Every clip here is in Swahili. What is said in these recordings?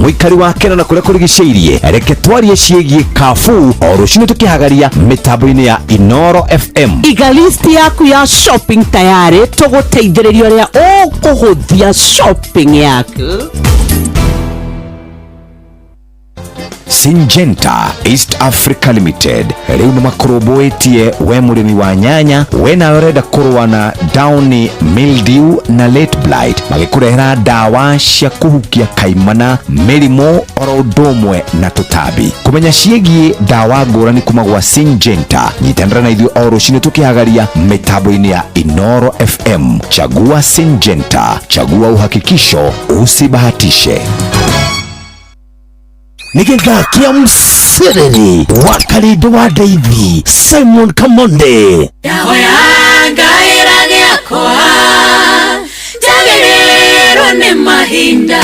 muikari wa Kena na kuria kurigiceirie reke twarie ciegie kafu o rucini tukihagaria mitambo-ini ya Inoro FM. Iga list yaku ya shopping tayari tuguteithiriria ria ukuhuthia shopping yaku. Syngenta East Africa Limited riu ni makurubuitie we murimi wa nyanya wena urenda kurwa na downy, mildew na late blight magikurehera dawa cia kuhukia kaimana, mirimo oro ndomwe na tutambi. Kumenya ciegie dawa ngurani kuma gwa Syngenta, nyitanira na ithuĩ o rucini tukihagaria mitambo-ini ya Inoro FM. Chagua Syngenta, chagua uhakikisho, usibahatishe. Nigetha kia msereri wakarido wa Davy Simon Kamonde yaho yangaira giakwa jagiriro ni mahinda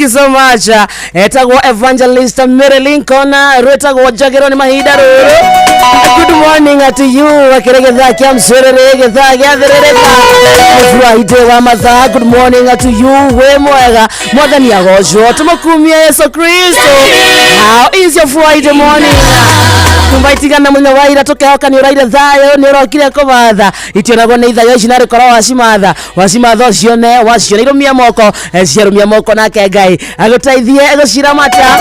you so much. Etagwo Evangelist Mary Lincoln, retagwo Jagero ni mahinda ruru. Good morning to you. Akiregetha kia mserere getha gatherereka. Friday wa mathaa. Good morning to you. We mwega. Mwathani agocwo. Tumukumia Yesu Kristo. How is your Friday morning? Kumaitigana munya waira tukehoka ni uraire thayo ni urokire kubatha. Itionagwo ni ithayo ici nari korwo wacimatha cione wacione irumia moko ciarumia moko nake Ngai agutaithie guciramata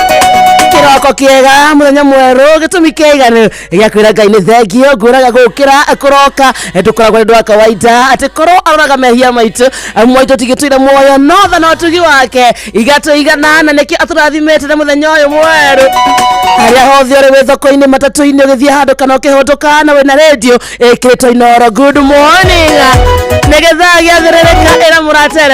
kiroko kiega muthenya mweru gitumi kiega giakwira Ngai ni thengio nguraga gukira kuroka tukoragwo ndu wa kawaida ati korwo aroraga mehia maitu mwitu tigitwira muoyo notha no tugi wake igato iganana niki aturathimete na muthenya uyu mweru aria hothi uri wi thoko-ini matatu-ini ugithie handu kana ukihotoka na wina radio ikirito Inoro. Good morning nigetha giathirereka ira murata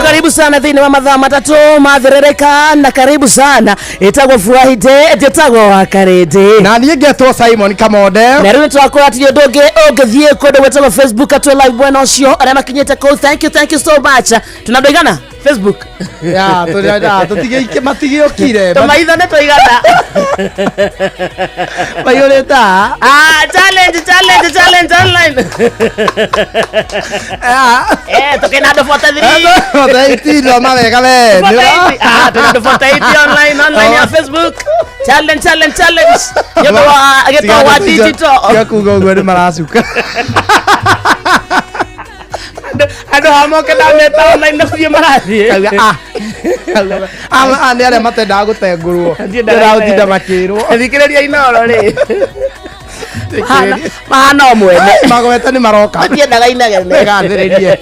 Karibu sana thini wa mathaa matatu mathirereka na karibu sana itagwo Friday etagwo wakarete na niĩ ngetwo Simon Kamonde na rĩu twakora atĩ ndũngĩ ũngĩthiĩ kũndũ wetagwo Facebook atwe live bwana ũcio arĩa makinyĩte kũu. Thank you so much. Tunadoigana Facebook ya tutige matigĩokire tumaitho nĩ tũigana maiyũrĩta challenge online tukĩna andũ 43 mawega we tukĩna 48 online ya Facebook challenge gĩtwo wa digital gĩkuga ũguo nĩ maracuka ando hamoke na meta online na kuye marathi nĩ arĩa matendaga gũtengũrwo ndĩraũtinda makĩrwo thikĩrĩria Inoro rĩ mahana mwene magweta nĩ maroka matiendaga inegene gathĩrĩrie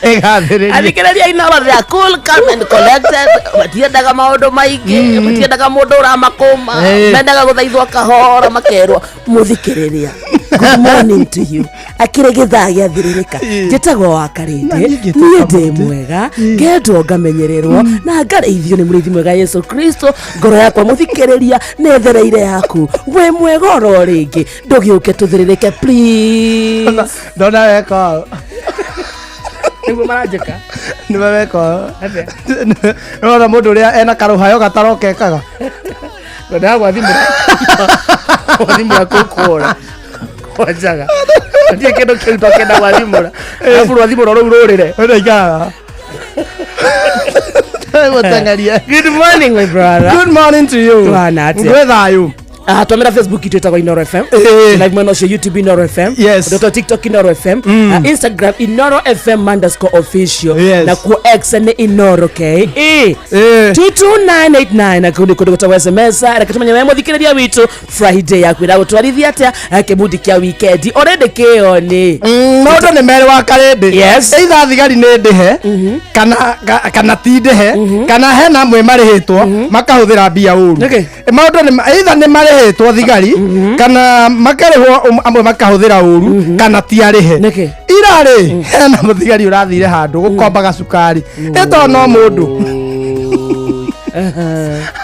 athikĩrĩria Inoro rĩ cool calm and collected matiendaga maũndũ maingĩ matiendaga mũndũ ũramakũma mendaga gũthaithwo kahora makerwo mũthikĩrĩria. Good morning to you. Akire githaa giathirĩrĩka njĩtagwo wakarĩte niĩ ndĩ mwega ngendwo ngamenyererwo na ngareithio nĩ mũrĩithi mwega Yesu Kristo. Ngoro yakwa mũthikĩrĩria nĩ thereire yaku we mwega oro rĩngĩ ndũgĩũke tũthirĩrĩke please. ndona weka nĩguo maranjĩka nĩwe weka nĩwona mũndũ ũrĩa ena karũhayo gatarokekaga ndonaga gwathimũra kũkũra wajaga ndiye kendo kitu kenda wathimũra alafu wathimũra rũu rũrĩre ndaikara Good morning my brother. Good morning to you. Ngwĩ thayũ. Tumira Facebook itu etagwo Inoro FM, live mwena ucio YouTube Inoro FM, yes. TikTok Inoro FM, Instagram Inoro FM _official, yes. na ku X ni Inoro KE 22989 na kundi gutagwo SMS na kitumenya wewe muthikiriria witu Friday yakwira gutwarithia atia kibudi kia weekend already kioni maundu ni mere wa karindi yes either thigari ni ndihe kana ti ndihe kana hena mwe marihitwo makahuthira mbia uru maundu ni either ni marihitwo thigari kana makarihwo amwe makahuthira uru kana ti arihe irari hena muthigari urathire handu gukombaga cukari eto no mundu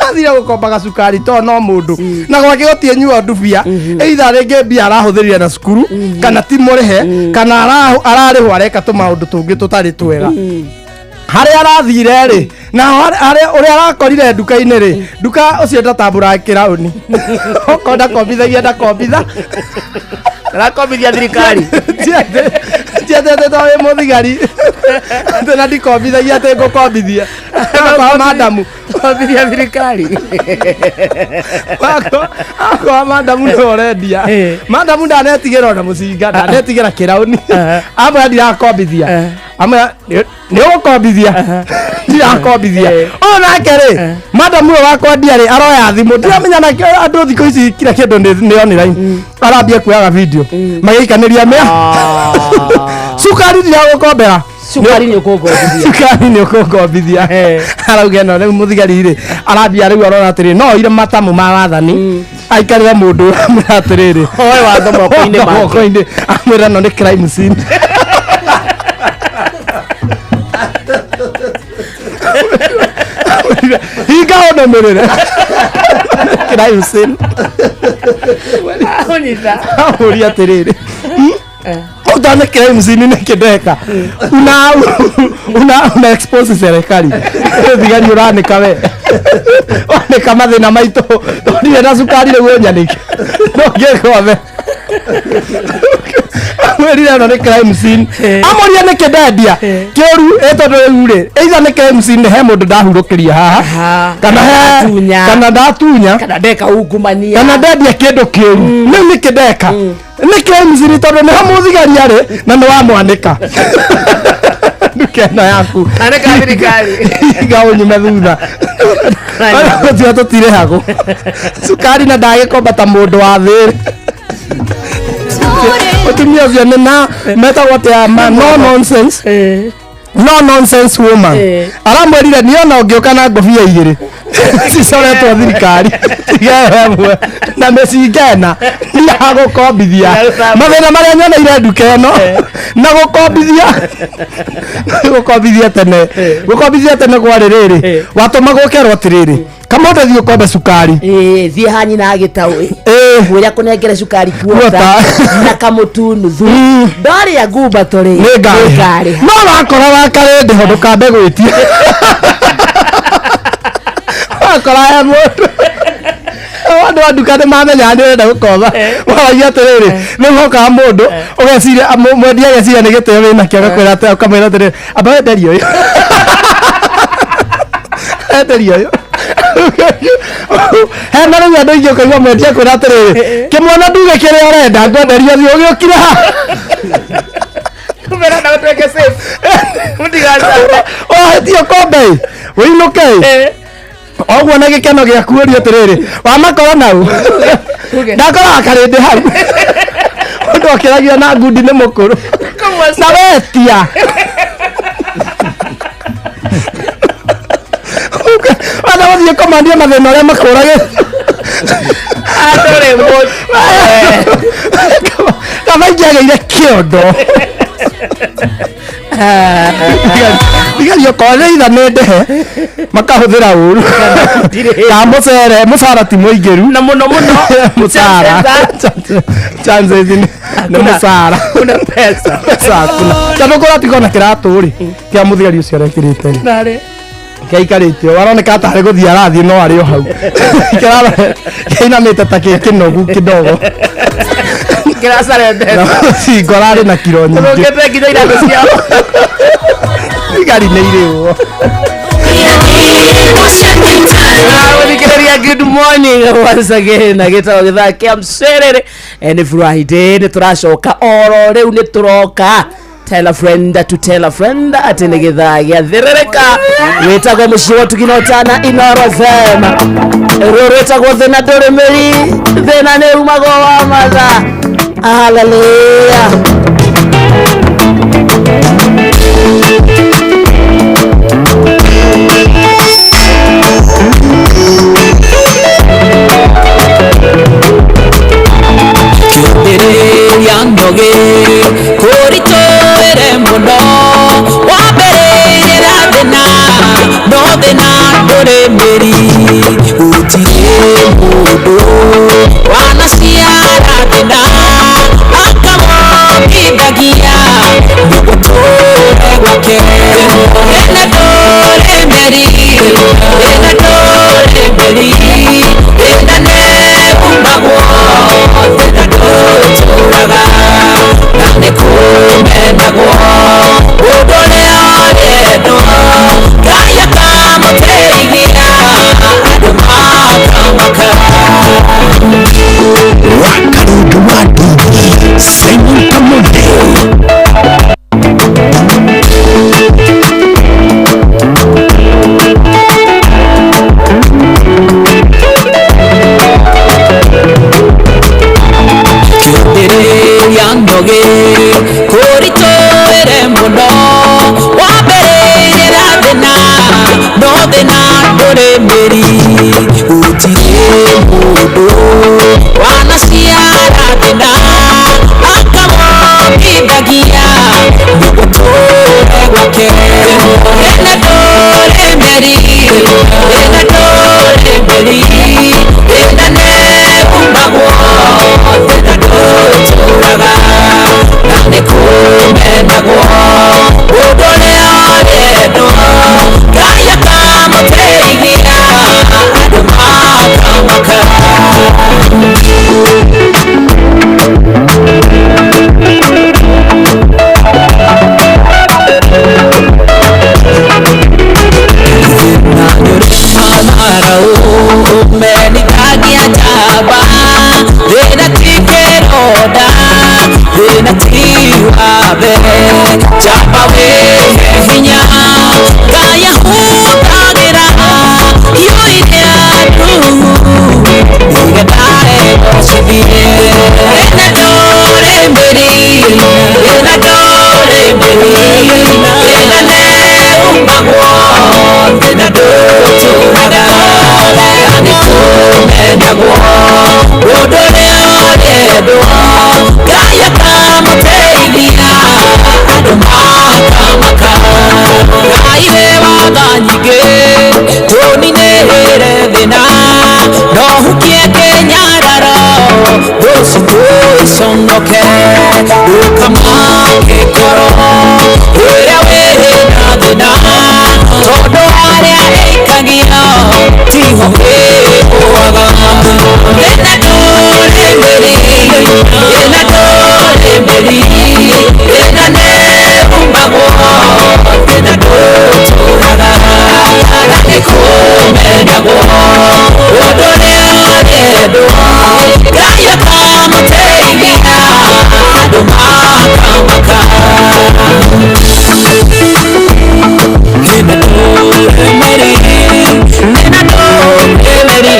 athira gukombaga cukari to no mundu na gwake gotie nyuo ndubia either rĩngĩ mbia arahuthirire na cukuru kana ti mũrihe kana ararĩhwo areka tũmaũndũ tũngĩ tũtarĩ twega harĩa arathire rĩ na harĩa ũrĩa arakorire nduka-inĩ rĩ nduka ũcio ndatambũraga kĩraũni okonda kombithagia ndakombitha arakombithia thirikari tiendete to wĩ mũthigari na ndikombithagia atĩ ngũkombithia kwa madamu kombithia thirikari kwa madamu nĩ ũrendia madamu ndanetigĩra ona mũcinga ndanetigĩra kĩraũni amwe ndirakombithia amwe nĩ ũgũkombithia ndirakombithia ũyũ nake rĩ madamu ũyũ wakwa ndiarĩ aroya thimũ ndiramenya nake andũ thikũ ici kila kĩndũ nĩ online arambia kuoyaga video magĩikanĩria mĩa cukari ndiragũkombera Sukari ni ukungobithia. Sukari ni ukungobithia. Arauga no rĩu mũthigari rĩ arambia rĩu arona atĩrĩ no ire matamu ma wathani aikarĩra mũndũ amwĩra atĩrĩrĩ oe watho moko-inĩ amwĩra no nĩ crime scene. Hinga ũnũmĩrĩre crime scene. Amũria atĩrĩrĩ utane crime scene nĩ kĩndeka una expose serikali thigari ũranĩka we wanĩka mathĩna maitũ ndire na cukari rĩu nyanĩke no ngĩkome amwĩrire no nĩ crime scene amũria nĩ kĩndendia kĩũru tondũ rĩu rĩ either nĩ crime scene he mũndũ ndahurũkĩria haha kana ndatunya kana ndeka ungumania kana ndendia kĩndũ kĩũru rĩu nĩ kĩndeka nĩ crime scene tondũ nĩ hamũthigari arĩ na nĩ wamwanĩka ndukena yaku anĩka thirikari gaũnyume thutha tiga tũtirĩhagwo cukari na ndagĩkomba ta mũndũ wa thĩ mũtumia ũcio nĩ na metagwo atĩa no nonsense woman aramwĩrire niona ũngĩũka na ngũbia igĩrĩ cicoretwo thirikari tigaemwe na mĩcingena nĩyagũkombithia mathĩna marĩa nyoneire nduka ĩno na gũkombithia tene kwa rĩrĩ watũmagwo ũkerwo atĩrĩrĩ kamonde thiĩ ũkombe cukari thiĩ hanyi na gĩtaũ mwĩra kũnengere cukari kuota na kamũtu nuthu ndarĩa ngumbato rĩ nĩ ngari no wakora wakarĩ ndĩho ndũkambe gwĩtia wakora he mũndũ andũ a nduka nĩ mamenya nĩ ũrenda gũkomba waragia atĩrĩrĩ rĩu hokaga mũndũ ũgeciria mwendia ageciria nĩ gĩtĩo wĩna kĩo agakwĩra atĩ ũkamwĩra atĩrĩrĩ amba wenderio ũyũ enderio ũyũ hena rĩu andũ aingĩ ũkaigua mwendia kwĩra atĩrĩrĩ kĩmwana nduge kĩrĩa ũrenda ngwenderio thiĩ ũgĩũkire ha kumera ũtuĩke safe mũtigacape wahĩtio kombe wĩinũke oguo na gĩkeno gĩaku ũrio atĩrĩrĩ wamakora nau ndakoraga karĩndĩ hau mũndũ akĩragia na ngundi nĩ mũkũrũ na wetia watha gũthiĩ kũmandia mathĩna ũrĩa makũrage atũrĩ kamaingĩ agĩire kĩondo thigari okorwo nĩ itha nĩ ndehe makahũthĩra ũru ka mũcere mũcara ti mũingĩru na mũno mũcara chances nĩ mũcara kuna pesa tondũ kũratigwo na kĩratũ rĩ kĩa mũthigari ũcio arekĩrĩte rĩ gĩaikarĩtio waroneka atarĩ gũthiĩ arathiĩ no arĩ o hau kĩinamĩte ta kĩnogu kĩdogo kĩracare mbeca cingo ararĩ na kiro nyingĩ ũrũngĩte nginya iratũ ciao thigari nĩ irĩo Gũthikĩrĩria good morning once again na gĩtaro gĩthaa kĩa Mserere and Friday nĩ tũracoka oro rĩu nĩ tũroka tell a friend to tell a friend atĩ nĩ gĩthaa gĩa thĩrĩrĩka wĩtagwo mũciĩ wa tuginotana Inooro FM rũrũ wĩtagwo thĩna ndũrĩmĩri thĩna nĩ umagwo wa matha hallelujah Yandoge korito ere muno wabere radena no dena dore meri utire mudo wanasia radena akamo kidagia mukotore wake be chapa we hinya kaya hutagira yoinya tu nigadae osibie ena dore mberi ena dore mberi ena ne umagwo ena dore tunaga ani kumendagwo odore odedo kaya kamuteithia andu makamaka kaire wathanyige tuninire thina no hukie kenyararo thuci twiconoke ukamake koro iria wina thina tondu aria ikagia tiho hiuaga ena dore mberi ena dore mberi ena ne umbagwo ena doturaga nikumendagwo odore aredo kaya kamuteithia andu makamaka ena dore mberi ena dore mberi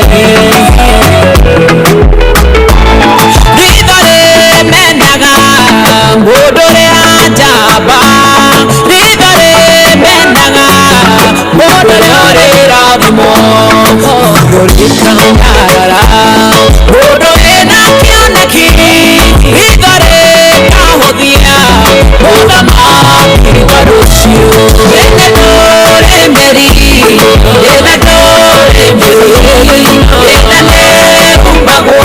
ridore mendaga odore ajaba ridore mendaga odore orirathimo yorikanyarara odore na kioneki ridore kahothia muthamaki wa rucio ena dore mberi ena dore mberi ena ne umbagwo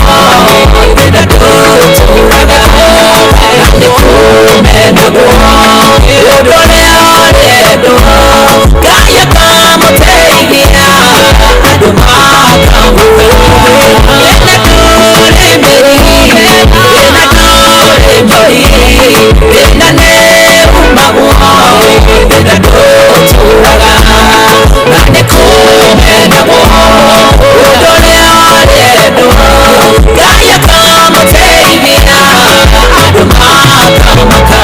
ena doturaga nikumendagwo odore aredo kaya kamuteithia andu makamaka ena dore mberi ena dore mberi ena ne umbagwo ena doturaga nikumendagwo odore aredo kaya kamuteithia andu makamaka.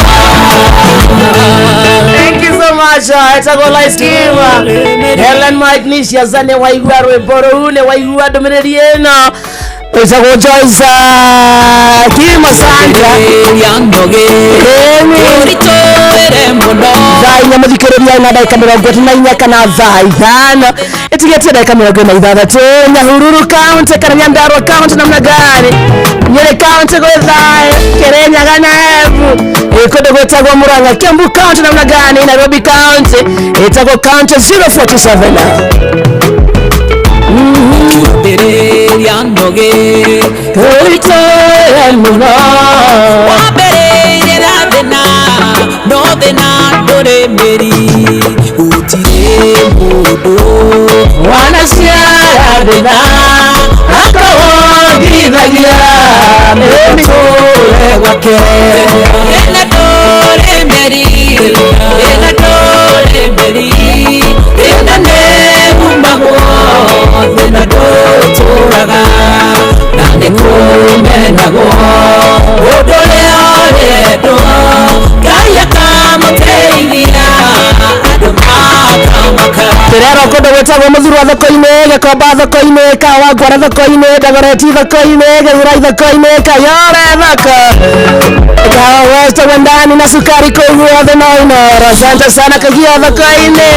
Thank you so much. Etago live stream. Helen Magnisia zane waigua rwimbo rune waigua ndumiriri ino. Etago Joyce Kimasanja. Thai nyamuthikiriria na ndagika 44 kana thaa 5 itigetie ndagika 46 Nyahururu county kana Nyandarua county namna gani Nyeri county go thaa Kirinyaga na Embu ikodo gwetagwo Murang'a Kiambu county namna gani Nairobi county itagwo county 047 Kiambĩrĩria ndoge Toitoe muno wambĩrĩria thĩna no thĩna ndũrĩ mĩri gũtirĩ mũndũ wanaciara thĩna akawongithagia mĩtũre gwake ĩna ndũrĩ mĩri ĩna ndũrĩ mĩri ĩna nĩ umbagwo thĩna ndũtũraga na nĩkũmenagwo ũndũ ũrĩa ũrendwo Ngai akamuteithia andũ makamaka Terero kodo wetagwo muthuru wa thoko-inĩ Gĩkomba thoko-inĩ Kawangware thoko-inĩ Dagoretti thoko-inĩ Gĩthurai thoko-inĩ Kayore thoko Kawa West wendani na sukari koiguothe no Inoro asante sana Kagia thoko-inĩ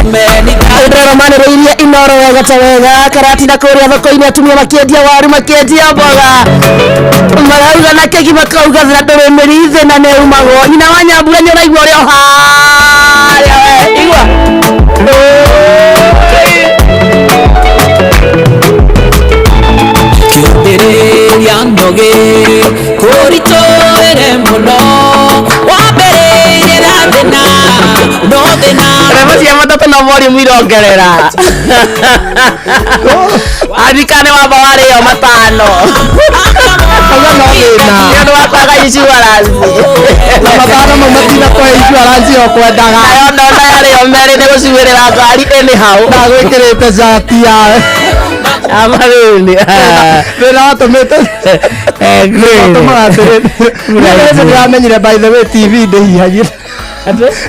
Ndero manĩrĩirie Inoro wega ta wega Karati na kũrĩa thoko-inĩ atumia makĩendia waru makĩendia mboga marauga na kegi makauga thĩna ndũrĩ mĩri thĩna nĩ umagwo nyina wa Nyambura nĩ ũraigua ũrĩa ũharĩa we igua kĩambĩrĩria ndoge kũritũhĩre mũno wambĩrĩria thĩna no thĩna Rema cia matatũ na volume irongerera Andikane wamba warĩo matano Nĩũndũ wa kwaga insurance na matano mau matina kwa insurance yo kwendaga nayo ndona yarĩo merĩ nĩ gũcuĩrĩra ngari anyhow ndagwĩkĩrĩte jati ya Amaruni. Thina watumite ndĩramenyire by the way TV ndĩhihagire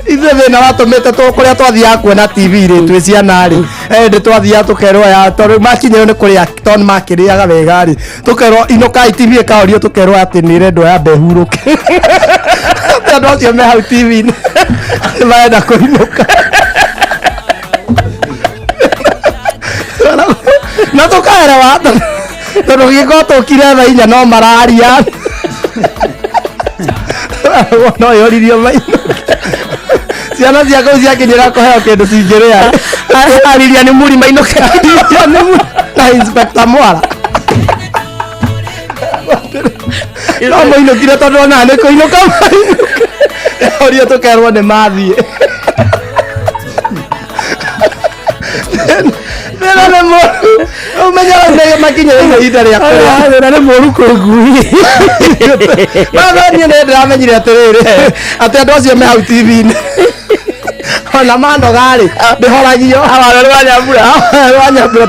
ithe thĩna watũmĩte kũrĩa twathiaga kuona TV rĩ twĩ ciana rĩ ndĩ twathiaga tũkerwo ya tondũ makinyĩrwo nĩ kũrĩa tondũ makĩrĩaga wega rĩ tũkerwo inokai TV ĩkahorio tũkerwo atĩ nĩ ĩrendwo ya mbehurũke andũ acio me hau TV-inĩ marenda kũinũka na tũkaerewa tondũ gĩkorwo tũkire thaa inya no mararia no yoririo mainũke ciana cia kũu ciakinyĩra kũheo kĩndũ cingĩrĩa ariria nĩ muri mainũke na Inspector Mwara no mainũkire tondũ ona nĩ kũinũka orio tũkerwo nĩ mathiĩ thĩna nĩ mũru ũmenyaga nĩ makinyĩra ihinda rĩa kũrĩa thĩna nĩ mũru kũngui niĩ nĩ ndĩramenyire atĩrĩrĩ atĩ andũ acio me hau TV-inĩ ona manoga-rĩ ndĩhoragio rwanyambura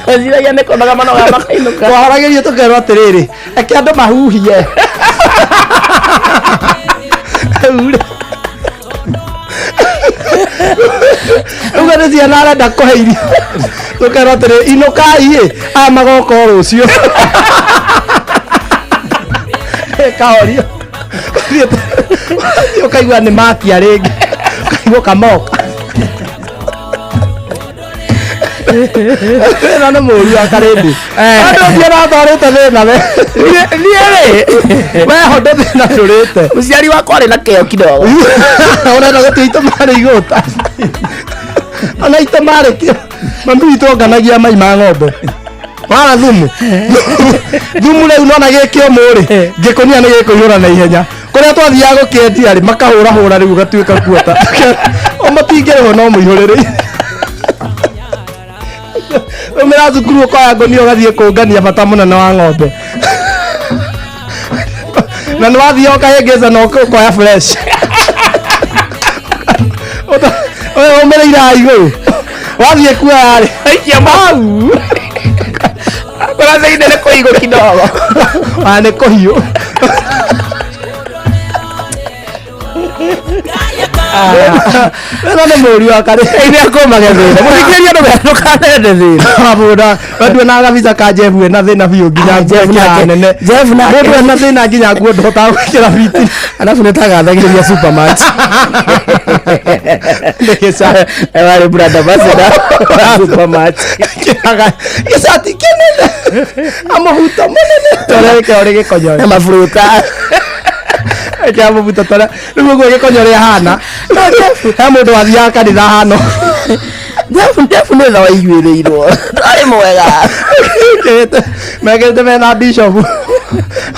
Eciragia nĩ konaga manoga makainũka twahoragĩrio tũkerwo atĩrĩrĩ eke andũ mahuhie uga nĩ ciana arenda kũhe irio tũkerwo atĩrĩ inũkai aya magoka o rũciũ kahorio ũkaigua nĩ makia rĩngĩ ũkaigua kamoka thĩna nĩ mũru akarĩndĩ andũ acio natwarĩte thĩna niĩ-rĩ weho thĩna tũrĩte mũciari wakwa arĩ na kĩo kidogo ũrenda gũtua itũ marĩ igũta ona itũ marĩ kĩo mami witũ onganagia mai ma ng'ombe wara thumu rĩu nona gĩkĩ ũmũrĩ ngĩkũnia nĩ gĩkũihũra na ihenya kũrĩa twathiaga gũkĩendia rĩ makahũrahũra rĩu gatuĩka kuota o matingĩrĩhwo no mũihũrĩrĩ umĩra thukuru ũkoya ngũnia ũgathiĩ kũngania bata mũnene wa ng'ombe na nĩ wathiĩ ũkahĩngĩca na ũkoya fresh umĩra ira igũrũ wathiĩ kuoya-rĩ aikia mau kũrathĩinĩ nĩ kũigũ kidogo nĩ kũhiũ wena nĩ mũri wa karĩ nĩ akũmage thĩna mũthikĩria ndũkanende thĩna bũda wendu na gabica ka Jeff wena thĩna biũ nginya Jeff nene mũndũ ena thĩna nginya nguo ndohotaga gwĩkĩra biti alafu nĩtagathagĩrĩria Supermatch warĩ brand ambassador wa Supermatch gĩcati kĩnene amabuto mũnene tũrĩa gĩkĩrĩ gĩkonyore na maburuta kya mabuta tũrĩa rĩu ũguo gĩkonyore hana he mũndũ wathiaga kanitha hano Jeff nĩ tha waiguĩrĩirwo ndarĩ mwega mekĩrĩte mena bishop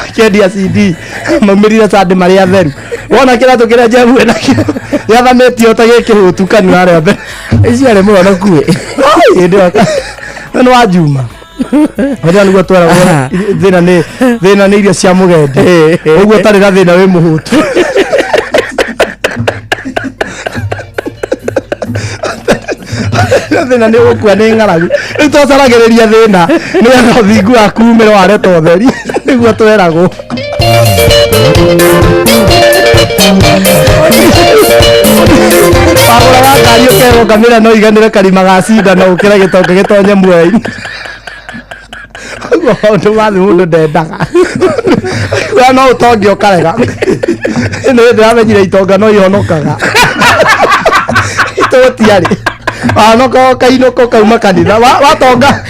akĩendia CD maumĩrire Sunday marĩ atheru wona kĩratũ kĩrĩa Jeff enakĩo gĩathamĩtio ta gĩkĩhũtu kanua rĩothe icio arĩ mũno kuĩ nĩ wa Juma hĩndĩ nĩguo tweragwo thĩna nĩ irio cia mũgende ũguo ũtarĩ na thĩna wĩ mũhũtu thĩna nĩ ũgũkua nĩ ng'aragu rĩu twacaragĩrĩria thĩna nĩgetha ũthingu waku umĩre wareta ũtheri nĩguo tweragwo wagũraga ngari ũkerwo ngamĩra no iganĩre karima ga cindano ũkĩra gĩtonga gĩtonye mweri ũguo maũndũ mathĩ mũndũ ndendaga wea no ũtonge ũkarega nĩ ndĩramenyire itonga no ihonokaga itũtiarĩ wanoka ũkainũka ũkauma kanitha watonga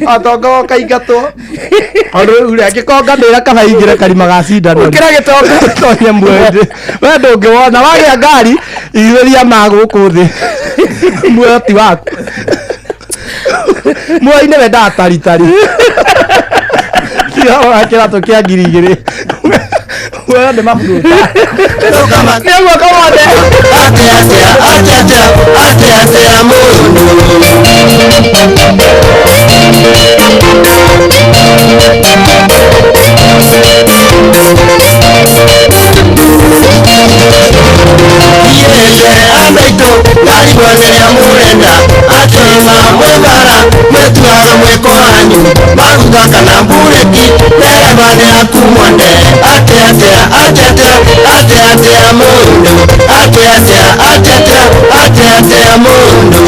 watonga ũkaingatwo ũndũ rĩu rĩ angĩkonganĩra kana ingĩre karima ga cindano ũkĩra gĩtonga tonye mweri we ndũngĩwona wagĩa ngari igithĩria ma gũkũ thĩ muoyo ti waku muoyo-inĩ wendaga taritari kĩratũ kĩa 2,000 muoyo nĩ maburuta nĩguo kamothe atia mundu yeye anaitwa tuaro mwekoranyu maruga kana bureki nerebane akumwande atea mundu atea mundu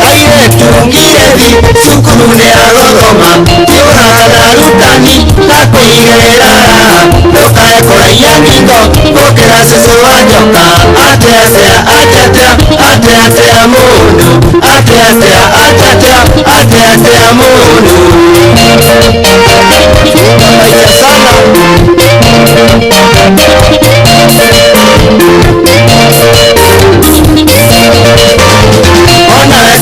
airetungirethi cukuru nĩ agothoma tiũraga rutani na kũigĩrĩra ndũkae kũraiya ngingo gũkĩra cũcũ wa nyoka atea mũndũ atea mũndũ maisha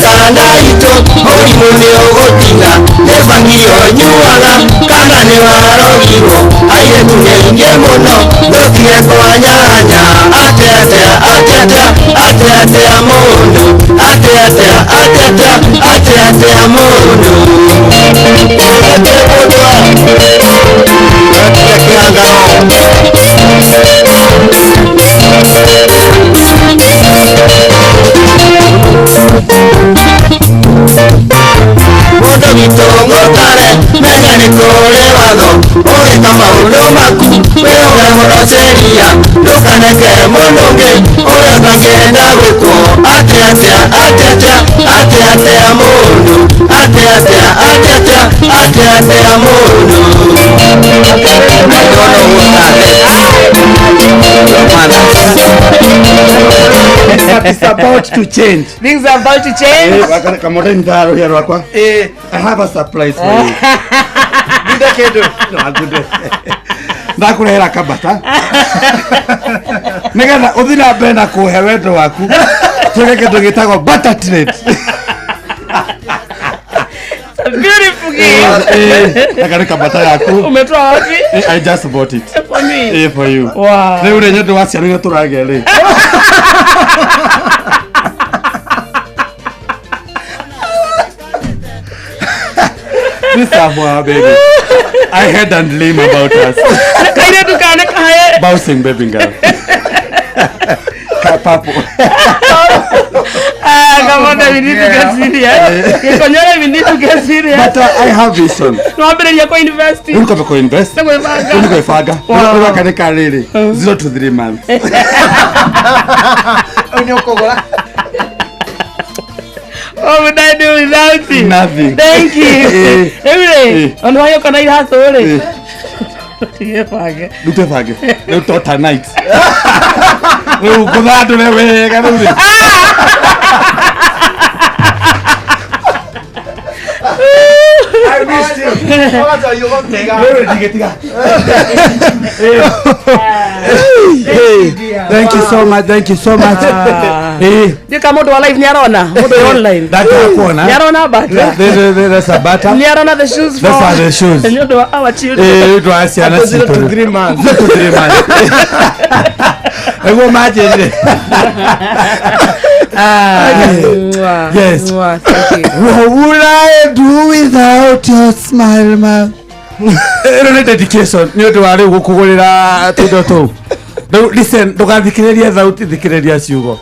sana kana ito mũrimũ nĩ ũgũtiga nĩbangio nyuaga kana nĩ warogirwo airĩtu nĩ aingĩ mũno ndũtige kwanyanya atea mũndũ atea mũndũ mũndũ gĩtũngũtare menya nĩ kũrĩ watho ũgĩka maũndũ maku wĩhũre mũno ceria ndũkaneke mũndũ ũngĩ ũrĩa ũtangĩenda gwĩkwo atea mũndũ atea mũndũ It's about to change. Things are about to change. Kamoda ndaro here wakwa. I have a surprise for you. Good kedo. No, good. Ndakurehera kabata. Nĩgetha ũthira mbere na kũhe wendo waku. Twĩke kĩndũ gĩtagwo butter trade. Beautiful gift. Nakari kabata yaku. Umetoa wapi? I just bought it. For me. For you. Wow. Rĩu rĩ nyũndũ wa ciana tũragerĩ. This Samoa baby. I heard and lame about us. Kaire dukane kae. Bouncing baby girl. Papo. Come on, we need to get serious. We need to get serious. But I have vision. No, I'm ready to invest. You go invest. You go faga. You can carry 0 to 3 months. What would I do without you? Nothing. Thank you. Every on why you can I have to worry? Dute fage. No to tonight. We go that way. I missed you. What are you going to Thank you so much. Thank you so much. You come out live Nyarona. Online. That's a corner. Nyarona bata. There's a bata. Nyarona the shoes. Those are the shoes. And you do our children. It was 0 to 3 months. 0 to 3 months. I go imagine. Yes. Thank you. What would I do without your smile, man? Dedication. You do a little kugurira tudoto. Listen, ndũgathikĩrĩria thauti, thikĩrĩria ciugo.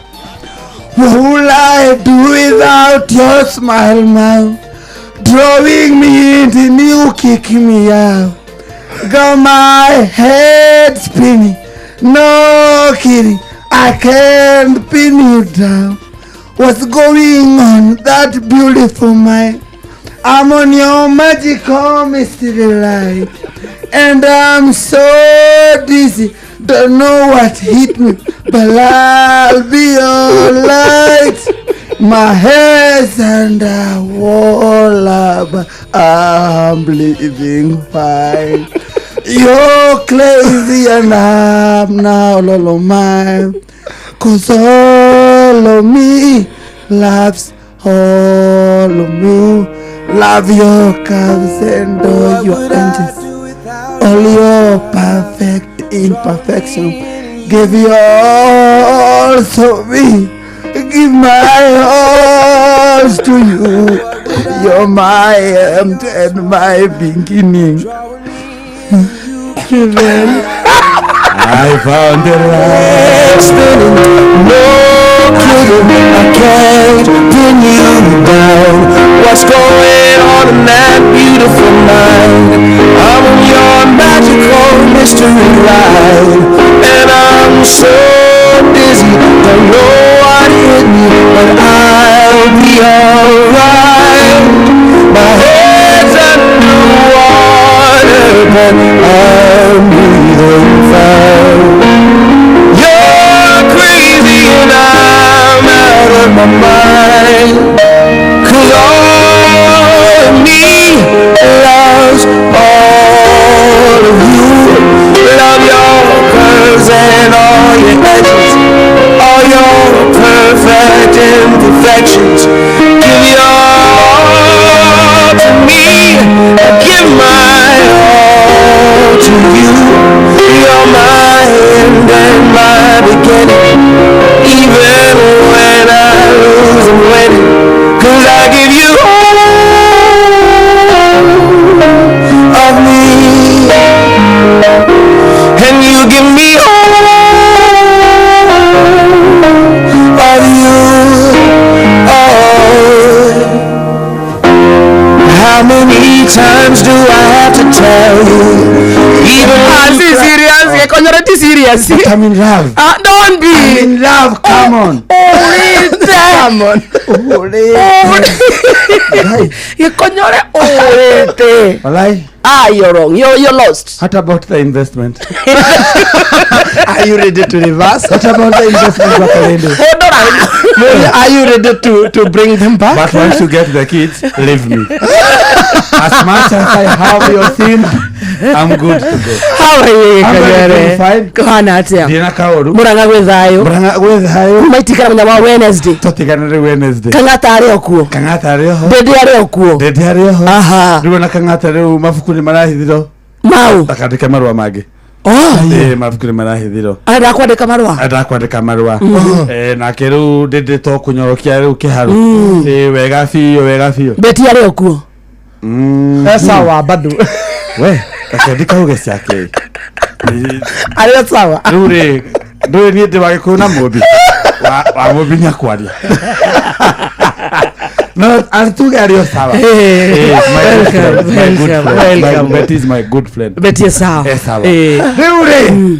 What would I do without your smile, man? Drawing me in, and you kicking me out. Got my head spinning. No kidding, I can't pin you down. What's going on, that beautiful mind? I'm on your magical mystery light, and I'm so dizzy, don't know what hit me, but I'll be alright. My head's underwater, but I'm breathing fine. You're crazy and I'm now all of mine, 'cause all of me loves all of me. Love your curves and all your angels, all your perfect imperfection. Give your all to me, give my all to you. You're my end and my beginning. given. I found the right spinning. No kidding, I can't pin you down. What's going on in that beautiful night? I'm on your magical mystery ride, and I'm so dizzy, don't know what hit me, but I'll be alright. My head's underwater, but I'm breathing fine. You're crazy and I'm out of my mind, 'cause all of me loves all of you. Love your curves and all your edges, all your perfect imperfections. Give your all to me, give my all to you. You're my end and my beginning, even when I lose I'm winning, 'cause I give you all of me, and you give me all of you. How many times do I have to tell you? Even serious. You're serious. I'm in love. Don't be. I'm in love. Come on. Come on. Konyore orete. Walai. You're wrong. You're lost. What about the investment? Are you ready to reverse? What about the investment? Are you ready to bring them back? But once you get the kids, leave me. As much as I have your sin, I'm good to go. How are you? I'm very fine. Kohana atia. Dina kaoru. Muranga gwethayo. Branga gwethayo. Maitikana munya wa Wednesday. Totiganire Wednesday. Kangata ari okuo. Kangata ari ho. Dede ari okuo. Dede ari ho. Aha. Ribona kangata riu mafuku ni marahithiro. Mau. Akandika marua mage. Mafuku ni marahithiro. Kwandika marua. Kwandika marua. Na keru dede to kunyorokia riu kiharu. Wega biũ. Beti ari okuo. Sawa bado. We, akandika uge ciake. Ari sawa. Rure, ndũĩ niĩ ndĩ wagĩkũyũ na mũmbi wa mũmbi nyakwaria. No, arituge ario sawa. Welcome. Betty is my good friend. Beti sawa. Sawa. Rure,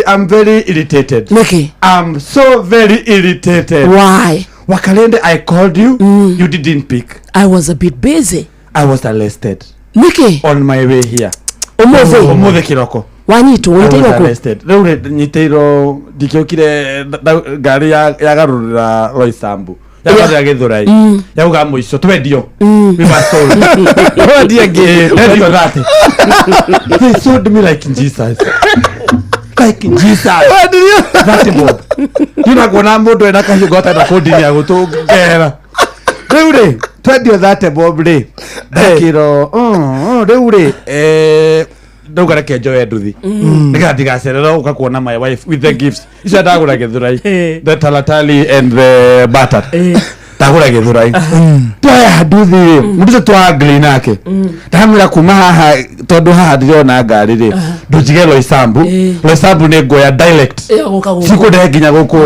I'm very irritated. Niki. I'm so very irritated. Why? Wakalende, I called you, you didn't pick. I was a bit busy. I was arrested Niki. on my way here. Umuthi kiroko. Wanyitwo witeirwo ku. Rĩu nyiteirwo ndikiokire ngari ya garurira Roysambu yagarurira Githurai yauga mũico twendio we must all twendio ndio that they showed me like Jesus that mob kuona mũndũ ena kahiũ ena kũndinia gũtũngera rĩu twendio that mob ndakĩro rĩu ndauga reke njoe nduthi nĩgetha ndigacererwo ũka kuona my wife with the gifts icio ndagũra Githurai the talatali and the butter ndagũra Githurai twoya nduthi mũndũ ũcio twa-agree nake ndamwĩra kuma haha tondũ haha ndĩrona ngari ndũnjige Roysambu nĩ nguoya direct cikũndehe nginya gũkũ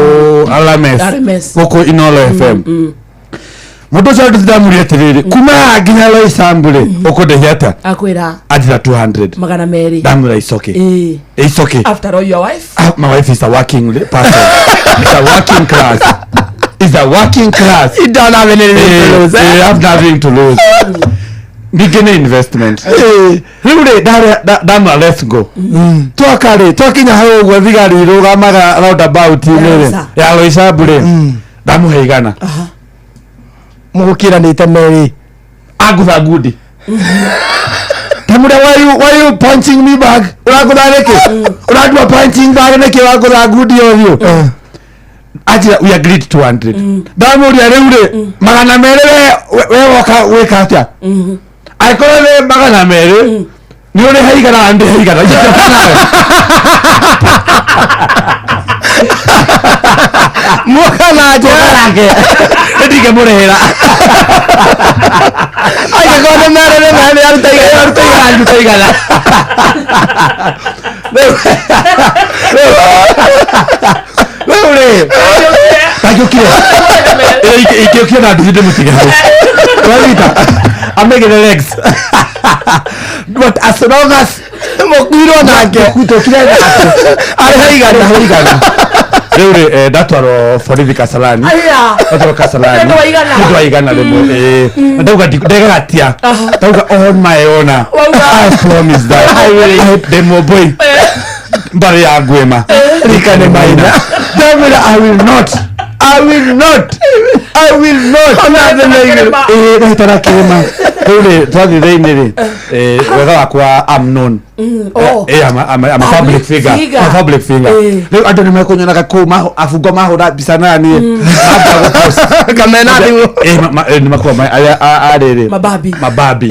Alames gũkũ Inolo FM mũndũ ũcio ndĩramũria atĩrĩrĩ kuma nginya Roysambu ũkũndĩhia atĩa akwĩra ajira 200 magana merĩ damura it's okay after all your wife my wife is a working person. It's a working class. You don't have anything to lose. You have nothing to lose. Beginner investment. Rĩu damura let's go. Twakinya hau ũguo thigari irũgamaga roundabout ya Roysambu ndamuhe igana mũgũkĩranĩte merĩ agutha ngundi tamura why you punching me bag uragutha nĩkĩ uradua punching bag nĩkĩ wagutha ngundi ũthiũ ajira we agreed 200 ndamuria rĩu magana merĩ we woka gwĩka atĩa aikorwo nĩ magana merĩ nĩ ũrĩ haigana ndĩ haigana muoka na nake ndige murehera ai gone mere mere arutaigana wewe ikio na ndinde mutiga wabita amege the legs but as long as mokwiro nake kutokira haigana Reure datwaro forithi Kasarani. Datwaro Kasarani. Waigana lemo. Ndauga ndegagatia. Ndauga on my own. I promise that I will help them boy. Mbari ya gwema. Rikane maina. Devil I will not. Ndahitara kirema. Reure twathi thĩinĩ wega wakwa Amnon. I'm a public figure. Rĩu andũ nĩ mekũnyonaga kũu afungo mahũra mbica nani kamena nĩ makuwa arĩrĩ mababi mabe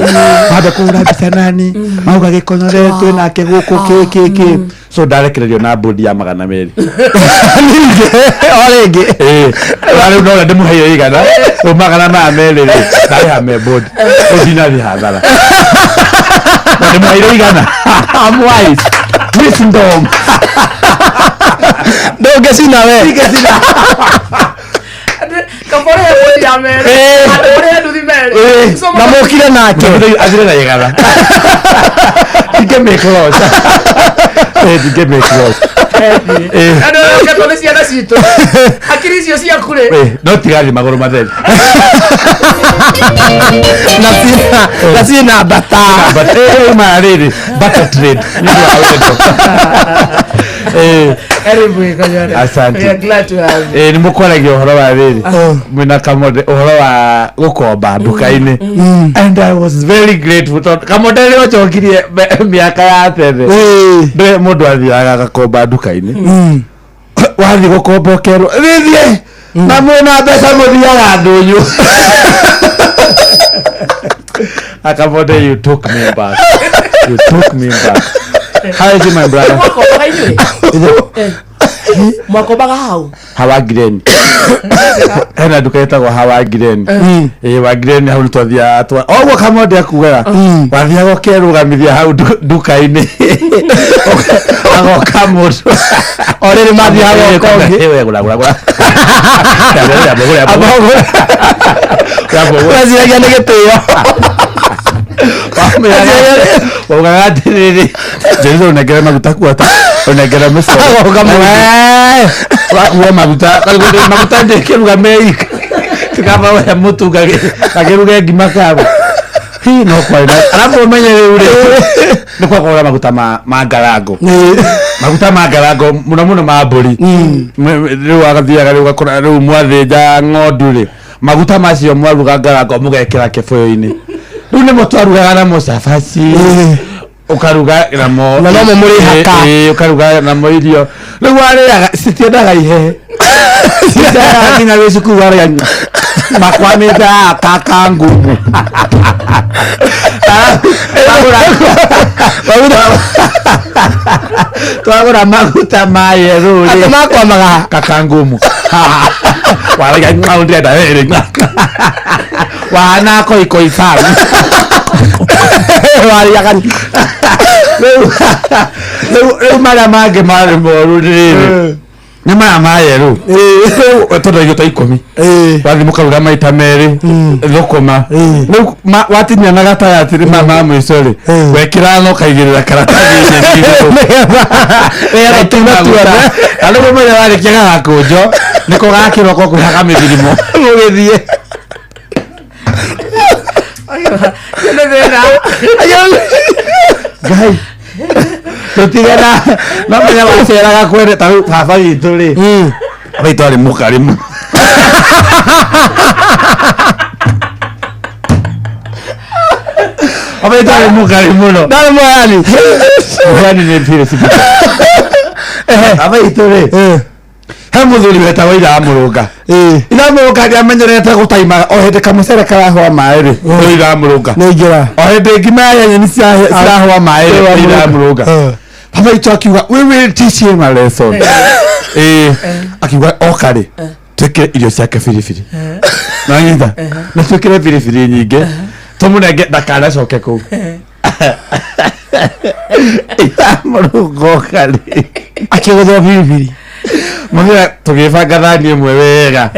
kũhũra mbica nani mauga gĩkonyoretwe nake gũkũ kĩkĩ so ndarekererio na bodi ya 200 orĩngĩ rĩu no ndĩmũheire igana 200 ndarĩha me bodi ũthinathi hathara ndĩmũheire igana I'm wise. Wisdom. Don't get in away. Kapore ya ya mere. Kapore du di mere. Na mokira nake. Azire na yegala. Get me close. Get me close. Ano que todo ese anacito. Akiri si osia kure. No tirali magoro madel. Nasina bata. But mariri bata trade. Asante. We are glad to have you. Ni mukoragio horo wa riri. Mwina kamode horo wa gukomba duka-ini. And I was very grateful. Kamode leo chokirie miaka ya tene. Nde mundu athiaga gakomba duka-ini. Wathi gukombokerwo. Rithie. Na mwina mbeca muthiaga ndunyu. Akamode, you took me back. How is it, my brother? Mwakobaga hau. Hawa Green. Hena duka yetagwo Hawa Green. Wa Green hau nitwathia twa. Ogwo Kamode akugera. Wathia gokerũgamithia hau duka-ini. Agoka mũndũ. Orĩrĩ mathia hau kongi. Ewe gura. Waziragia nĩ gĩtĩo. Waugaga atĩrĩrĩ Jesu unengere maguta kuota unengere mĩcoro wakuo maguta ndĩkĩruga meika tikaba we mũtu gakĩruge ngima kabo hi no kwaina arabu umenye rĩu nĩ kwagũra maguta ma ngarango mũno ma mbũri rĩu agathiaga rĩu gakora rĩu mwathĩnja ng'ondu rĩ maguta macio mwaruga ngarango mũgekĩra kĩbũyũ-inĩ rĩu nĩ mũtwarugaga na mũcabaci ukaruga namo na no muri haka ukaruga namo irio rĩu warĩaga citiendaga ihe citiendaga nginya wĩcuku warĩa makwamĩte kaka ngumu twagũra maguta ma yerũ rĩ makwamaga kaka ngumu warĩa ndĩrenda wĩrĩ wana koikoi sana warĩaga rĩu marĩa mangĩ marĩ moru rĩrĩ nĩ maya ma yerũ tondũ igũta 10 wathi mũkaruga maita merĩ thũkũma rĩu watinia na gatagati rĩ ma mũico rĩ wekĩra no kaigĩrĩra karatathi andũ mũmenya warĩkia gagakũnjo nĩko gakĩroko kwĩhaga mĩthirimo gũgĩthiĩ Gai tutigana no menya waceraga kwere ta baba witũ rĩ witũ arĩ mũkarimu witũ arĩ mũkarimu no ndarĩ mwani nĩ pire sipi baba witũ rĩ he mũthuri wetagwo Ira Mũrũnga Ira Mũrũnga nĩamenyerete gũtaimaga o hĩndĩ kamũcere karahũa maĩ rĩ Ira Mũrũnga nĩingĩra o hĩndĩ ngima ya nyeni cirahũa maĩ rĩ Ira Mũrũnga baba witũ akiuga we will teach him a lesson akiuga oka rĩ twekire irio ciake biribiri na nyita na twekire biribiri nyingĩ tũmũnenge ndakanacoke kũu mũrũngo karĩ akĩgũthwo biribiri mũthia tũgĩbanga thani ĩmwe wega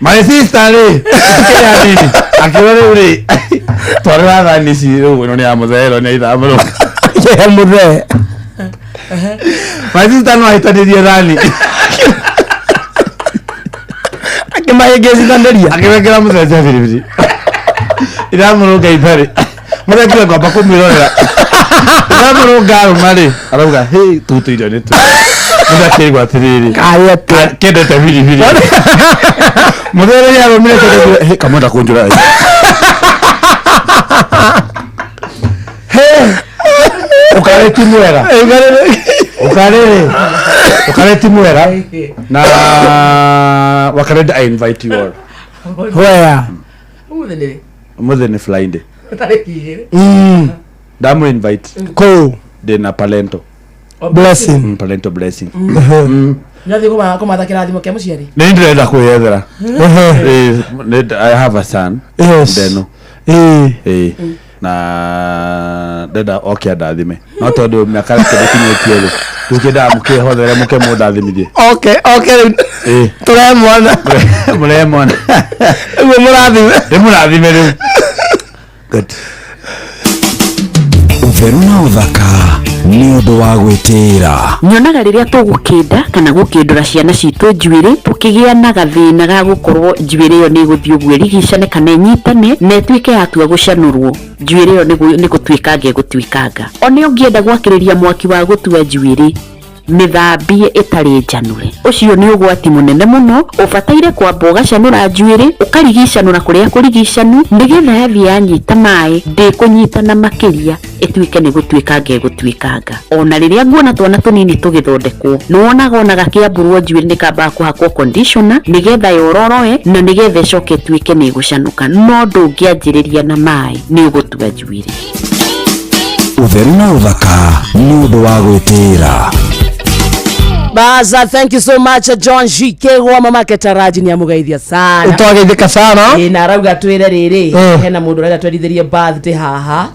my sister rĩ kĩrĩa nini akĩrwo rĩu rĩ twarĩra thani ici rĩu ĩno nĩ ya mũthee ĩno nĩ ya ithamũrũka ye mũthee my sister no ahĩtanĩrie thani akĩmahĩngĩcithanĩria akĩwekera mũthenya biribiri iramũrũnga itharĩ mũthee kĩwe ngwamba kũmwĩrorera iramũrũnga arũma rĩ arauga hĩ tutũ irio nĩ tu mũthee akĩigua atĩrĩrĩ kendete biribiri mũthee rĩrĩa arũmire kĩndũ kamwenda kũnjũra ukareti mwega ukareti mwega na wakarenda I invite you all where mother ni flying damu invite ko dena palento blessing palento blessing nyathi kuma thakira thimo kia muciari ni ndirenda kwiyethera I have a son yes deno na ndenda okia ndathime no tondu miaka kinyĩtie rĩ tukĩnda mũkĩhothere mũke mũndathimithie okay turemwana mũremona ũguo mũrathime rĩu good ũtheru na ũthaka nĩ ũndũ wa gwĩtĩĩra. Nyonaga rĩrĩa tũgũkĩnda kana gũkĩndũra ciana citũ njuĩrĩ tũkĩgĩa na gathĩna ga gũkorwo njuĩrĩ ĩyo nĩ gũthiĩ ũguo ĩrigicane kana ĩnyitane na ĩtuĩke yatua gũcanũrwo. Njuĩrĩ ĩyo nĩ gũtuĩkanga ĩgũtuĩkanga. Ona ũngĩenda gwakĩrĩria mwaki wa gũtua njuĩrĩ mĩthambie ĩtarĩ njanũre, ũcio nĩ ũgwati mũnene mũno. Ũbataire kwamba ũgacanũra njuĩrĩ ũkarigicanũra kũrĩa kũrigicanu nĩgetha yathie yanyita maĩ ndĩkũnyitana makĩria ĩtuĩke nĩ gũtuĩkanga ĩgũtuĩkanga. Ona rĩrĩa nguona twana tũnini tũgĩthondekwo nĩwonaga ona gakĩambũrwo njuĩrĩ nĩ kambaga kũhakwo conditioner nĩgetha yororoe na nĩgetha ĩcoke ĩtuĩke nĩ ĩgũcanũka, no ndũngĩanjĩrĩria na maĩ nĩ ũgũtua njuĩrĩ. Ũtheru na ũthaka nĩ ũndũ wa gwĩtĩĩra. Baza, thank you so much John Jike wa mama Ketaraji ni amugeithia sana. Twageithika sana. Na arauga twire riri hena mundu rega twendithirie birthday haha.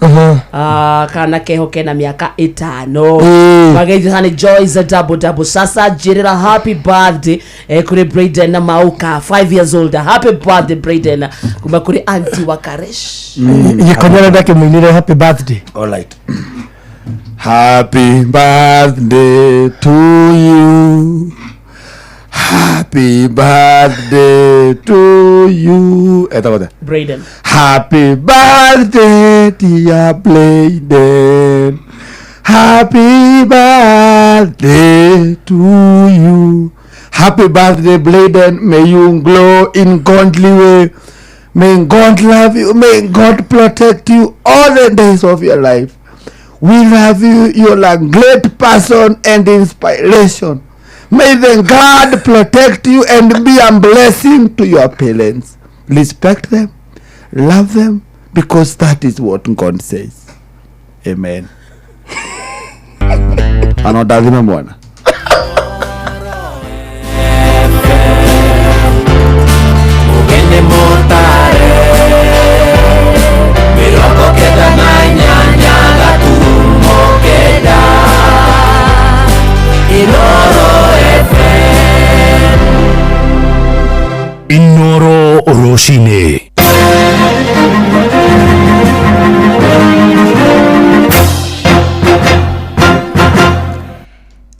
Kana keho kena miaka 5. Mageithia sana Joyce double. Sasa jirira happy birthday kuri Brayden na Mauka 5 years old. Happy birthday Brayden. Kuma kuri auntie wa Karesh. Yekonyera ndake mwinire happy birthday. All right. Happy birthday to you. Happy birthday to you. Brayden. Happy birthday dear Brayden. Happy birthday to you. Happy birthday Brayden. May you glow in godly way. May God love you. May God protect you all the days of your life. We love you. You're a great person and inspiration. May the God protect you and be a blessing to your parents. Respect them. Love them. Because that is what God says. Amen. Anodazime mwana. Mugende motare Miroko keda manyanya Gatumo keda Inoro FM Inoro Oroshine.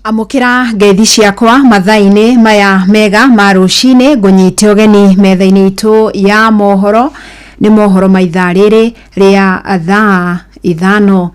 Amukira ngeithi ciakwa mathaini maya mega marucine ngunyite ogeni methaini itu ya mohoro ni mohoro maitha riri ria thaa 5.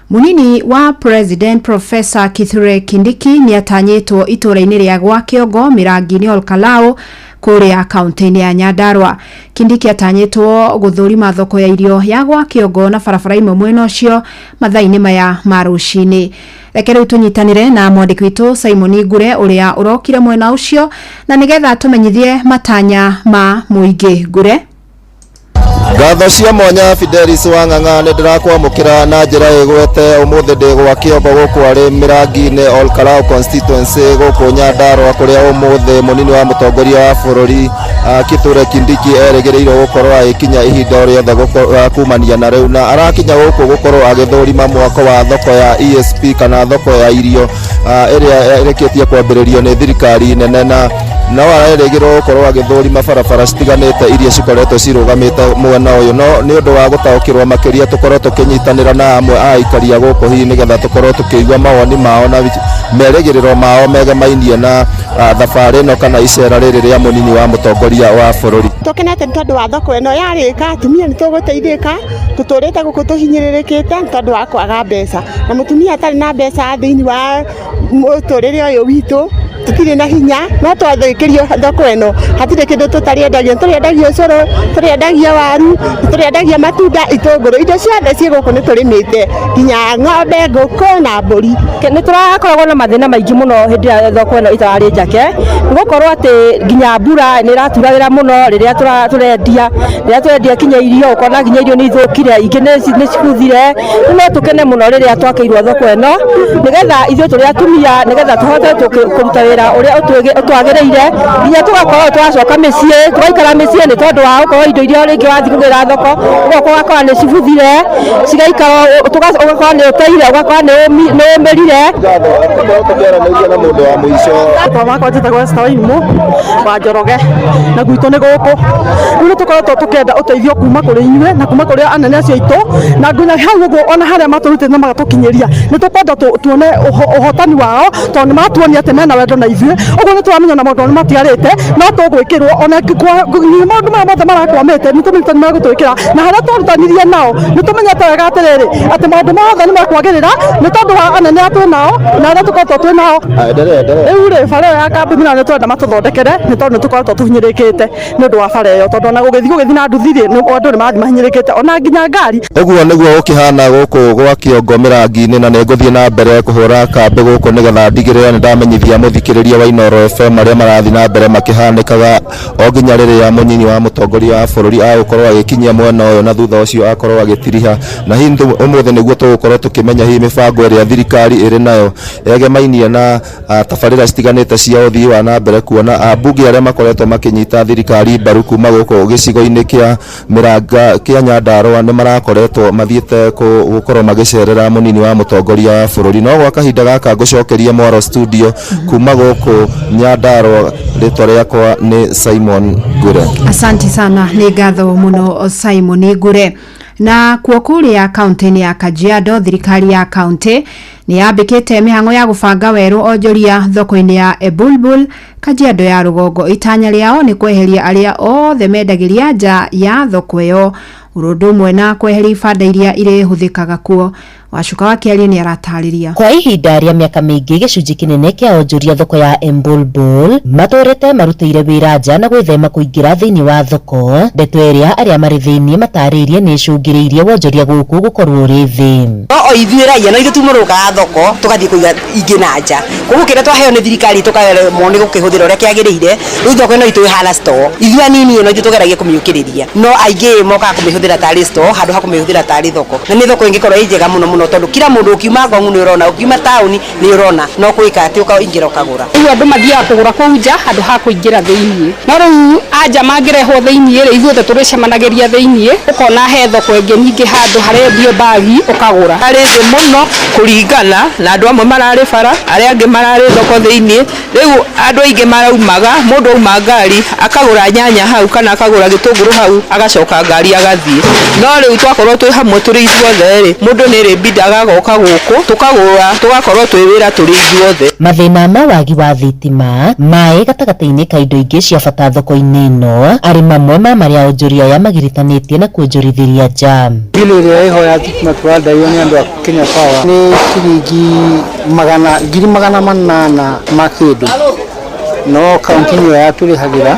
Munini wa President Professor Kithure Kindiki ni atanyitwo itura-ini ria gwa Kiongo Mirangi-ini Olkalau kuria kaunti-ini ya Nyandarua. Kindiki atanyitwo guthurima thoko ya irio ya gwa Kiongo na barabara imwe mwena ucio mathaini maya marucine. Rekere utunyitanire na mwandiki witu Simon Ngure uria urokire mwena ucio na nigetha tumenyithie matanya ma muingi. Ngure. Ngatho cia mwanya Fidelis Wang'ang'a nĩ ndĩrakwamũkĩra na njĩra ĩgwete ũmũthĩ ndĩ gwa kĩongo gũkũ arĩ Mĩrangi-inĩ Ol Kalou constituency gũkũ Nyandarua kũrĩa ũmũthĩ mũnini wa mũtongoria wa bũrũri Kithure Kindiki erĩgĩrĩirwo gũkorwo agĩkinya ihinda rĩothe kumania na rĩu na arakinya gũkũ gũkorwo agĩthũrima mwako wa thoko ya ESP kana thoko ya irio ĩrĩa ĩrĩkĩtie kwambĩrĩrio nĩ thirikari nene na no arerĩgĩrwo gũkorwo agĩthũrima barabara citiganĩte iria cikoretwo cirũgamĩte mwena ũyũ no nĩ ũndũ wa gũtaũkĩrwo makĩria tũkorwo tũkĩnyitanĩra na amwe a aikaria gũkũ hihi nĩgetha tũkorwo tũkĩigua mawoni mao na merĩgĩrĩro mao megemainie na thabarĩ ĩno kana icera rĩrĩ rĩa mũnini wa mũtongoria wa bũrũri. Tũkenete nĩ tondũ wa thoko ĩno yarĩka atumia nĩ tũgũteithĩka tũtũrĩte gũkũ tũhinyĩrĩrĩkĩte nĩ tondũ wa kwaga mbeca na mũtumia atarĩ na mbeca thĩinĩ wa mũtũrĩre ũyũ witũ tutirĩ na hinya no twathĩkĩrio thoko ĩno hatirĩ kĩndũ tũtarĩendagia tũrĩendagia ũcũrũ tũrĩendagia waru tũrĩendagia matunda itũngũrũ indo ciothe ciĩ gũkũ nĩ tũrĩmĩte nginya ng'ombe ngũkũ na mbũri. Nĩ tũrakoragwo na mathĩna maingĩ mũno hĩndĩ ya thoko ĩno itararĩ njake nĩgũkorwo atĩ nginya mbura nĩ ĩraturagĩra mũno rĩrĩa tũrendia kinya irio ũkona nginya irio nĩ ithũkire ingĩ nĩ cibuthire no tũkene mũno rĩrĩa twakĩirwo thoko ĩno nĩgetha ithuĩ tũrĩ atumia nĩgetha tũhote kũruta wĩra ũrĩa ũtwagĩrĩire nginya tũgakorwo twacoka mĩciĩ tũgaikara mĩciĩ nĩ tondũ wa gũkorwo indo iria rĩngĩ wathiĩ kũgĩra thoko ũgakora nĩ cibuthire cigaikara ũgakora nĩ ũteire ũgakora nĩ ũmĩrire. Twamakwa njĩtagwo Esther Wairimu wa Njoroge na gwitũ nĩ gũkũ rĩu tũkoretwo tũkĩenda ũteithio kuma kũrĩ inyuĩ na kuma kũrĩ anene acio aitũ na nginya hau ũguo ona harĩa matũrutĩte na magatũkinyĩria nĩ tũkwenda tuone ũhotani wao tondũ nĩ matuonia atĩ mena wendo na ithuĩ ũguo nĩ tũramenya na maũndũ matigarĩte no tũgwĩkĩrwo ona maũndũ maya mothe marakwamĩte nĩ tũmenya nĩ megũtwĩkĩra na harĩa twarutanirie nao nĩ tũmenyete wega atĩrĩrĩ atĩ maũndũ mothe nĩ mekwagĩrĩra nĩ tondũ wa anene twĩ nao na arĩa tũkoretwo twĩ nao rĩu rĩ bara ĩyo ya kambuni nĩ tũrenda matũthondekere nĩ tondũ nĩ tũkoretwo tũhinyĩrĩkĩte nĩ ũndũ wa bara ĩyo tondũ ona gũgĩthiĩ na nduthi andũ nĩ marathiĩ mahinyĩrĩkĩte ona nginya ngari. Ũguo nĩguo gũkĩhana gũkũ gwa kĩongo Mĩrangi-inĩ na nĩ ngũthiĩ na mbere kũhũra kambĩ gũkũ nĩgetha ndigĩrĩre nĩ ndamenyithia mũthikĩrĩria wa Inooro FM arĩa marathiĩ na mbere makĩhanĩkaga o nginya rĩrĩa mũnyinyi wa mũtongoria wa bũrũri agũkorwo agĩkinyia mwena ũyũ na thutha ũcio akorwo agĩtiriha na hihi ũmũthĩ nĩguo tũgũkorwo tũkĩmenya hihi mĩbango ĩrĩa thirikari ĩrĩ nayo egemainie na tabarĩra citiganĩte cia ũthii wa na mbere kuona ambunge arĩa makoretwo makĩnyita thirikari mbaru kuma gũkũ gĩcigo-inĩ kĩa Mĩranga kĩa Nyandarua nĩ marakoretwo mathiĩte gũkorwo magĩcerera mũnini wa mũtongoria wa bũrũri no gwa kahinda gaka ngũcokerie Mwaro studio kuma gũkũ Nyandarua rĩtwa rĩakwa nĩ Simon Ngure. Asante sana nĩ ngatho mũno Simon Ngure. Na kuo kũrĩa kaunti-inĩ ya Kajiado thirikari ya kaunti nĩ yambĩkĩte mĩhang'o ya gũbanga werũ onjoria thoko-inĩ ya Ebulbul Kajiado ya rũgongo. Itanya rĩao nĩ kweheria arĩa othe mendagĩria nja ya thoko ĩyo ũndũ ũmwe na kweheria ibanda iria irĩhũthĩkaga kuo. Wacuka wa Kĩaria nĩ aratarĩria. Kwa ihinda rĩa mĩaka mĩingĩ gĩcunjĩ kĩnene kĩa onjoria thoko ya Ebulbul matũrĩte marutĩire wĩra nja na gwĩthema kũingĩra thĩinĩ wa thoko. Ndeto ĩrĩa arĩa marĩ thĩinĩ matarĩirie nĩ icũngĩrĩirie wonjoria gũkũ gũkorwo ũrĩ thĩ. No ithuĩ raia no ithuĩ tumũrũkaga thoko tũgathiĩ kũiga ingĩ na nja koguo kĩrĩa twaheo nĩ thirikari tũkaremwo nĩ gũkĩhũthĩra ũrĩa kĩagĩrĩire rĩu thoko ĩno itũ ĩhana store ithuĩ anini ĩno ithuĩ tũgeragia kũmĩũkĩrĩria no aingĩ mokaga kũmĩhũthĩra tarĩ store handũ ha kũmĩhũthĩra tarĩ thoko na nĩ thoko ĩngĩkorwo ĩ njega mũno tondũ kila mũndũ ũkiuma Ngong'u nĩ ũrona ũkiuma taũni nĩ ũrona no kũika atĩ ũkaingĩra ũkagũra. Rĩu andũ mathiaga kũgũra kũu nja handũ ha kũingĩra thĩinĩ no rĩu anja mangĩrehwo thĩinĩ rĩ ithuothe tũrĩcemanagĩria thĩinĩ ũkona he thoko ĩngĩ nyingĩ handũ harendio bagi ũkagũra. Arĩ thĩ mũno kũringana na andũ amwe mararĩ bara arĩa angĩ mararĩ thoko thĩinĩ rĩu andũ aingĩ maraumaga mũndũ auma ngari akagũra nyanya hau kana akagũra gĩtũngũrũ hau agacoka ngari agathiĩ no rĩu twakorwo twĩ hamwe tũrĩ ithuothe rĩ mũndũ nĩ rĩbindaga goka gũkũ tũkagũra tũgakorwo twĩ wĩra tũrĩ ithuothe. Mathĩna ma wagi wa thitima maĩ gatagatĩ-inĩ ka indo ingĩ cia bata thoko-inĩ ĩno arĩ mamwe ma marĩa onjoria aya magiritanĩtie na kuonjorithĩria nja. Bili ĩrĩa ĩho ya thitima tũradaio nĩ andũ a Kenya Power nĩ ngiri magana manana ma kĩndũ no kaunti ĩyo yatũrĩhagĩra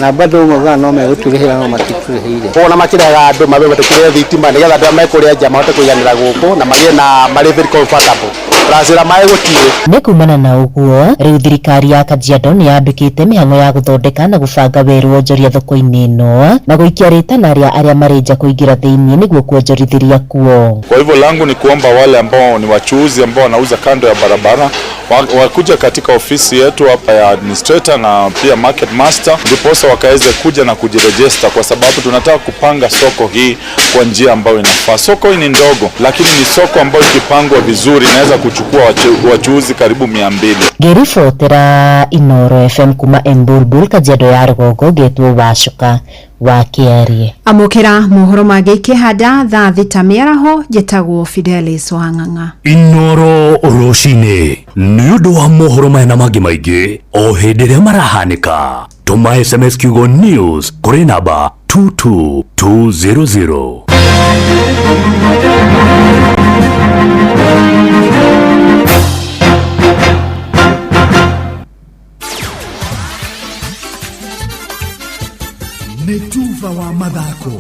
na bado mwaga no megũtũrĩhĩra no matitũrĩhĩire ona makĩrega andũ mathondekere thitima nĩgetha andũ mekũrĩa nja mahote kũiganĩra gũkũ na magĩe na marĩ very comfortable racira mai gutire nĩ kumana na ũguo rĩu thirikari ya Kajiado nĩ yambĩkĩte mĩhang'o ya gũthondeka na gũbanga werũ wonjoria thoko-inĩ ĩno na gũikia rĩtana arĩa marĩ nja kũingĩra thĩinĩ nĩguo kuonjorithĩria kuo. Kwa hivyo langu ni kuomba wale ambao ni wachuuzi ambao wanauza kando ya barabara wakuja katika ofisi yetu hapa ya administrator na pia market master, ndiposa wakaweze kuja na kujirejesta, kwa sababu tunataka kupanga soko hii kwa njia ambayo inafaa. Soko hii ni ndogo, lakini ni soko ambayo ikipangwa vizuri inaweza kuchukua wachuuzi karibu 200. Ngĩribotera Inooro FM kuma Embulbul, Kajiado ya rũgongo, Getwo Wacuka wa Kiarie. Amũkĩra mohoro mangĩ ikĩhanda thaa thita mĩaraho, njĩtagwo Fidelis Wang'ang'a. Inooro rũcinĩ nĩ ũndũ wa mohoro maya na mangĩ maingĩ o hĩndĩ ĩrĩa marahanĩka. Tũma SMS kiugo news kũrĩ namba 22200. Netuva wa mathako.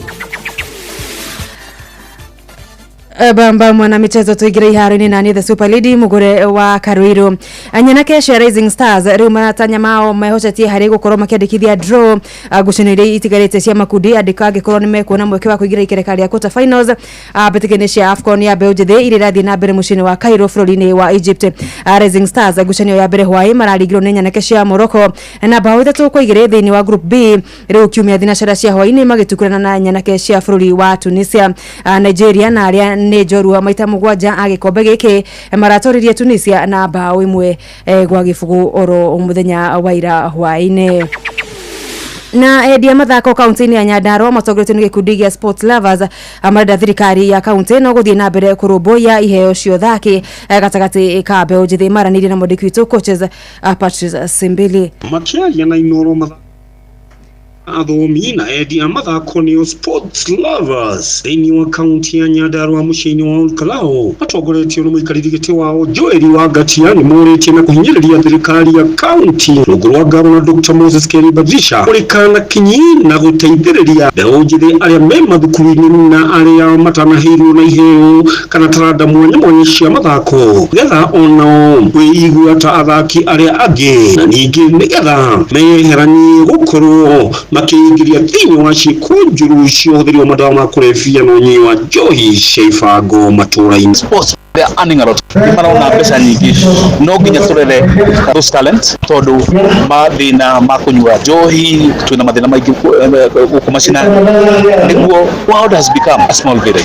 Bamba mwana michezo tuigire iharini na the Super Lady mugure wa Karuiru. Anyana kesho Rising Stars riu maratanya mao mehocetie hari gukorwo makiandikithia draw gucinire itigarite cia makudi andikage korwo ni mekuona mweke wa kuigira ikerekari ya quarter finals betikene cia AFCON ya Beujithe ire rathi na mbere mucini wa Cairo bũrũri-inĩ wa Egypt. Rising Stars gucinio ya mbere hwai mararigirwo ni Anyana cia Morocco na bao ithatu kwa igire thiini wa group B riu kiumia thinacara cia hwai-inĩ magitukurana na Anyana cia bũrũri wa Tunisia. Nigeria na aria ni njorua maita mugwanja agikombe giki maratoririe Tunisia na bao imwe gwa gifugu oro muthenya wa ira hwaine. Na edia mathako kaunti-inĩ ya Nyandarua matongoretio nĩ gĩkundi gĩa Sports Lovers amarenda thirikari ya kaunti no gũthiĩ na mbere kũrũmbũiya iheo cio thaki gatagatĩ ka mbeũ njĩthĩ maranĩirie na mwandĩki witũ coaches Patrice Simbili. Makiaria na Inooro athomi na edia mathako nĩo Sports Lovers thĩinĩ wa kaunti ya Nyandarua mũciĩ-inĩ wa Olkalao matongoretio nĩ mũikarĩri gĩtĩ wao Joel Wangatia nĩ morĩtie na kũhinyĩrĩria thirikari ya kaunti rungu rwa Gavana Dr. Moses Keri Badrisha kũrĩkana kinyi na gũteithĩrĩria mbeũ njĩthĩ arĩa me mathukuru-inĩ na arĩa matanaheirwo na iheo kana taranda mwanya mwanya cia mathako getha onao kwĩigua ta athaki arĩa angĩ na ningĩ nĩgetha meyeheranie gũkorwo makiingiria thĩinĩ wa ciĩko njũru cia ũhũthĩri wa madawa ma kũrebia na ũnyui wa njohi cia ibango matũũra-inĩ. They are earning a lot. Marona pesa nyingi. No nginya turere those talents tondu mathina makunyua njohi twina mathina maingĩ kumacina niguo world has become a small village.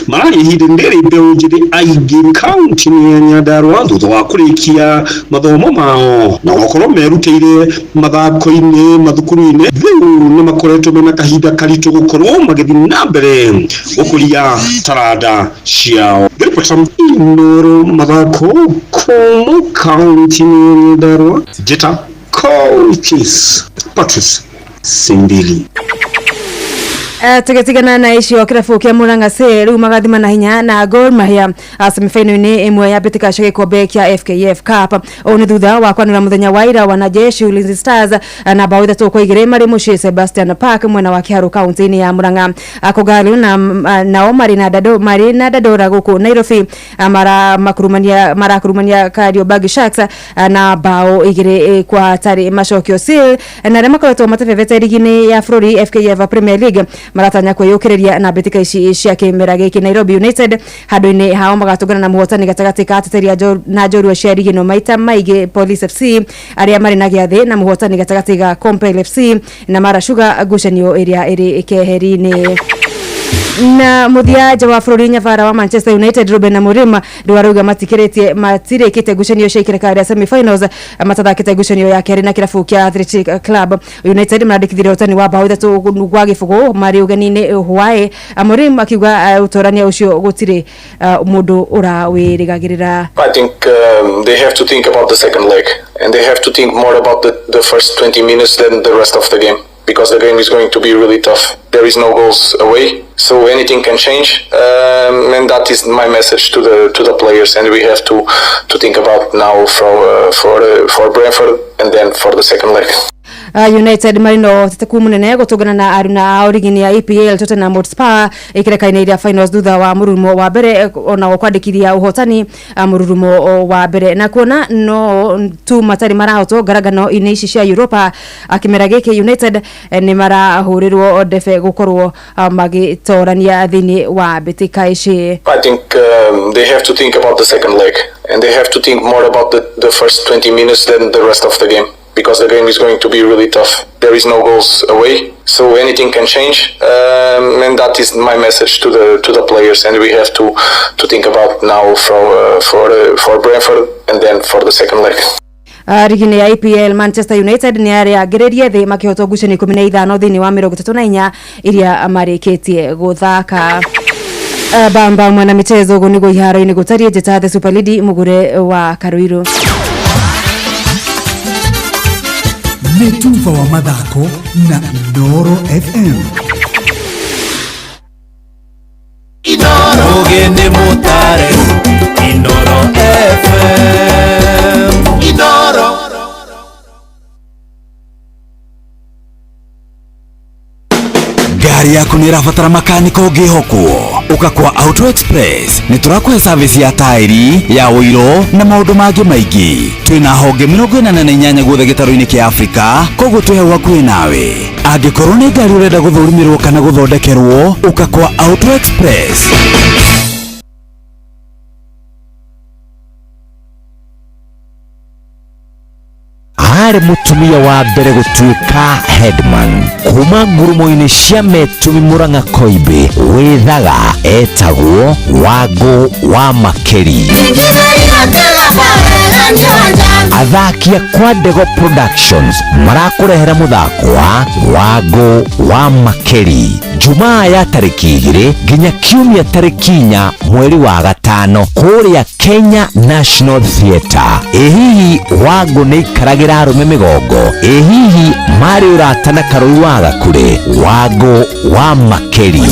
Marari ihinda ndĩrĩ mbeũ njĩthĩ aingĩ kaunti-inĩ ya Nyandarua thutha wa kũrĩkia mathomo mao na gũkorwo merutĩire mathako-inĩ mathukuru-inĩ rĩu nĩ makoretwo mena kahinda karitũ gũkorwo magĩthiĩ na mbere gũkũria taranda ciao. Inooro mathako kuma kaunti-inĩ ya Nyandarua njĩta coaches Patrice Simbili. Tugetigana na icio kirabu kia Murang'a riu magathima na hinya na Gor Mahia semifinal-inĩ imwe ya mbĩtĩka cia gĩkombe kĩa FKF Cup oni thutha wa kwanĩra muthenya wa ira wanajeshi Ulinzi Stars na bao ithatu kwa igĩrĩ marĩ mũciĩ Sebastian Park mwena wa Kiharu kaunti-inĩ ya Murang'a. Kogalo na nao marina dadora gũkũ Nairobi marakurumania Kariobangi Sharks na bao igĩrĩ kwa tarĩ macokio sil na arĩa makoretwo matebebete ligi-inĩ ya bũrũri FKF Premier League maratanya kwĩyũkĩrĩria na mbĩtĩka ici cia kĩmera gĩkĩ. Nairobi United handũ-inĩ hao magatũngana na mũhotani gatagatĩ ka ateteria na njorua cia ligi no maita maingĩ Police FC arĩa marĩ na gĩathĩ na mũhotani gatagatĩ ga Compel FC na Mara Sugar ngucanio ĩrĩa ĩrĩ keheri-inĩ. Na muthiaja wa bũrũri nyavara wa Manchester United Ruben Amorim ndwarauga matirĩkĩte ngucanio cia ikereka rĩa semi-finals matathakĩte ngucanio ya kerĩ na kĩrabu kĩa Athletic Club. United marandĩkithirie ũtani wa bao ithatu gwa gĩbũgũ marĩ ũgeni-inĩ hwaĩ. Amorim akiuga ũtorania ũcio gũtirĩ mũndũ ũrawĩrĩgagĩrĩra. I think they have to think about the second leg and they have to think more about the first 20 minutes than the rest of the game. Because the game is going to be really tough. There is no goals away, so anything can change, and that is my message to the players. And we have to think about now for Brentford and then for the second leg. United marino teteku munene gutungana na aruna origin ya EPL Tottenham Hotspur ikirekaine iria finals thutha wa mururumo wa mbere ona kwandikithia uhotani mururumo wa mbere na kuona no tu matari marahotwo ngaragano ini ici cia Europa akimera giki United ni marahurirwo defe gukorwo magitorania thini wa bitika ici. I think they have to think about the second leg and they have to think more about the first 20 minutes than the rest of the game, because the game is going to be really tough. There is no goals away, so anything can change, and that is my message to the players. And we have to think about now for Brentford and then for the second leg. Rigini ya EPL Manchester United ni area gererie the makihotwo ngucani 15 thini wa 34 iria mariketie guthaka. Bamba mwana michezo gunigo iharo-ini gutarie njeta the Super League mugure wa Karuiru. Netuva wa mathako na Inoro FM. Inoro gende motare Inoro FM. Inoro Gari yako ni rafatara makaniko ngihokwo uka kwa Auto Express ni turakwe service ya tairi ya oiro na maundu mangi maingi twina honge 48 guothe gitaru-ini kia Afrika koguo twi hau hakuhi nawe angikorwo ni ngari urenda guthurimirwo kana guthondekerwo uka kwa Auto Express. Ari mutumia wa mbere gutuika headman kuma ngurumo-ini cia Metumi Murang'a Koibe withaga etagwo Wangu wa Makeri. Athakia kwa Ndego Productions marakurehera muthako wa Wangu wa Makeri Jumaa ya tariki 2 nginya kiumia tariki 4 mweri wa gatano kuria Kenya National Theatre. Ehihi Wangu ni ikaragira arume migongo, ehihi mari uratana Karui wa Gakure. Wangu wa Makeri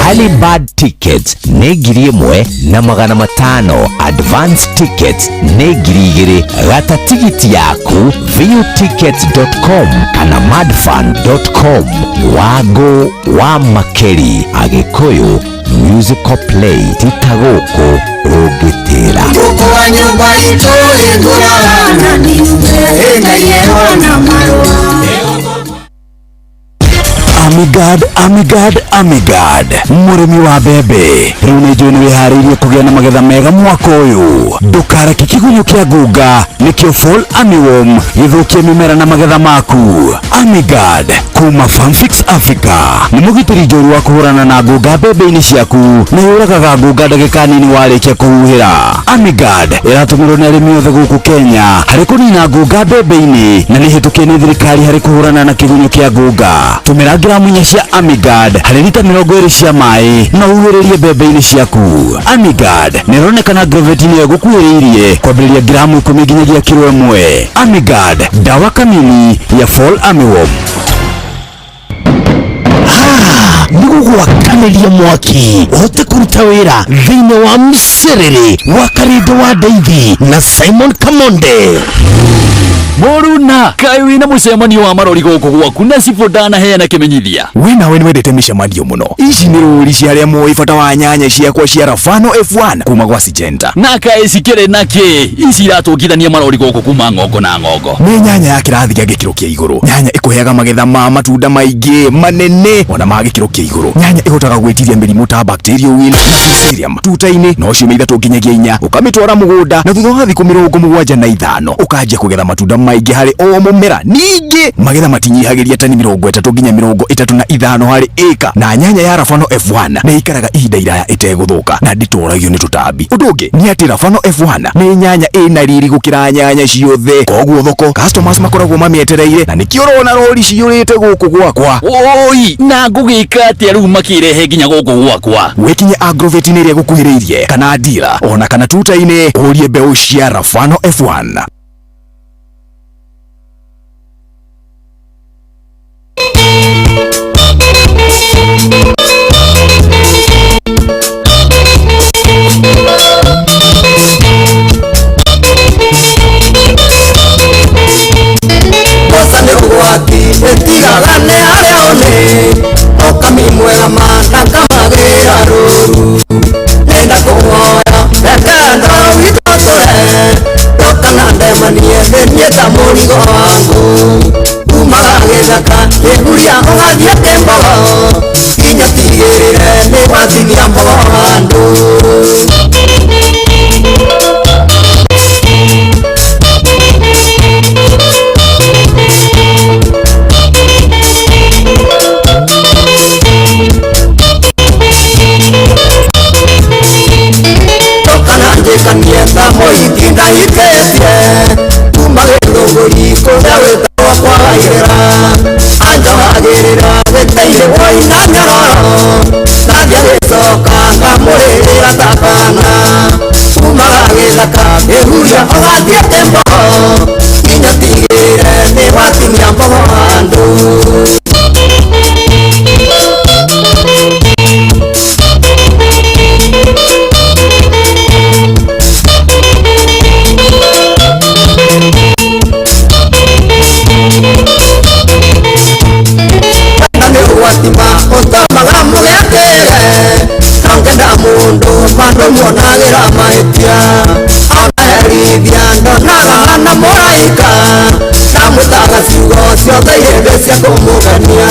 Alibad tickets ni 1,500, advance tickets ni 2,000. Gata tigiti yaku viewtickets.com kana madfan.com. Wangu wa Makeri Agikuyu musical play titaguku rugitira kwa nyumba itu igurana ni enda yewana marwa. Amigad murimi wa bebe riu ni njui ni wihariirie kugia na magetha mega mwaka uyu. Ndukareke kigunyu kia ngunga nikio Fall Armyworm githukie mimera na magetha maku. Amigad kuma Farmfix Africa ni mugitiri njuru wa kuhurana na ngunga bebe-ini ciaku na yuragaga ngunga ndagika nini warikia kuhuhira. Amigad iratumirwo ni arimi othe guku Kenya hari kunina ngunga bebe-ini na ni hitukie ni thirikari hari kuhurana na kigunyu kia ngunga. Tumira gramu 4 cia Amigad hari lita 20 cia mai na uhuhiririe bebe-ini ciaku. Amigad nironekana gravity-ini egukuhiriirie kwambiriria gramu 10 nginyagia kilo 1. Amigad dawa kamili ya Fall Armyworm. Nigugwakaniria mwaki uhote kuruta wira thiini wa mserere wa Karindo wa Daithi na Simon Kamonde. Moruna kai wina mucemanio wa marori guku gwaku na cibodana heana kimenyithia wina we niwendete micemanio muno. Ici ni ruri cia aria moi bata wa nyanya ciakwa cia Rafano F1 kuma gwa Syngenta na kai cikire naki ici iratungithania marori guku kuma ngongo na ngongo. Ni nyanya ya kirathi kia gikiro kia iguru, nyanya ikuheaga magetha ma matunda maingi manene ona ma gikiro kia iguru. Nyanya ihotaga gwitiria mirimu ta bacterial wilt na fusarium tuta-ini no ciumia 3 nginyagia 4 ukamitwara mugunda na thutha wa thiku 75 ukanjia kugetha matunda maingi hari o mumera. Ningi magetha matinyihagiria tani 30 nginya 35 hari eka, na nyanya ya Rafano F1 ni ikaraga ihinda iraya iteguthuka na nditoragio ni tutambi. Undu ungi ni ati Rafano F1 ni nyanya ina riri gukira nyanya ciothe, koguo thoko customers makoragwo mamietereire na nikio rona rori ciurite guku gwakwa. Oi na ngugika ati riu makirehe nginya guku gwakwa. Wekinye Agrovet-ini iria gukuhiriirie kana dealer ona kana tuta-ini urie mbeu cia Rafano F1. watinia mbondo kanieta moitinda iketie kumagethogori kuria wetagwo kwagairira anjogagirira weteire woina nyororo nathia gicoka ngamũrĩrĩra takana kumaga gĩthaka ĩhuria ũgathiĩ tembo nginya tigĩrĩre nĩ watinia mbogo handũ muonagira maitia onaherithia ndonaga na mũraika ndamũtaga ciugo ciothe ihĩndĩ cia kũmũgania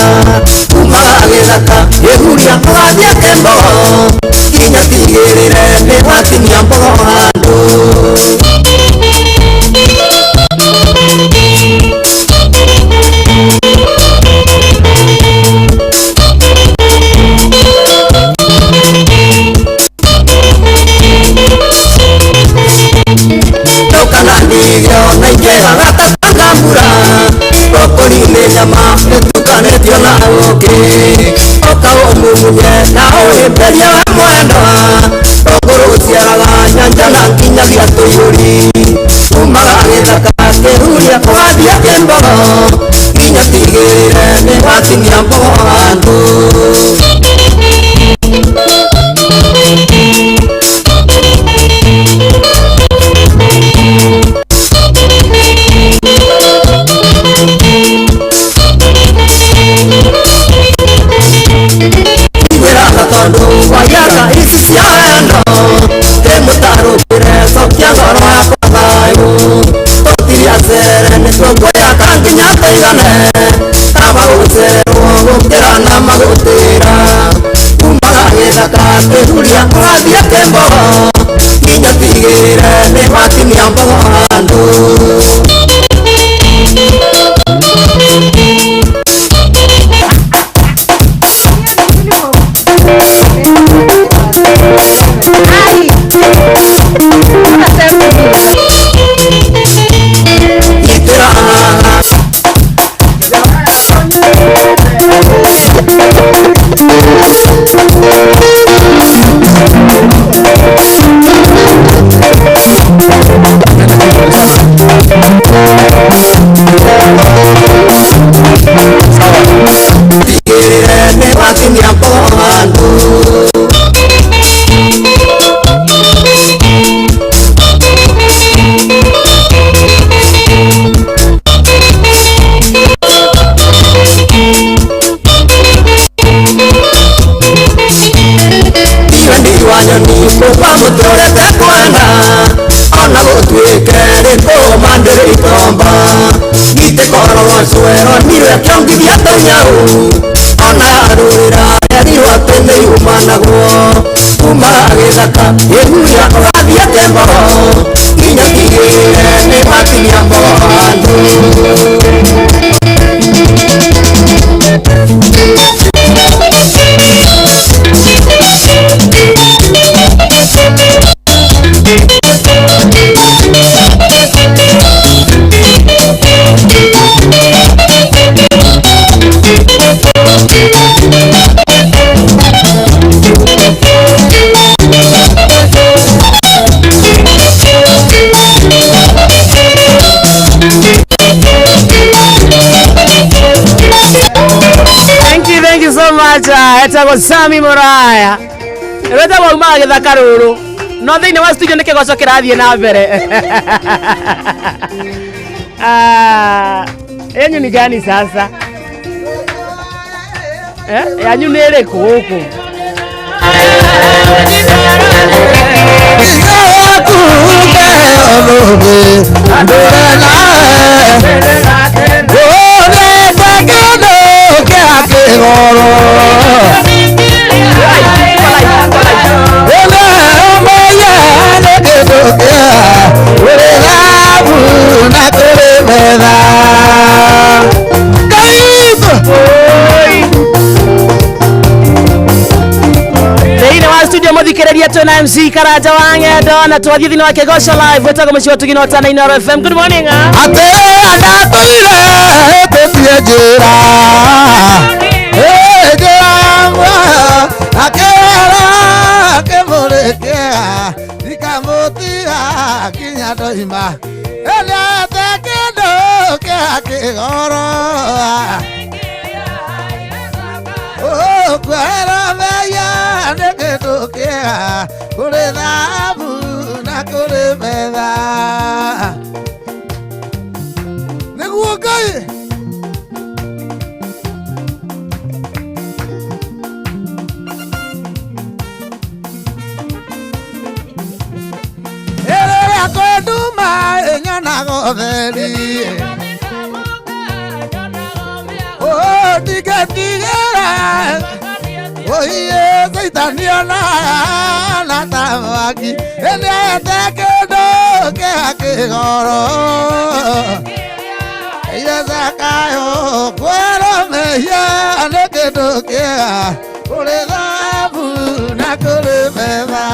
kumaga gĩthaka ĩhuria ũgathiĩ tembo nginya tigĩrĩre nĩ watinia mbogo handũ nyama nitukanetio na ũngĩ ũkaũmũmunye na ũhĩmbĩrie wa mwendwa ũkũrũciaraga nyanja na nginyagia tũiyũri kumaga gĩthaka kĩhuria ũgathiĩ kĩmbogo nginya tigĩrĩre nĩ watinia mbogo handũ wayaga isi cia wendo ndĩmũtarũkĩre cokia ngoro yakwa thayũ tũtiria cere nĩtũngũyaka nginya tũigane kaba gũcererwo gũkĩra na magũtĩra kumaga gĩthaka kĩhuria ũgathiĩ kĩmbogo nginya tigĩrĩre nĩ watinia mbogo handũ suero mire kiongi viata nyau ona arura yadirwa tende humanago kumaga gĩthaka ĩhuria ũgathiĩ tembo nginya tigĩrĩre nĩ watinia mbogo handũ Thank you so much. Etagwo Sami Moraya. Wetagwo umaga gĩthaka rũrũ. No thĩinĩ wa studio nĩ kĩgoco kĩrathiĩ na mbere. Yenyu ni gani sasa? Yanyu nĩ ĩrĩkũ gũkũ? studio muthikiriria twina MC Karanja wa Ng'endo na twathie thini wa Kegosho live wetagwo muci watu gino tana Inoro FM. Good morning. Ate andatulire tutie njira akera kemurekea ikamutiga kinya ndoima eliate kindu kia kigoro kwera meya nĩ kĩndũ kĩega kũrĩ thahabu na kũrĩ betha nĩguo Ngai ĩrĩa kwenduma ĩnyonaga ũtheri ndingetigĩra oiye saitaniona na tamaki eniete kĩndũ kĩa kĩgoro iyezakayo kwĩrũmĩhia nĩ kĩndũ kĩega kũrĩ thahabu na kũrĩ betha.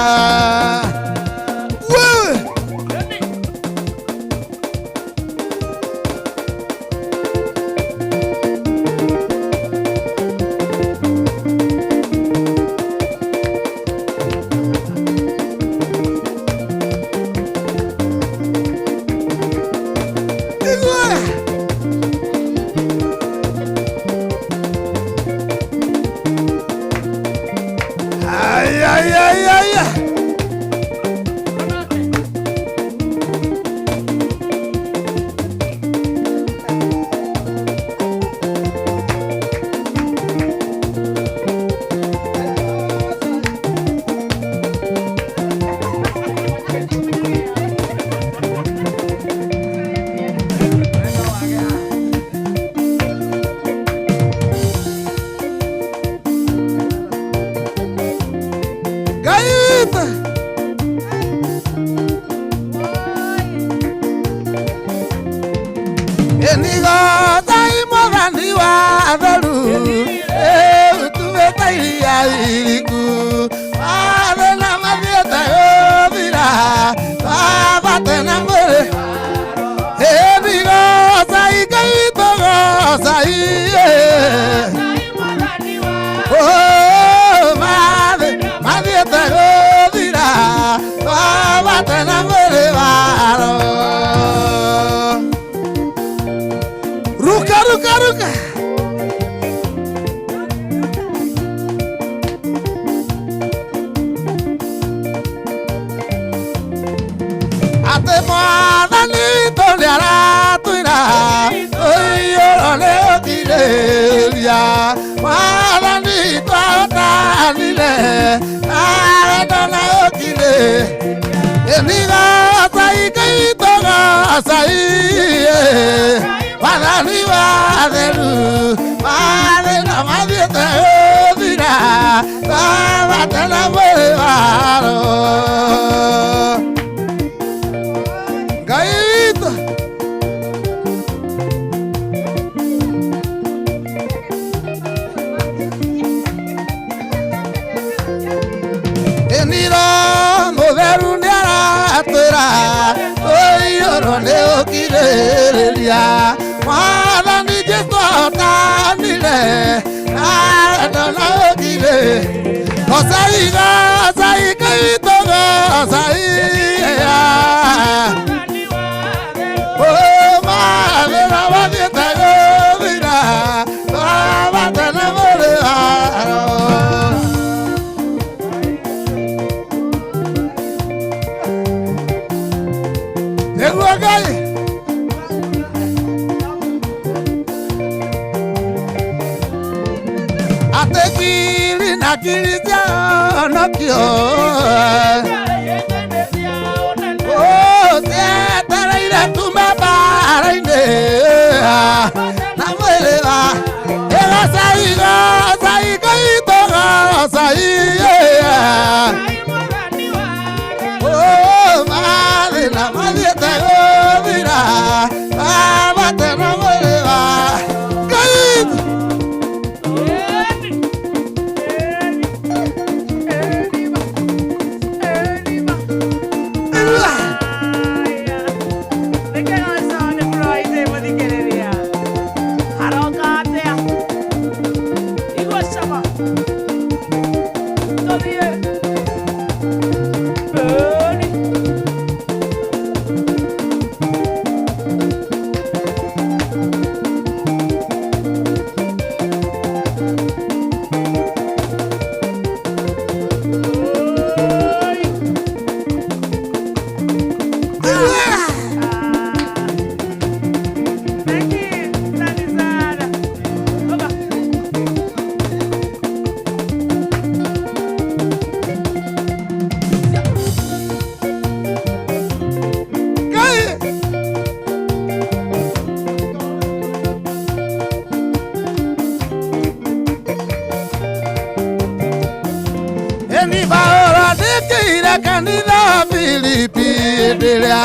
Nibaora dikira kanitha Filipi ndiria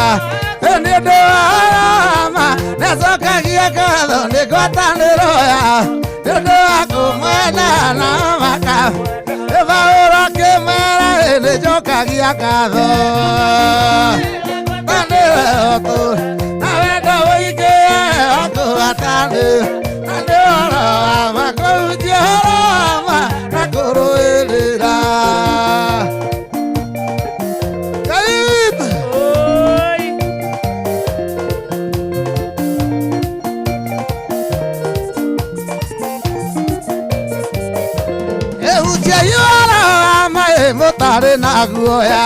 nĩũndũ wa arama nĩcokagia ngatho nĩ ngwatanĩro ya nĩũndũ wa kũmwenda na maka Nibaora kĩmera nĩnjokagia ngatho tanĩroto na wendo wĩingĩ wa kũgwatanĩra na nĩ ũhoro wa ma kũhunjia ũhoro wa ma na kũrũĩrĩra Mutare na guoya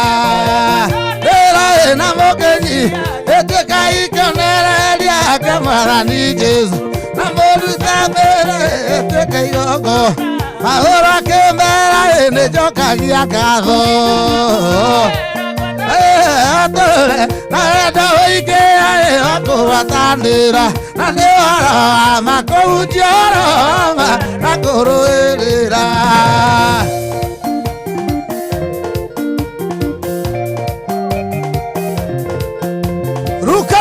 Ndĩra na mũgenyi ĩtuĩka ikionereria kĩmarani Jesu na mũruta mbere ĩtuĩka igongo mahũra kĩmera nĩnjokagia ngatho atũre na wendo wĩingĩ wa kũgwatanĩra na nĩ ũhoro wa ma kũhunjia ũhoro wa ma na kũrũĩrĩra Ruka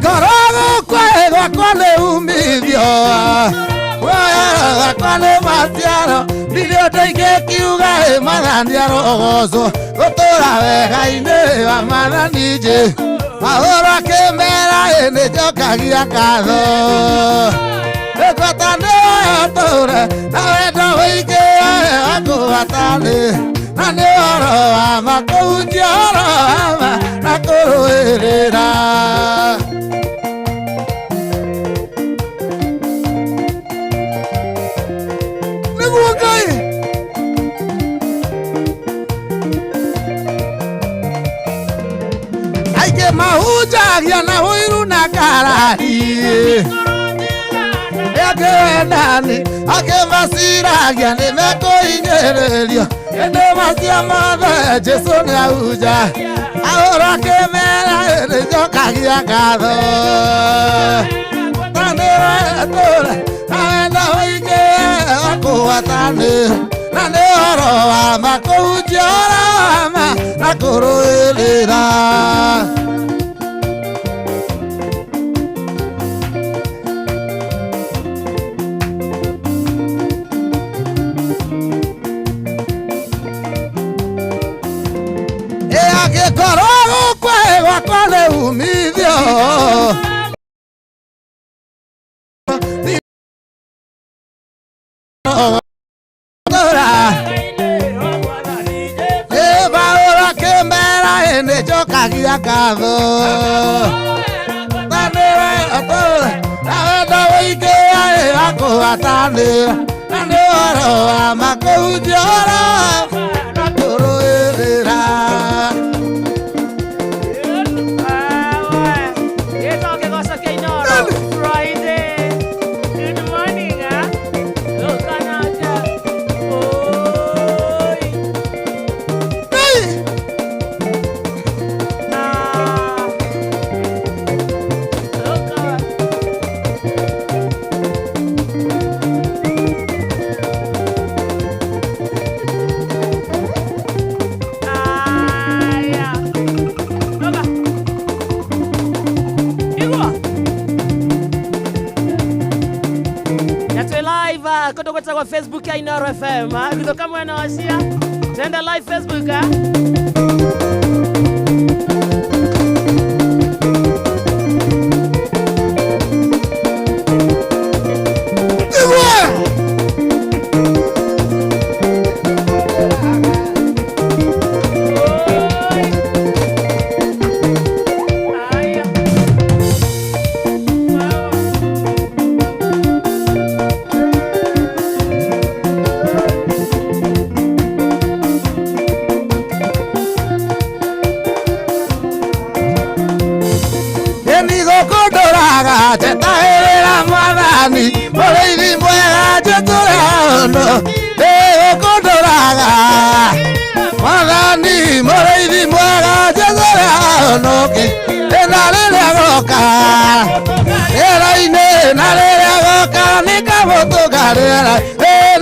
Korogo kwa nĩ umithio kwa nĩ matiaro Nilio teike kiuga mathania rogocwo gũtũra wega-inĩ wa mathani je mahũra kĩmera nĩnjokagia ngatho ngwatanĩra tũre na wendo wĩingĩ wa kũgwatanĩra na nĩ ũhoro wa ma kũhunjia ũhoro wa ma na kũrũĩrĩra nĩguo Ngai aingĩ mahunjagia na ũiru na ngarari Nani akĩmaciragia nĩmekũhinyĩrĩrio hĩndĩ macia mothe Jesũ nĩahunja ahũra kĩmera nĩnjokagia ngatho tanĩra tũre na wendo wĩingĩ wa kũgwatanĩra na nĩ ũhoro wa ma kũhunjia ũhoro wa ma na kũrũĩrĩra Korogo kwa nĩ umithio Nibaora kĩmera nĩnjokagia ngatho na wendo wĩingĩ wa kũgwatanĩra na nĩ ũhoro wa ma kũhunjia ũhoro na kũrũĩrĩra Kwa Facebook ya Inoro FM kutoka mwana wasia tenda live Facebook Tetahĩrĩra mwathani mũrĩithi mwega njũtũrano nĩgũkũndũraga mwathani mũrĩithi mwega njũtũrano na rĩrĩa goka rĩera-inĩ na rĩrĩa goka nikamutugarira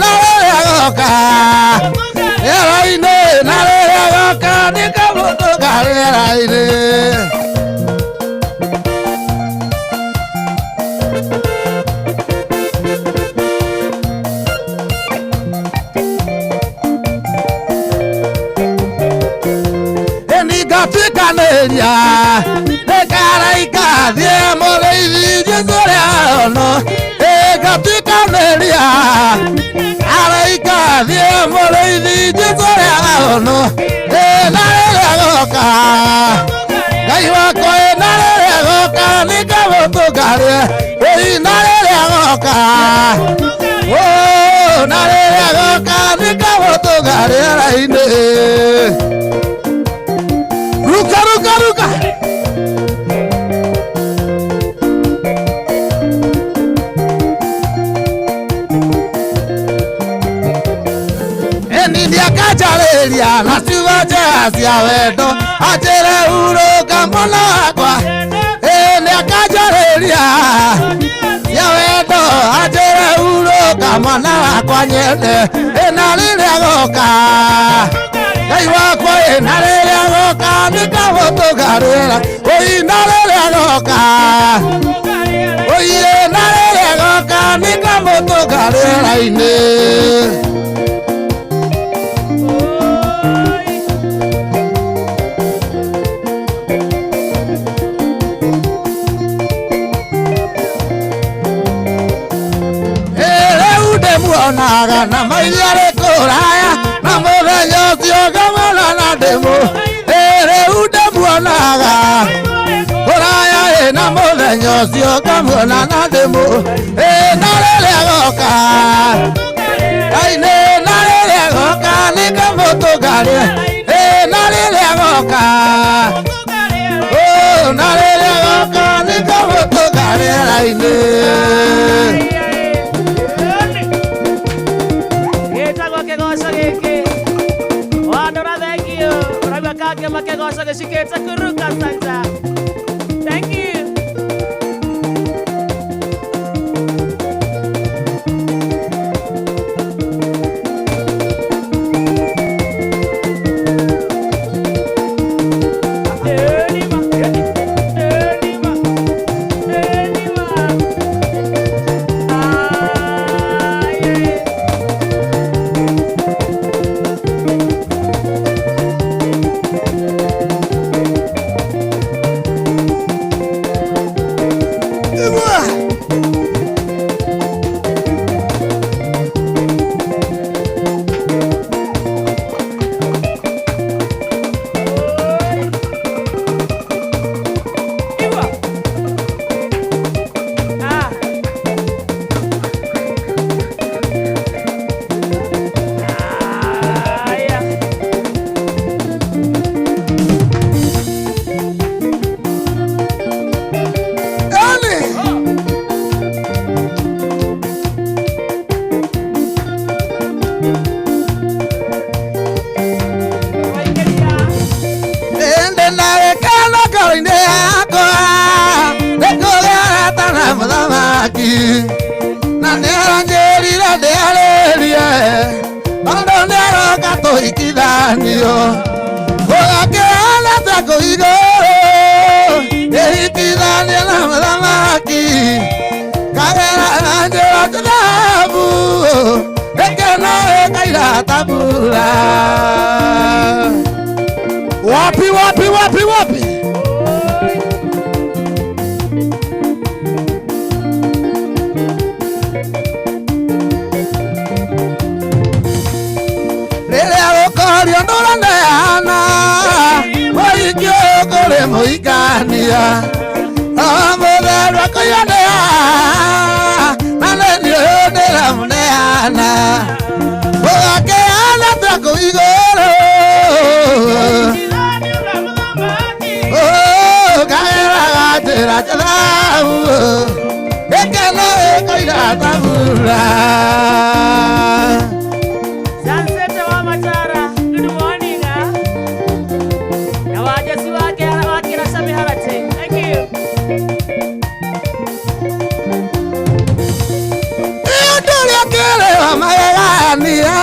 nare goka era-ine nare goka nikamutugarira ine. Tikaneria nekaraika thie mureithi Jesu ria ono tikaneria araika thie mureithi Jesu ria ono nare goka Ngai wakwa nare goka nikamutugaria nare goka nare goka nikamutugaria ine. Ruka, ruka, ruka. Eni akajaleria na siwaja sia wedo ajere uroka mwana wakwa. Eni akajaleria sia wedo ajere uroka mwana wakwa nyende enalile goka. Ngai wakwa enalile goka nikamutugarira nalile goka nalile goka nikamutugarira ine. Muonaga na maiyare kuraya na muthenya ucio ngamona na ndimo ude muonaga kuraya na muthenya ucio ngamona na ndimo nalile goka aine nalile goka nikamutugaria nalile goka nalile goka nikamutugaria aine. Thank you. Wapi, wapi, wapi, wapi? Moikania amore koyanea nane yodera muneana oake ana tako igoro kaera gatera chala ekana ekoira tabura. Sunset wa Matara, good morning. Nawajasi wake Sami Harate. Thank you. Ora magania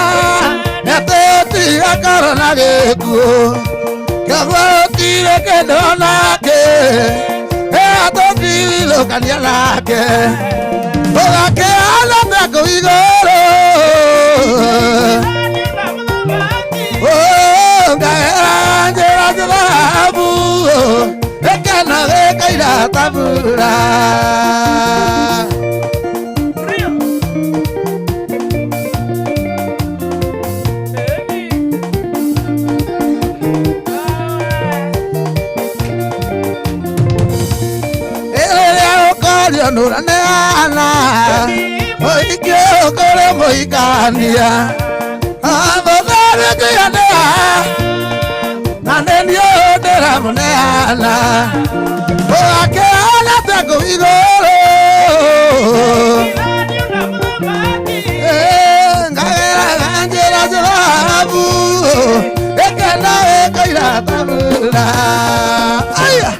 Nete ya corona geku Kagotire que dona que Toki lo kanyala ke Oga ke ala me koigoro Oh gaera jabu Ekana ge kaira tabura Nurana Moike okore moikania Abogare kuyana Nanenyo dera muneana Oake ala teko igoro Ngagera ganjera jelabu Ekana ekaira tabula Aya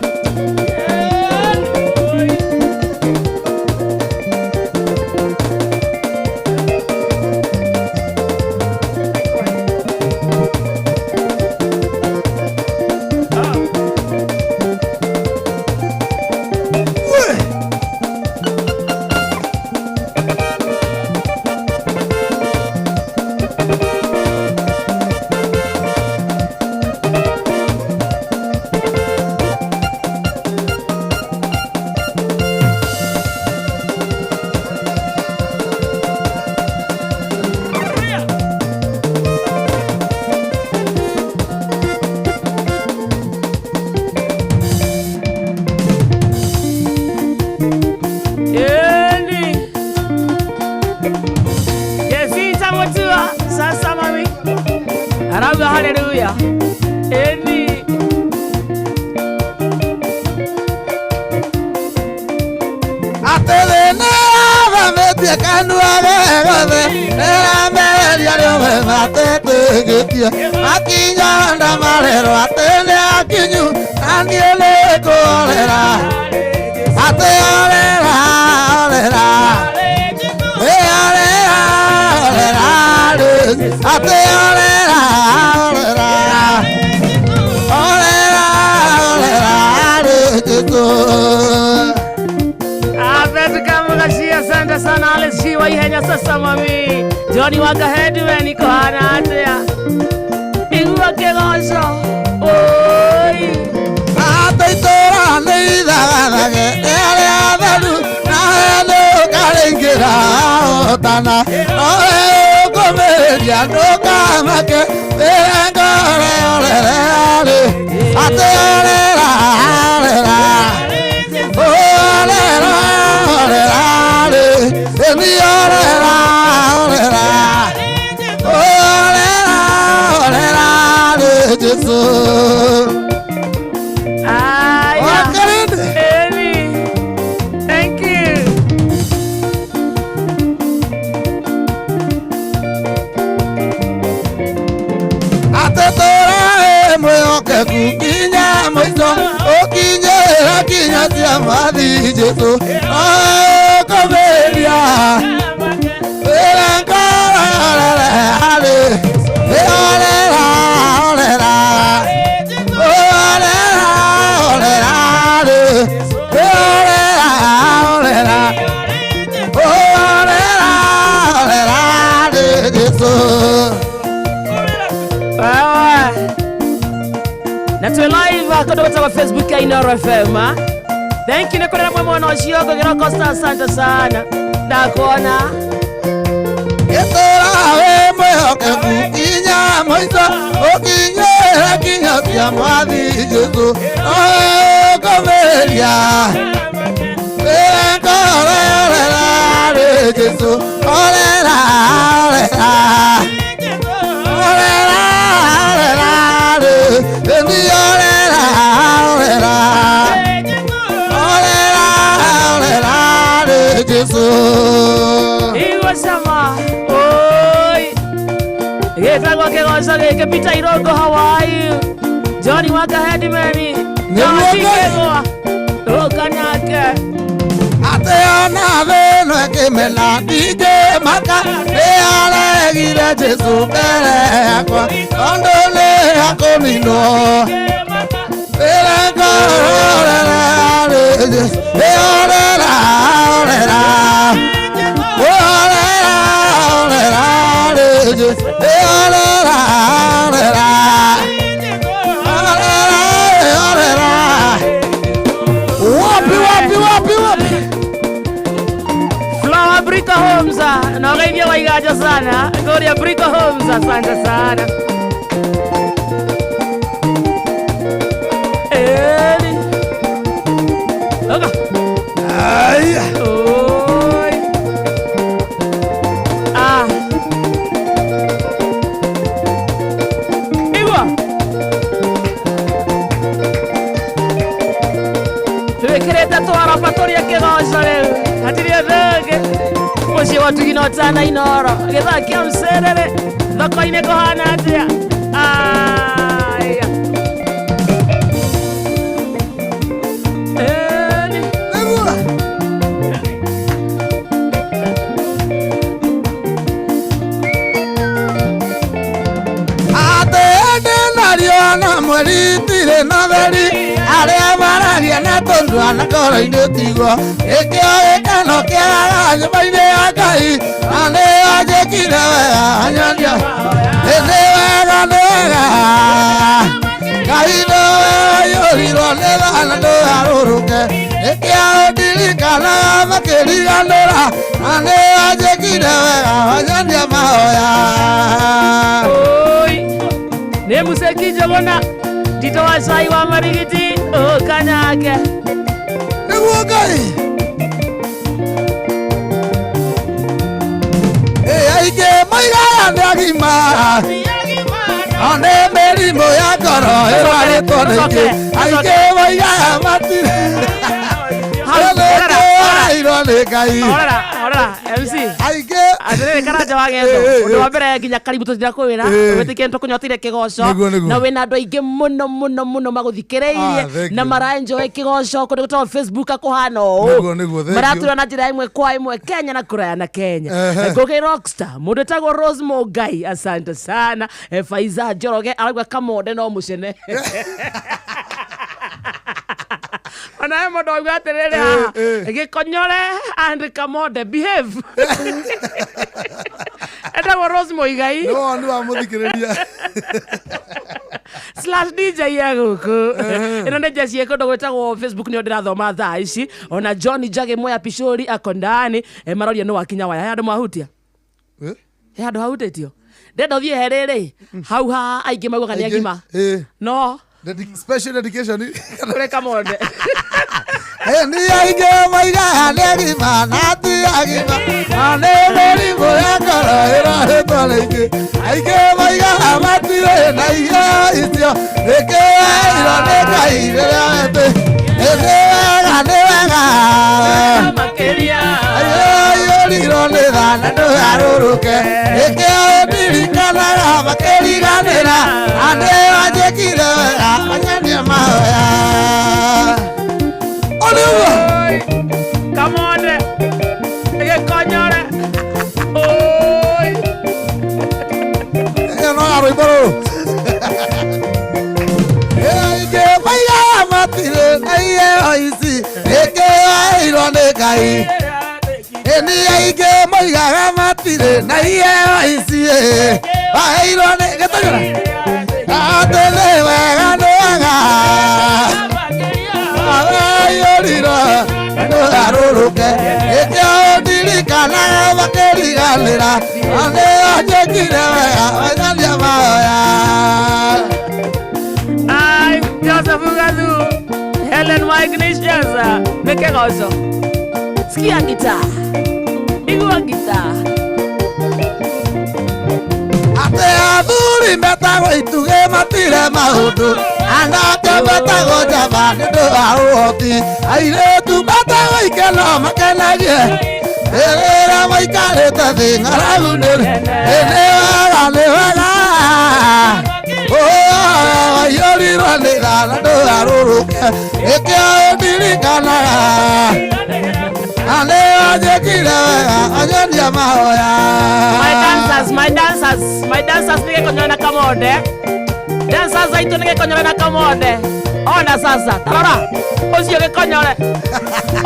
Hallelujah. Eni. Atene avamete kanduave gode. Era media de me matete getia. Akinya ndamalero atene akinyu. Aniele kolera. Ate olera olera. Ate olera olera. Olera olera geto. Asante sana Alex Shiwa ihenya sasa mami Johnny waka headman iko hana atea Igua kegoso Oi Ate itora neida ganage Eale abalu Nahelo kalengera Otana Oe komedia No kamake Erengore olere ale Ate olera olera Olera olera Emi olera olera Olera olera Jesus Eli Thank you Atetora moyoke kukinya moiso Okinya kinya tia madi Jesus Komedia Erankara ale Olera olera Olera olera Olera olera Olera olera Jesus Na tuwe live kutoka kwa Facebook ya Inoro FM. Thank you nekona mwa na shiogo gira Costa asante sana. Ndakona. Etora moyoke kukinya moiso okinya kinya tia madi Jesus komedia Erankara olera Jesus olera olera Olera olera Emi olera olera Olera olera Jesus Iwa sama Oi Geta kwa kegoso ke pita irogo Hawaii Johnny waka headman Nyatikegwa Okanyake Ateana veno ekemela dije maka Ea gira Jesu mbele yakwa ondole akonino Erega orera orera orera Flower Brico Homes, nawageithia waigaja sana. Gloria Brico Homes, asante sana. Oga. Ay. Oi. Ah. Igwa. Tuwekereta twara patoria kigoco riu. Hatiria thenge. Muciĩ wa Tugino Tana Inoro. Gĩthaka kĩa Mcerere. Thoko-inĩ kũhana atĩa? Aya. Na mweri tire na theri aria maragia na tondwa na koro-inĩ tigwo ĩkĩo gĩkeno kĩa nyũmba-inĩ ya Ngai na nĩ anjĩkire wega nyonia nĩ wega Ngai nĩwe waiyũrirwo nĩ thana ndũgarũrũke ĩkĩo ndirikanaga makĩriganĩra na nĩ anjĩkire wega nyonia mahoya nĩ Museki Njogona Tito wa Cai wa Marigiti Kanyake nĩguo Ngai aingĩ moigaga nĩ agima no nĩ mĩrimũ ya ngoro ĩrwarĩtwo nĩ aingĩ aingĩ moigaga matirĩ airwo nĩ Ngai orera MC aingĩ atĩrĩrĩ karanja wa getho ũndũ wa mbere nginya karibu tũtira kwĩra wĩtĩkie nĩtũkũnyotire kĩgoco na wĩna andũ aingĩ mũno magũthikĩrĩirie na maraenjoy kĩgoco kũndũ gũtagwo Facebook akũhana ũũ maratũra na njĩra ĩmwe kwa ĩmwe Kenya na kũraya na Kenya Ngũgĩ Rockstar mũndũ etagwo Rose Mũngai asante sana Faiza Njoroge arauga Kamonde no mũcene Ona mũndũ auga atĩrĩrĩ haha Gĩkonyore and Kamonde behave etagwo Rose Mũigai no nĩ wamũthikĩrĩria /DJ ya gũkũ ĩno nĩ njeci ĩkũndũ gwĩtagwo Facebook nĩyo ndĩrathoma thaa ici ona John Njagi Moya Picori akondani maroria nĩ wakinya waya andũ mahutia andũ hahutĩtio ndenda ũthiĩ herĩrĩ hau ha aingĩ maugaga nĩ agima no special education kũrĩ Kamonde nĩ aingĩ moigaga nĩ agima na ti agima na nĩ mĩrimũ ya ngoro ĩrwarĩtwo nĩ aingĩ aingĩ moigaga matirĩ na irio icio ĩkĩairwo nĩ Ngai rĩrĩa wetĩ nĩ wega makĩria aiyũrirwo nĩ thana ndũgarũrũke ĩkĩo ndirikanaga makĩriganĩra na nĩ wanjĩkire wega anyonie mahoya Kamonde Gĩkonyore no arũimbo rũrũ aingĩ maigaga matirĩ na iheo ici ĩkĩairwo nĩ Ngai nĩ aingĩ moigaga matirĩ na iheo ici airwo nĩ Gĩtonyora atĩ nĩ wega aiyũrirwo ndũgarũrũke ĩkĩo ndirikanaga makĩriganĩra na nĩ anjĩkire wega anyonia mahoya Joseph Gathu Helen Ignatius nĩ kĩgoco sikia gita igua gita atĩ athuri metagwo itugĩ matirĩ maũndũ anake metagwo njamba nĩ ũndũ wa ũhoti airĩtu metagwo ikeno makenagie rĩrĩa maikarĩte thĩ ng'aragu nĩ wega waiyũrirwo nĩ thana ndũgarũrũke ĩkĩo ndirikanaga na ane wajekire wega anyonia mahoya my dancers nige konyona kamode dancers aitu nige konyona kamode ona sasa tarara osio ge konyore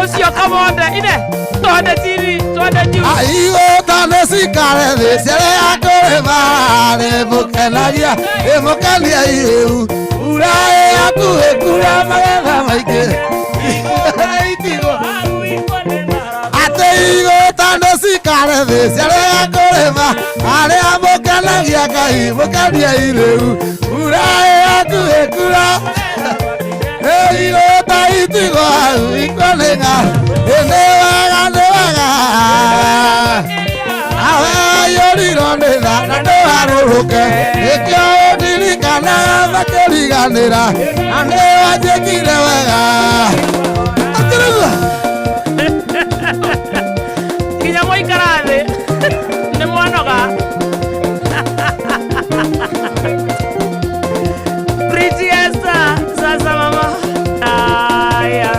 osio kamode ine twende tv twende juu aigo tane sikare de sere akore mare bukenagia emokania iu urae akue kura magetha maige ateigo tane sikare de sere akore ma are amokanagia kai mokania iu urae akue kura eigo taitigo ikolenga enewaga awe yorirondera nandewaruruke ikio ndirikana makeriganira andewajekire wega kinya moikarathi nĩ mwanoga Pretty Esther sasa mama aya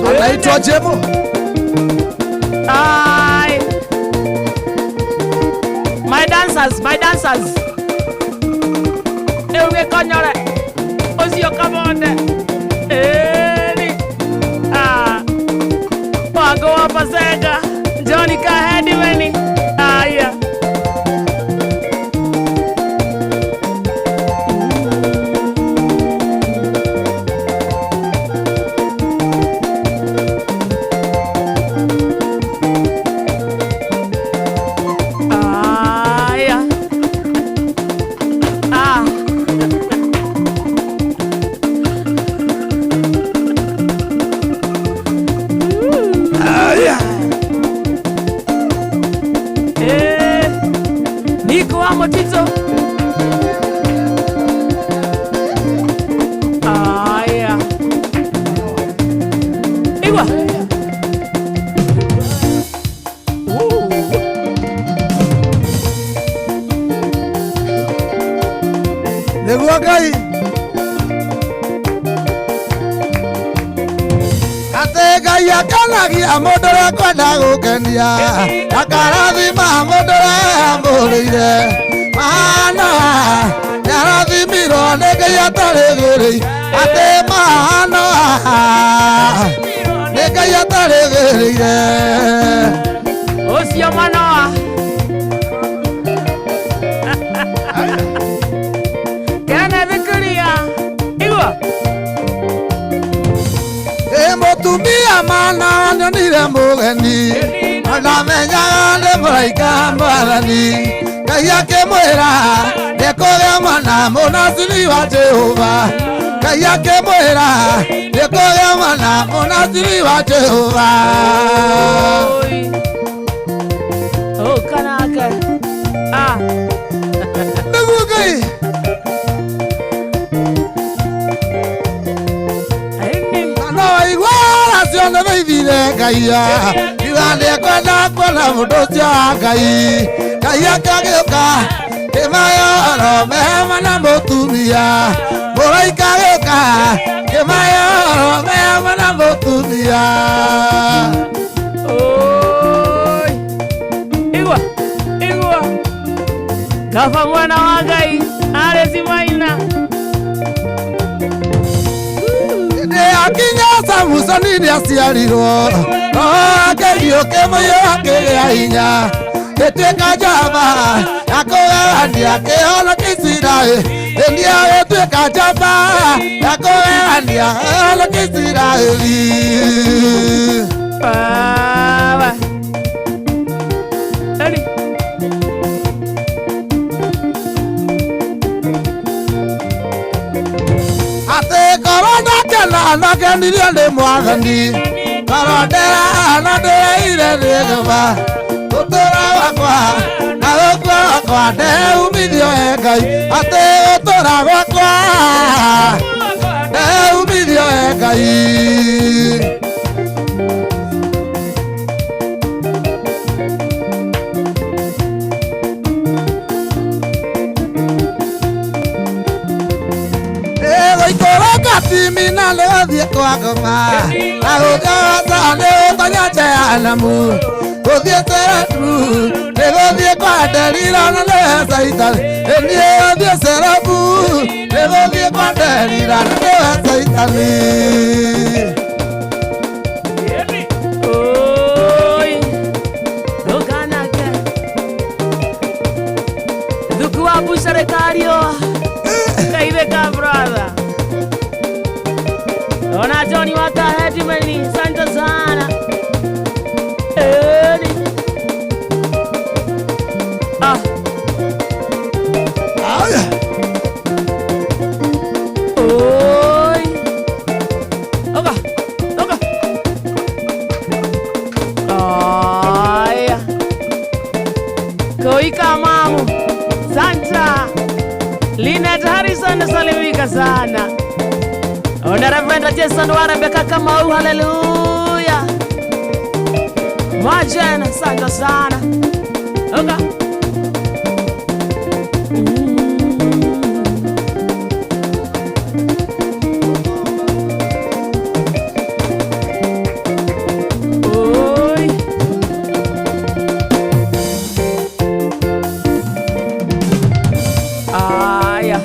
anaitwa Jemo. Ai. My dancers. Ewe konyore. Osio kabonde. Eri. Wango wapasega. Johnny kahedi weni. Aya. Motito. Aya. Igwa. Negua kai. Atega ya kanagi amodora kwenda gukenia. Akarathima amodora ambolire. Mana yarathimirwo nĩ Ngai atarĩ gĩrĩ atĩ mana nĩ Ngai atarĩ gĩrĩire ũcio Manoa kĩanethikĩria igua mũtumia Mana nyonire mũgeni onamenyaga nĩ mũraika Mwathani Ngai akĩmwĩra nĩkũgĩa mwana mũnaciri wa Jehova Ngai akĩmwĩra nĩkũgĩa mwana mũnaciri wa Jehova kanake nĩguo Ngai no waigua aracio nĩ meithire Ngai iga nĩekwenda kuona mũndũ ũcio wa Ngai Ngai akagĩũka kĩmayoro mehama na mũtumia mũraika gĩũka kĩmayoro mehama na mũtumia igua kaba mwana wa Ngai arĩ Maina akinya Samusoni nĩaciarirwo no akĩriũke mũiyũ akĩgĩa hinya gĩtuĩka njamba ya kũgegania kĩhonokia Isiraeli nĩagĩtuĩka njamba ya kũgegania kĩhonokia Isiraeli atĩ korwo ndakena nagenirio nĩ Mwathani korondera na ndĩreire nĩ Jehova gũtũra gwakwa na gũkua gwakwa ndeumithio he Ngai atĩ gũtũra gwakwa ndeumithio he Ngai wakati mina leo thie kwa ngoma na ujaza leo tanya jehanamu uthie teretu leo thie kwa delila na leo saitani leo thie serabu leo thie kwa delila na leo saitani. Oi dokanake dukuwa busarekario kaibeka brother. Ona Johnny waka headmani santa sana. Aya. Oi. Oka. Oka. Aya. Koi kamamu. Santa. Linet Harrison salimika sana. Ona Reverend Jason Warembeka Kamau, hallelujah. Majen, santa sana. Oka. Oi. Aya.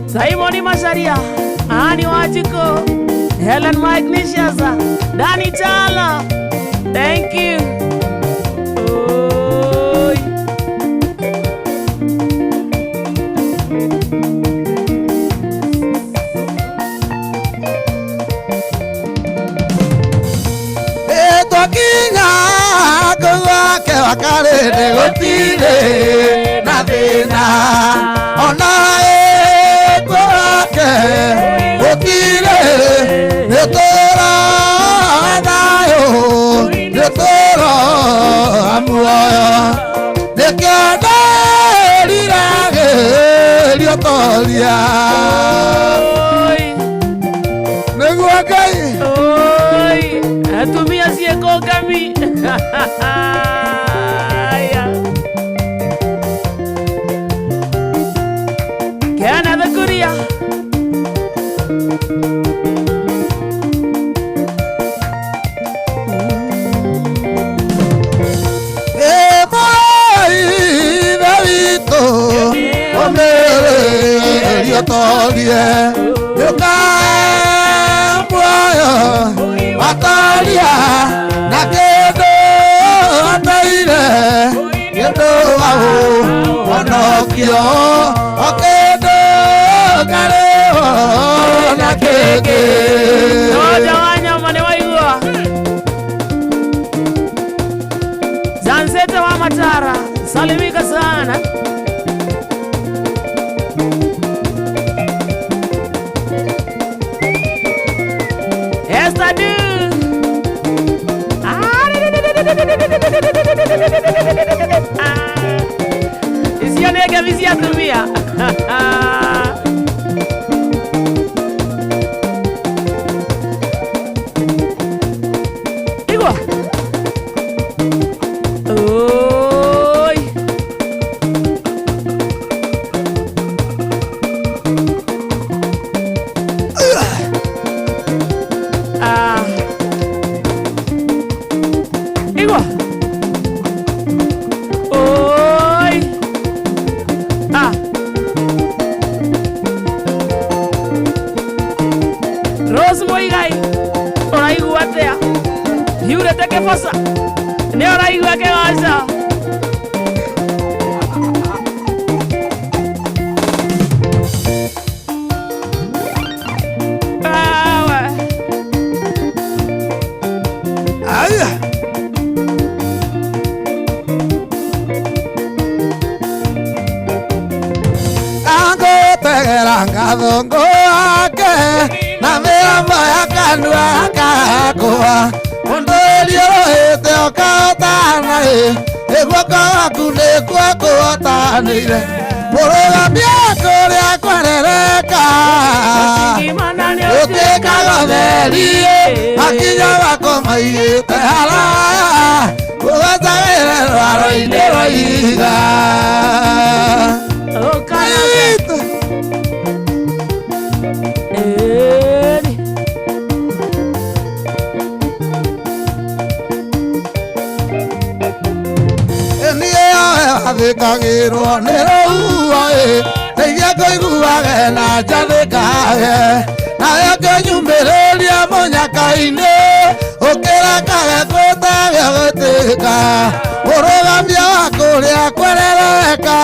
Simoni Masaria, Ani Wachiko, Helen Mike Nishaza, Danny Chala, thank you. Oi. Eto kinya kwa ke wakale de gotire na dina ona kwa ke gotire etora dayo etora amuaya de kada lirage liotolia negwa kai oi atumia sieko kami. Kana the kuria. Tolie, yo camboya, atalia, na quedo ataire, quedo aho, onokio, okedo careo, na keke. No jawanya mane waigua. Zanseta wa Matara, salimika sana. Isianega vizia tumia. Igwa. Oi. Igwa. Oi. Rose Moigai. Oraigua atea. Hiurete ke fosa. Ne oraigua ke waza. wake na mĩrambo ya kanua gakwa mũndũ ũriũrũhĩte ũkahotana guoko gaku nĩkuo kũhotanĩire mũrũgamia kũrĩa kwerereka gũtuĩkaga theri makinya wako maigĩte haraya gũgacagĩre rwaro-inĩ rwa ihiga thikagirwo nĩ rũhuho nĩiria ngũiguage na njathĩkage nayo ngĩnyumĩrĩria mũnyaka-inĩ ũkĩrakaga gwĩtage gũtĩka mũrũgamia wa kũrĩa kwerereka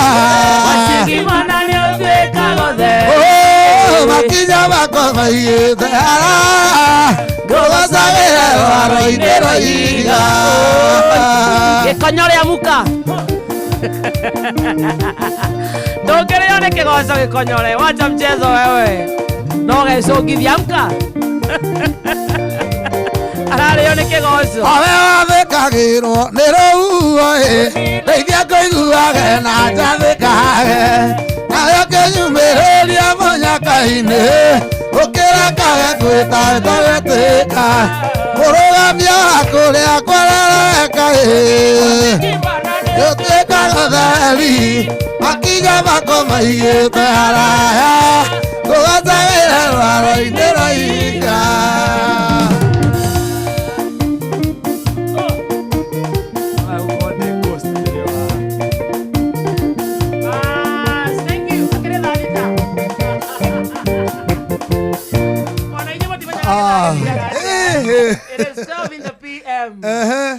makinya mako maigĩte haraya ngũgacagĩre rwaro-inĩ rwa ihiga gĩkonyo rĩa muka ndũngĩrĩo nĩ kĩgoco gĩkonyore wacha mchezo wewe no gecũngithia mka ararĩo nĩ kĩgoco owe wathĩkagĩrwo nĩ rũhuho ndeithia ngũiguage na njathĩkage nayo ngĩnyumĩrĩria mũnyaka-inĩ ũkĩrakaga gwĩtagĩta gĩtĩka mũrũgamia wa kũrĩa kwerereka gũtuĩkaga theri makinya mako maigĩte haraya gũgacagĩre rwaro-inĩ rwa ihiga It is 12 in the PM.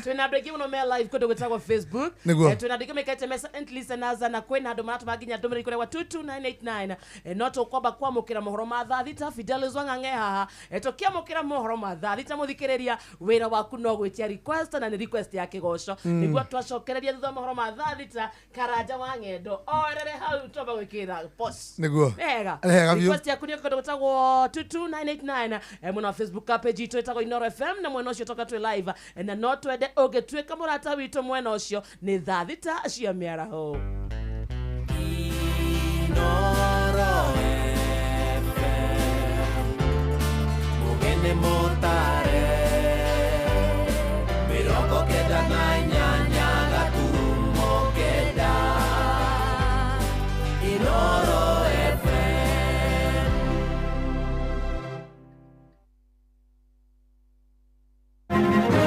Tunabrekia unomea live kudo kwa Facebook. Tunadika mekete message listeners na kwena ndo maana tumaginya domeri kule wa 22989. Noto kwaba kwa mukira mohoro matha thita Fidelis wangange haha. Tokia mukira mohoro matha thita muthikereria wira waku no gwitia request na ni request ya kigosho. Niguo twacokereria thutha mohoro matha thita Karanja wangendo. Orere hau toba gwikira post. Niguo. Ega. Request ya kunyo kudo kwa 22989. Mwana Facebook page twetagwo Inoro FM na mwena ucio toka twi live na no twende ũgĩtuĩka mũrata witũ mwena ũcio nĩ thaa thita cia mĩaraho Inoro FM mũgeni mũtare mĩrongo kenda na inyanya gaturumo kenda Inoro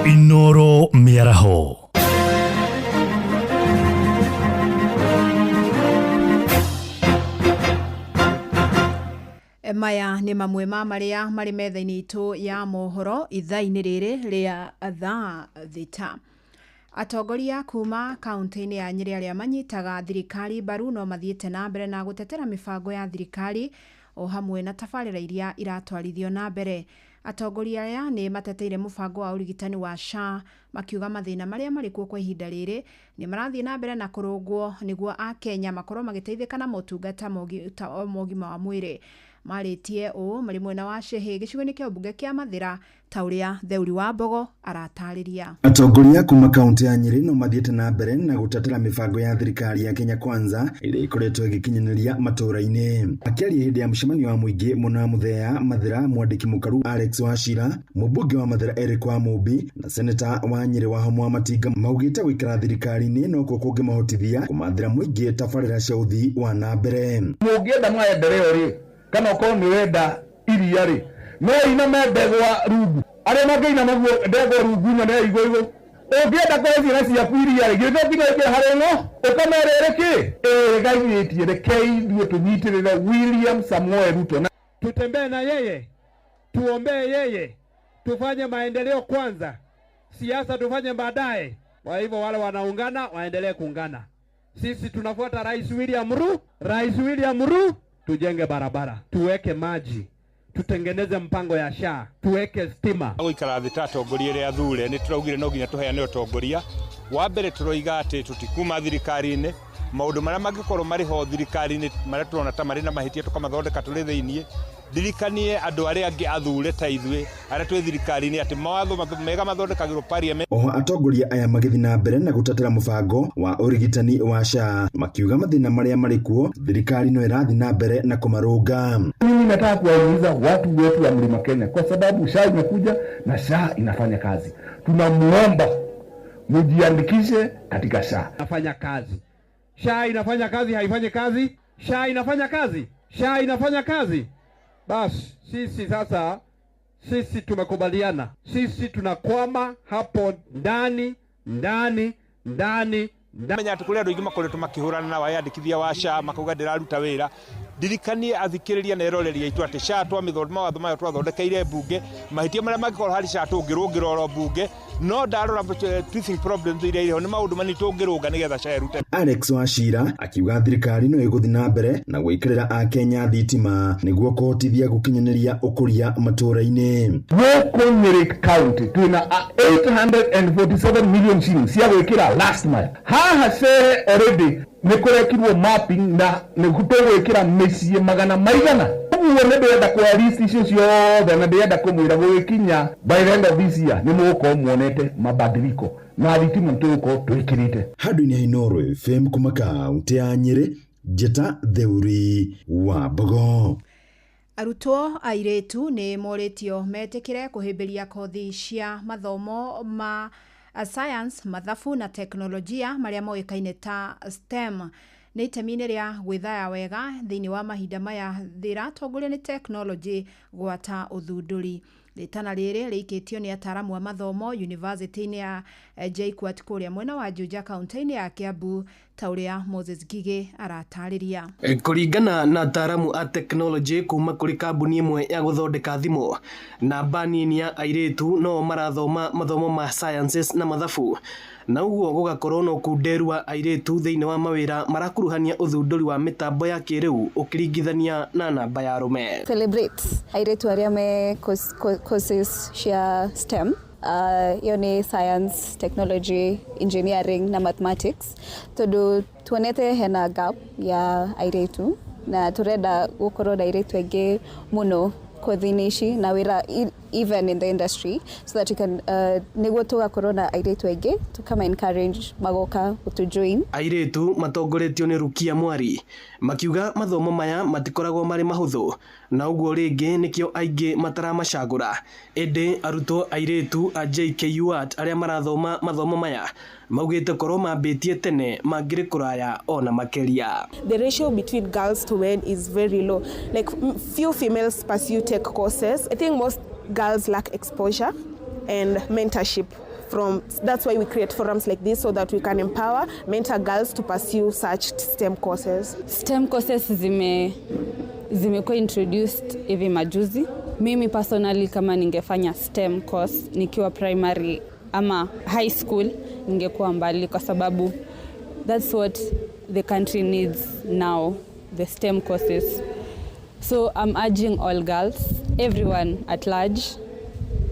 Inoro Miaraho. Maya nĩ mamwe ma marĩa marĩ metha-inĩ itũ ya mohoro ithaa-inĩ rĩrĩ rĩa thaa thita. Atongoria kuma kaunti-inĩ ya Nyeri arĩa manyitaga thirikari mbaru no mathiĩte na mbere na gũtetera mĩbango ya thirikari o hamwe na tabarĩra iria iratwarithio na mbere. Atongoria aya nĩ mateteire mũbango wa ũrigitani wa SHA makiuga mathĩna marĩa marĩ kuo kwa ihinda rĩrĩ nĩ marathiĩ na mbere na kũrũngwo nĩguo Akenya makorwo magĩteithĩka na motungata mogima wa mwĩrĩ. Marĩtie ũũ marĩ mwena wa Shehe gĩcigo-inĩ kĩa ũmbunge kĩa Mathĩra ta ũrĩa Theuri wa Mbogo aratarĩria. Atongoria kuma kaunti ya Nyeri no mathiĩte na mbere na gũtetera mĩbango ya thirikari ya Kenya Kwanza ĩrĩa ĩkoretwo ĩgĩkinyanĩria matũũra-inĩ. Akĩaria hĩndĩ ya mũcemanio wa mũingĩ mwena wa Muthea Mathĩra, mwandĩki mũkaru Alex Wachira, mũmbunge wa Mathĩra Eric Wamũmbi na seneta wa Nyeri Wahoma Matinga maugĩte gũikara thirikari-inĩ no kuo kũngĩmahotithia kũmathĩra mũingĩ tabarĩra cia ũthii wa na mbere. Mũngĩenda mwaendeleo rĩ kana uko ni wenda iria ri no ina mendegwa rungu arĩa mangĩina maguo ndegwa rungu na nĩ igũ igũ ũngĩenda kwĩrĩra ciaku iria ri gĩtho kĩngĩ harĩ no ũkamerere kĩ gaithĩtie rekei ndio tunyitĩrĩre William Samoei Ruto na tutembee na yeye, tuombee yeye, tufanye maendeleo kwanza, siasa tufanye baadaye. Kwa hivyo wale wanaungana waendelee kuungana. Sisi tunafuata Rais William Ruto, tujenge barabara, tuweke maji, tutengeneze mpango ya SHA, tuweke stima. Gũikara thĩ ta atongoria arĩa athure nĩ tũraugire no nginya tũheane ũtongoria. Wa mbere tũroiga atĩ tutikuma thirikari-inĩ maundu maria mangikorwo mari ho thirikari-ini maria turona ta mari na mahitia tukamathondeka turi thiini ndirikanie andu aria angi athure ta ithue aria twi thirikari-ini ati mawatho mega mathondekagirwo parliament. Oho atongoria aya magithi na mbere na gutatira mubango wa urigitani wa SHA makiuga mathina maria mari kuo thirikari no irathi na mbere na kumarunga. Mimi nataka kuwahimiza watu wetu wa Mlima Kenya kwa sababu SHA imekuja na SHA inafanya kazi. Tunamuomba mujiandikishe katika SHA. Inafanya kazi. SHA inafanya kazi, haifanyi kazi. SHA inafanya kazi. SHA inafanya kazi. Basi sisi tumekubaliana. Sisi tunakwama hapo ndani. Menya tukuria andu ingima koretwo makihurana na wayandikithia wa SHA makauga ndiraruta wira ndirikanie athikiriria na eroreria itu ati SHA twamithondeka watho mayo twathondekeire bunge mahitia maria mangikorwo hari SHA tungirungira oro bunge no ndarora teething problems iria iriho ni maundu mani tungirunga nigetha SHA erute. Alex Wachira akiuga thirikari no iguthi na mbere na gwikirira akenya thitima niguo kuhotithia gukinyaniria ukuria matura-ini. Gũkũ Nyeri County twina 847 million shillings cia gwikira last mile. Haha Shehe already ni kurekirwo mapping na ni gutogwikira mĩciĩ magana maigana. Uguo nĩ ndĩrenda kwa list icio ciothe na ndĩrenda kũmwĩra gũgĩkinya by the end of this year nĩ mũgũkorwo muonete mabadiliko na thitima tũgũkorwo twĩkĩrĩte. Handũ-inĩ ha Inooro FM kuma kaunti ya Nyeri, Njeta Theuri wa Mbogo. Arutwo airetu ni moritio metikire kuhimbiria kothi cia mathomo ma science, mathabu na teknolojia maria moikaine ta STEM. Ni itemini ria gwithaya wega thiini wa mahinda maya thiratongoria ni technology gwata uthunduri. Ritana riri riikitio ni ataramu wa mathomo university-ini ya JKUAT kuria mwena wa Juja kaunti-ini ya Kiambu ta uria Moses Gigi aratariria. Kuringana na ataramu a technology kuma kuri kambuni imwe ya guthondeka thimu na banini ya airetu no marathoma mathomo ma sciences na mathabu na uguo gugakorwo no kunderwa airetu thiini wa mawira marakuruhania uthunduri wa mitambo ya kiriu ukiringithania na namba ya arume. Celebrate airetu aria me courses cia STEM. Hiyo ni science, technology, engineering na mathematics. Tondu tuonete hena gap ya airetu na turenda gukorwo na airetu aingĩ muno kothi-inĩ ici na wira even in the industry so that you can niguo tugakorwo na airetu aingĩ tukama encourage magoka to join. Airetu matongoretio ni Rukia Mwari makiuga mathomo maya matikoragwo mari mahuthu na uguo ringi nikio aingi mataramacagura ende arutwo airetu a JKUAT aria marathoma mathomo maya maugite korwo mambitie tene mangire kuraya ona makeria. The ratio between girls to men is very low, like few females pursue tech courses. I think most girls lack exposure and mentorship that's why we create forums like this so that we can empower, mentor girls to pursue such STEM courses. STEM courses zimekuwa introduced hivi majuzi. Mimi personally kama ningefanya STEM course nikiwa primary ama high school ningekuwa mbali kwa sababu that's what the country needs now, the STEM courses. So I'm urging all girls, everyone at large,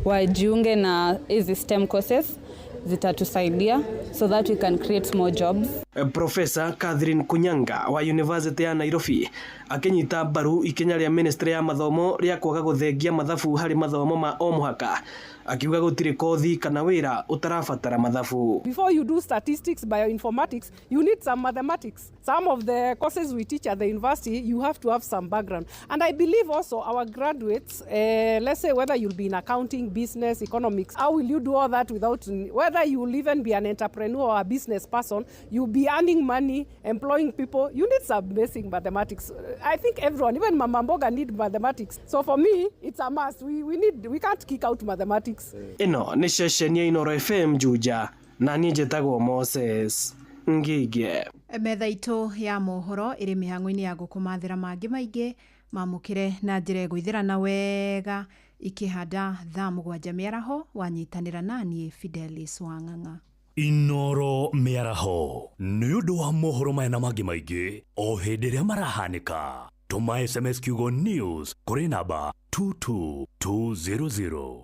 wajiunge na hizi STEM courses zitatusaidia so that we can create more jobs. Professor Catherine Kunyanga wa University ya Nairobi akinyita mbaru ikenya ria ministry ya mathomo ria kwaga guthengia mathabu hari mathomo ma o muhaka akiuga gutire kothi kana wira utarabatara mathabu. Before you do statistics, bioinformatics, you need some mathematics. Some of the courses we teach at the university, you have to have some background. And I believe also our graduates, let's say whether you'll be in accounting, business, economics, how will you do all that without, whether you will even be an entrepreneur or a business person, you'll be earning money, employing people, you need some basic mathematics. I think everyone, even Mama Mboga, need mathematics. So for me, it's a must. We can't kick out mathematics. Ino ni ceceni ya Inooro FM Juja na niĩ njĩtagwo Moses Ngige. Metha itũ ya mohoro ĩrĩ mĩhang'o-inĩ ya gũkũmathĩra mangĩ maingĩ mamũkĩre na njĩra ĩgũithĩrana wega ikĩhanda thaa 7 mĩaraho wanyitanĩra naniĩ Fidelis Wang'ang'a. Inooro mĩaraho nĩ ũndũ wa mohoro maya na mangĩ maingĩ o hĩndĩ ĩrĩa marahanĩka. Tũma SMS kiugo news kũrĩ namba 22200.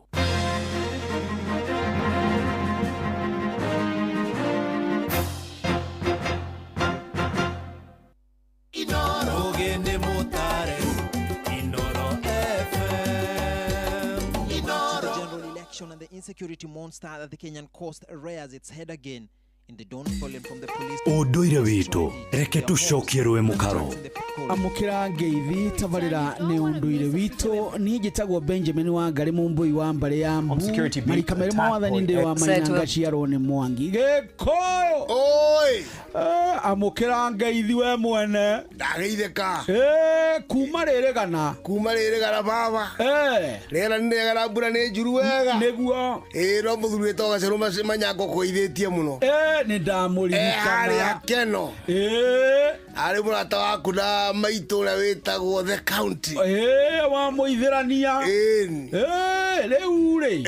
situation and the insecurity monster that the Kenyan coast rears its head again in the dawn calling from the police. Unduire witu reke tucokie rwe mukaro. Amukira ngeithi tabarira ni unduire witu ni gitagwo Benjamin Wangari Mumbui wa mbare ya mbu marika mere mwathani ndi wa Mainanga ciarone Mwangi gikoyo oi amukira ngeithi we mwene ndageitheka kuma riregana baba rera ndegara mbura ni njuru wega niguo no muthuri wetoga cero manyango koithetie muno ni ndamuririkana ari akeno ari murata waku na maitu na wetagwo the county wa muithirania riu ri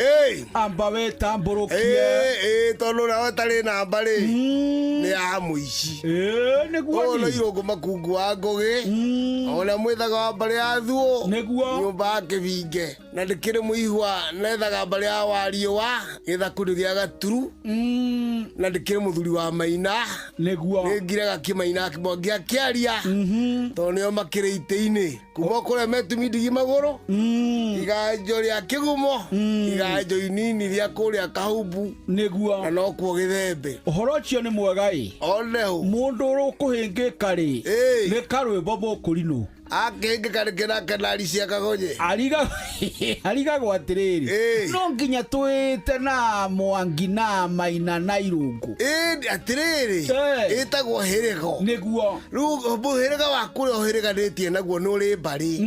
amba weta mborokie tondu na watari na mbari ni ya muici niguo no irongo makungu wa ngogi ona mwithaga wa mbari ya thuo niguo nyumba kibinge na ndikire muihwa nethaga mbari ya wariwa githaku gia gaturu na ndikire muthuri wa Maina niguo ngiraga kimaina kibongia kiaria tonio makire iteini kuma kure metumi ndigi magoro iganjo ria kigumo iganjo inini ria kuria kahumbu niguo na no kuo githembe uhoro cio ni mwega oneho mundu rukuhingika ri ni karwimbo mukurinu akengeka kena kanari cia kagonye ariga gwatiriri no nginya twite na Mwangi na Maina na Irungu atiriri itagwo hirego niguo ru buhirega wakuri ohiriganitie naguo nuri mbari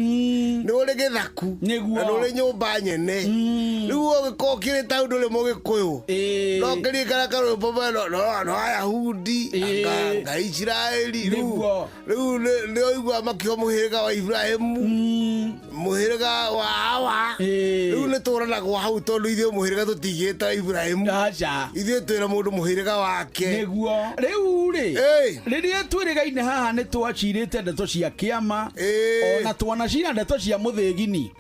nuri githaku niguo nuri nyumba nyene ru ogikokire taundu ri mugikuyu no kiri kana karumbo bano no aya hudi anga Israeli ru ni oigwa makio muhiriga wa Ibrahimu muhiriga wa Hawa riu ni turanaga hau tondu ithuĩ muhiriga tutigĩte Ibrahimu ithuĩ twĩra mũndũ muhiriga wake nĩguo rĩu rĩ rĩrĩa twĩrĩgaine haha nĩ twacirĩte ndeto cia kĩama ona twanacira ndeto cia mũthĩgini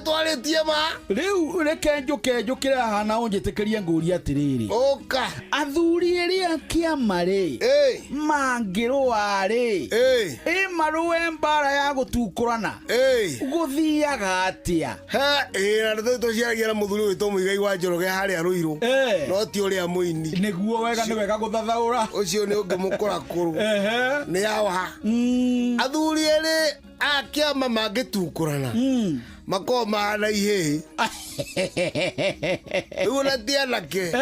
twarĩtie ma rĩu reke njũkĩre haha na ũnjĩtĩkĩrie ngũria atĩrĩrĩ ũka athuri erĩ a kĩama rĩ mangĩrũa rĩ marũe mbara ya gũtukũrana gũthiaga atĩa na ndeto tũciaragia mũthuri witũ Mũigai wa Njoroge harĩa Rũirũ no ti ũrĩa mũini nĩguo wega nĩ wega gũthathaũra ũcio nĩ ũngĩ mũkũrakũrũ nĩ yawa athuri erĩ a kĩama mangĩtukũrana makoma na ihĩ rĩu na ti anake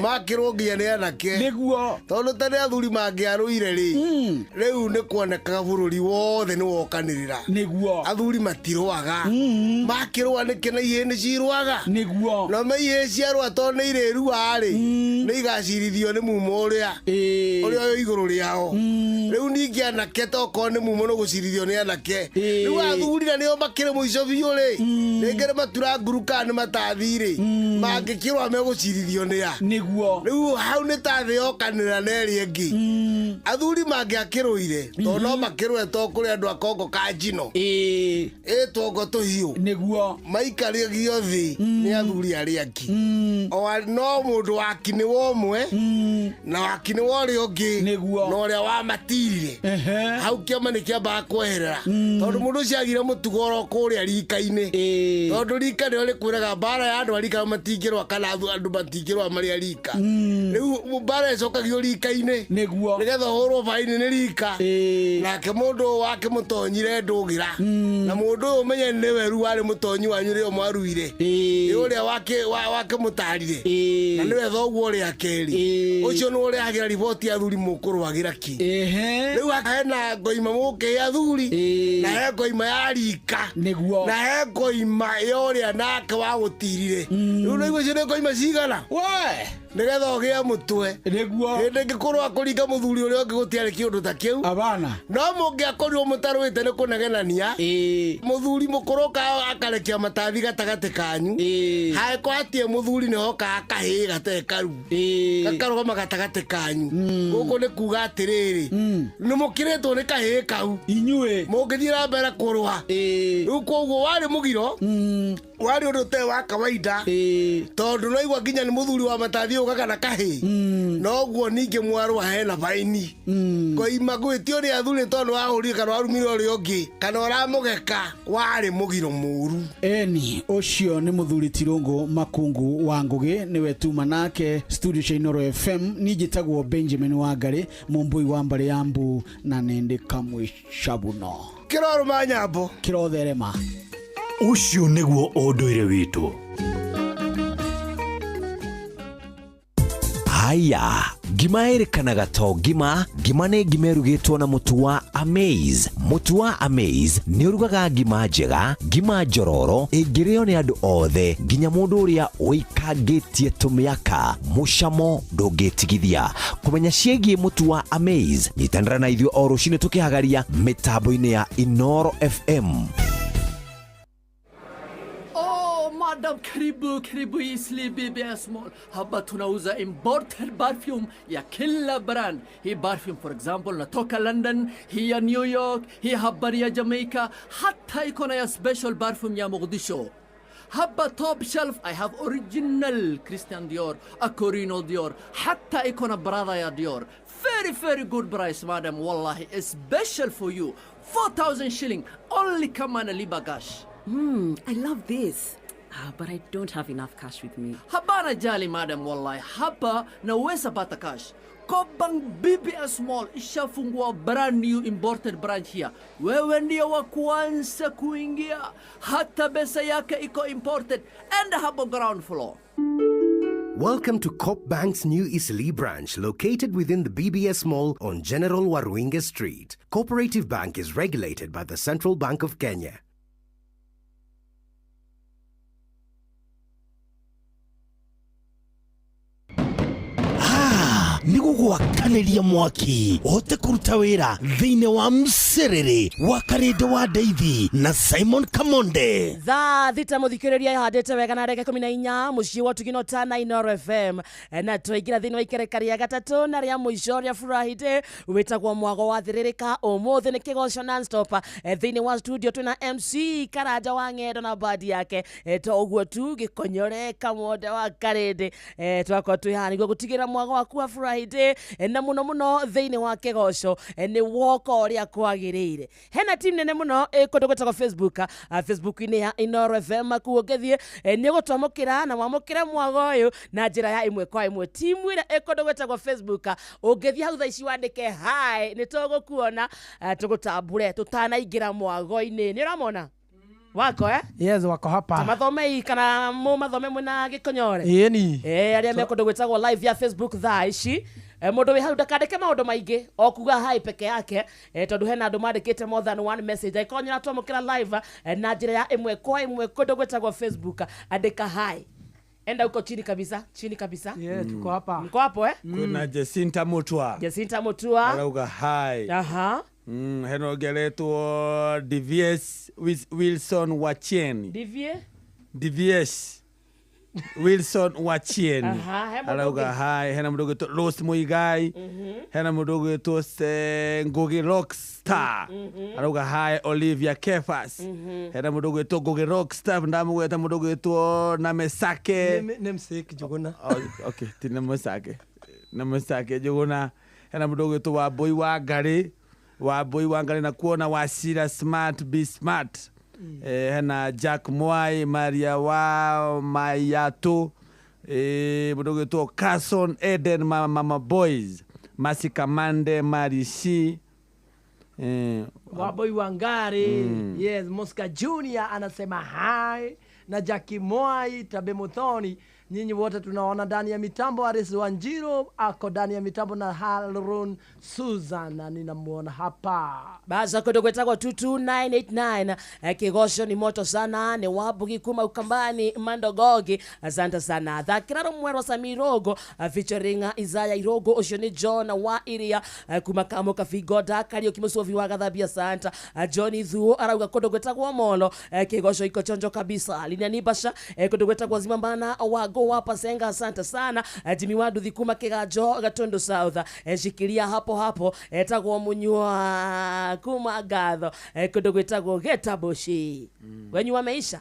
makĩrwo nginya nĩ anake nĩguo tondũ ta nĩ athuri mangĩarũire rĩ rĩu nĩ kuonekaga bũrũri wothe nĩ wokanĩrĩra nĩguo athuri matirũaga makĩrũa nĩkĩ na ihĩ nĩ cirũaga nĩguo no ihĩ ciarũa tondũ nĩ irĩrua rĩ nĩ igacirithio nĩ mumo ũrĩa ũrĩa igũrũ rĩao rĩu ningĩ anake tokorwo nĩ mumo nĩ gũcirithio nĩ anake rĩu athuri na nĩo makĩrĩ mũico biũ rĩ nĩngere matura nguruka nĩ matathirĩ mangĩkĩrwa megũcirithio nĩa nĩguo rĩu hau nĩ ta thĩ yokanĩra na ĩrĩa ĩngĩ athuri mangĩakĩrũire tondũ no makĩrũe to kũrĩ andũ a Kongo ka njino ĩtwongo tũhiũ nĩguo maikaragio thĩ nĩ athuri arĩa angĩ no mũndũ wakinĩ wa ũmwe na wakinĩ wa ũrĩa ũngĩ na ũrĩa wamatirire hau kĩama nĩ kĩambaga kweherera tondũ mũndũ ũcio agire mũtugo oro kũrĩa rika-inĩ tondũ rika nĩo rĩkwĩraga mbara ya andũ a rika matingĩrũa kana andũ matingĩrũa marĩ a rika rĩu mbara ĩcokagio rika-inĩ nĩgetha ũhũrwo baini nĩ rika nake mũndũ wake mũtonyire ndũgĩra na mũndũ ũyũ ũmenye nĩ weru warĩ mũtonyi wanyu rĩo mwaruire ũrĩa wake mũtarire na nĩwe thoguo ũrĩa kerĩ ũcio nĩ ũrehagĩra riboti athuri mũkũrũagĩra ki rĩu hena ngoima mũkĩ athuri na he ngoima ya rika na he ngoima ya ũrĩa nake wa gũtirire rĩu nĩ icio nĩ ngoima cigana nĩgetha ũgĩe mũtwe hĩndĩ ĩngĩkorwo akũringa mũthuri ũrĩa ũngĩ gũtiarĩ kĩũndũ ta kĩu no mũngĩakorirwo mũtarũĩte nĩ kũnegenania mũthuri mũkũrũ akarekia matathi gatagatĩ kanyu hangĩkorwo hatirĩ mũthuri nĩhokaga kahĩĩ gatarĩ karu gakarũgama gatagatĩ kanyu gũkũ nĩ kuga atĩrĩrĩ nĩ mũkĩrĩtwo nĩ kahĩĩ kau inyuĩ mũngĩthiĩ na mbere kũrũa rĩu koguo warĩ mũgiro warĩ ũndũ ũtarĩ wa kawaida tondũ no igua nginya nĩ mũthuri wa matathi yuga kana kahi no guo ninge mwaru hena baini koima gwitio ri athuri tondu wa uri kana warumire uri ongi kana uramugeka wari mugiro muru eni ucio ni muthuri Tirungu Makungu wa Ngugi niwe tuma nake studio cia Inoro FM nijitagwo Benjamin Wangari mumbui wa mbare yambu na nende kamwe shabuno kiroro manyambo kirotherema ucio niguo unduire witu. Haya, ngima erikanaga to ngima nĩ ngima erugĩtwo na mũtu wa Amaze. Mũtu wa Amaze nĩ ũrugaga ngima njega, ngima njororo ĩngĩrĩo nĩ andũ othe, nginya mũndũ ũrĩa ũikangĩtie tũmĩaka, mũcamo ndũngĩtigithia. Kũmenya ciĩgiĩ mũtu wa Amaze, nyitanĩra na ithuĩ o rũcinĩ tũkĩhagaria mĩtambo-inĩ ya Inoro FM. Madam, karibu Isli BBS Mall. Hapa tunauza imported perfume ya kila brand. Hii perfume for example natoka London, hii ya New York, hii habari ya Jamaica, hata iko na ya special perfume ya Mogadishu. Hapa top shelf I have original Christian Dior, Acorino Dior, hata iko na brother ya Dior. Very good price madam, wallahi special for you. 4,000 shilling only kama na liba cash. I love this. But I don't have enough cash with me. Habana jali madam, wallahi hapa naweza pata cash. Kobang BBS Mall ishafungua brand new imported branch here. Wewe ndio wa kwanza kuingia. Hata pesa yake iko imported and hapo ground floor. Welcome to Coop Bank's new Isli branch located within the BBS Mall on General Waruinga Street. Cooperative Bank is regulated by the Central Bank of Kenya. Nigo gwakaniria mwaki ote kuruta wira thiine wa mserere wa Karede wa Deithi na Simon Kamonde thaa thita muthikiriria ihandite wega na ndagika 14 mucii wa tugino tana Inoro FM na twaingira thiini wa ikerekania gatatu na ria muico ria Friday witagwo mwago wa thiririka umuthi ni kigoco non-stop thiini wa studio tuna MC Karanja wa Ng'endo na badi yake to uguo tu gikonyoreka mwode wa Karede twako twihani gwo gutigira mwago waku wa Friday na muno thiini wa kigoco ni woko ria kwagirire hena team nene muno kundugutagwo Facebook-ini ya Inoro FM kuongethie ni gutwamukira na mwamukira mwago uyu na njira ya imwe kwa imwe team ira ikundugutagwo Facebook ungethie hau thaici wandike hi ni tugukuona tugutambure tutanaingira mwago-ini ni uramona wako Yes, wako hapa. Mathomei kana mu mathome muna gikonyore. Yeni. Aria mekondo gwetagwo live ya Facebook thaa ici. Mundu wi hau ndakandike maundu maingi o kuga hai peke yake tondu hena andu mandikite more than one message ikonyera twamukira live na njira ya imwe kwa imwe kondo gwetagwo Facebook andika hai. Enda uko chini kabisa. Yeah, tuko hapa. Mko hapo Kuna Jacinta Mutua. Arauga hai. Aha. Heno geretwo DVS Wilson Wachien. DVS Wilson Wachien. Arauga hai. Hena mdogo to Rose Muigai. Hena mdogo to Ngugi Rockstar. Arauga hai Olivia Kefas. Hena mdogo to Ngugi Rockstar. Ndamu hena mdogo to Namesake. Namesake Juguna. Okay, Namesake Juguna. Hena mdogo to Wambui Wangari na kuona Wasira Smart Be Smart. Hena Jack Mwai, Maria wa Mayato, mdogo to Carson Eden Mama Boys, Masika Mande Marishi, Waboi Wangari. Yes, Mosca Junior anasema hi na Jackie Mwai, Tabe Muthoni. Nyinyi wote tunaona ndani ya mitambo. Aris Wanjiro ako ndani ya mitambo na Harun Susan ninamuona hapa. Baza kodo gwetagwo 22989 kigoco ni moto sana ni Wabugi kuma Ukambani Mandogogi. Asante sana thakiraro mwero Samirogo featuring Isaya Irogo ucio ni John wa Iria kuma kamo kafigoda kario kimusovi wa Gathabia Santa Johnny Thuo arauga kodo gwetagwo Molo kigoco iko chonjo kabisa linia nibasha kodo gwetagwo Zimambana wago wapa senga. Asante sana Jimmy Wadu thikuma Kigajo Gatondo South shikilia hapo etagwo Munywa kuma Gatho kodo gwetagwo Getaboshi wenyu wameisha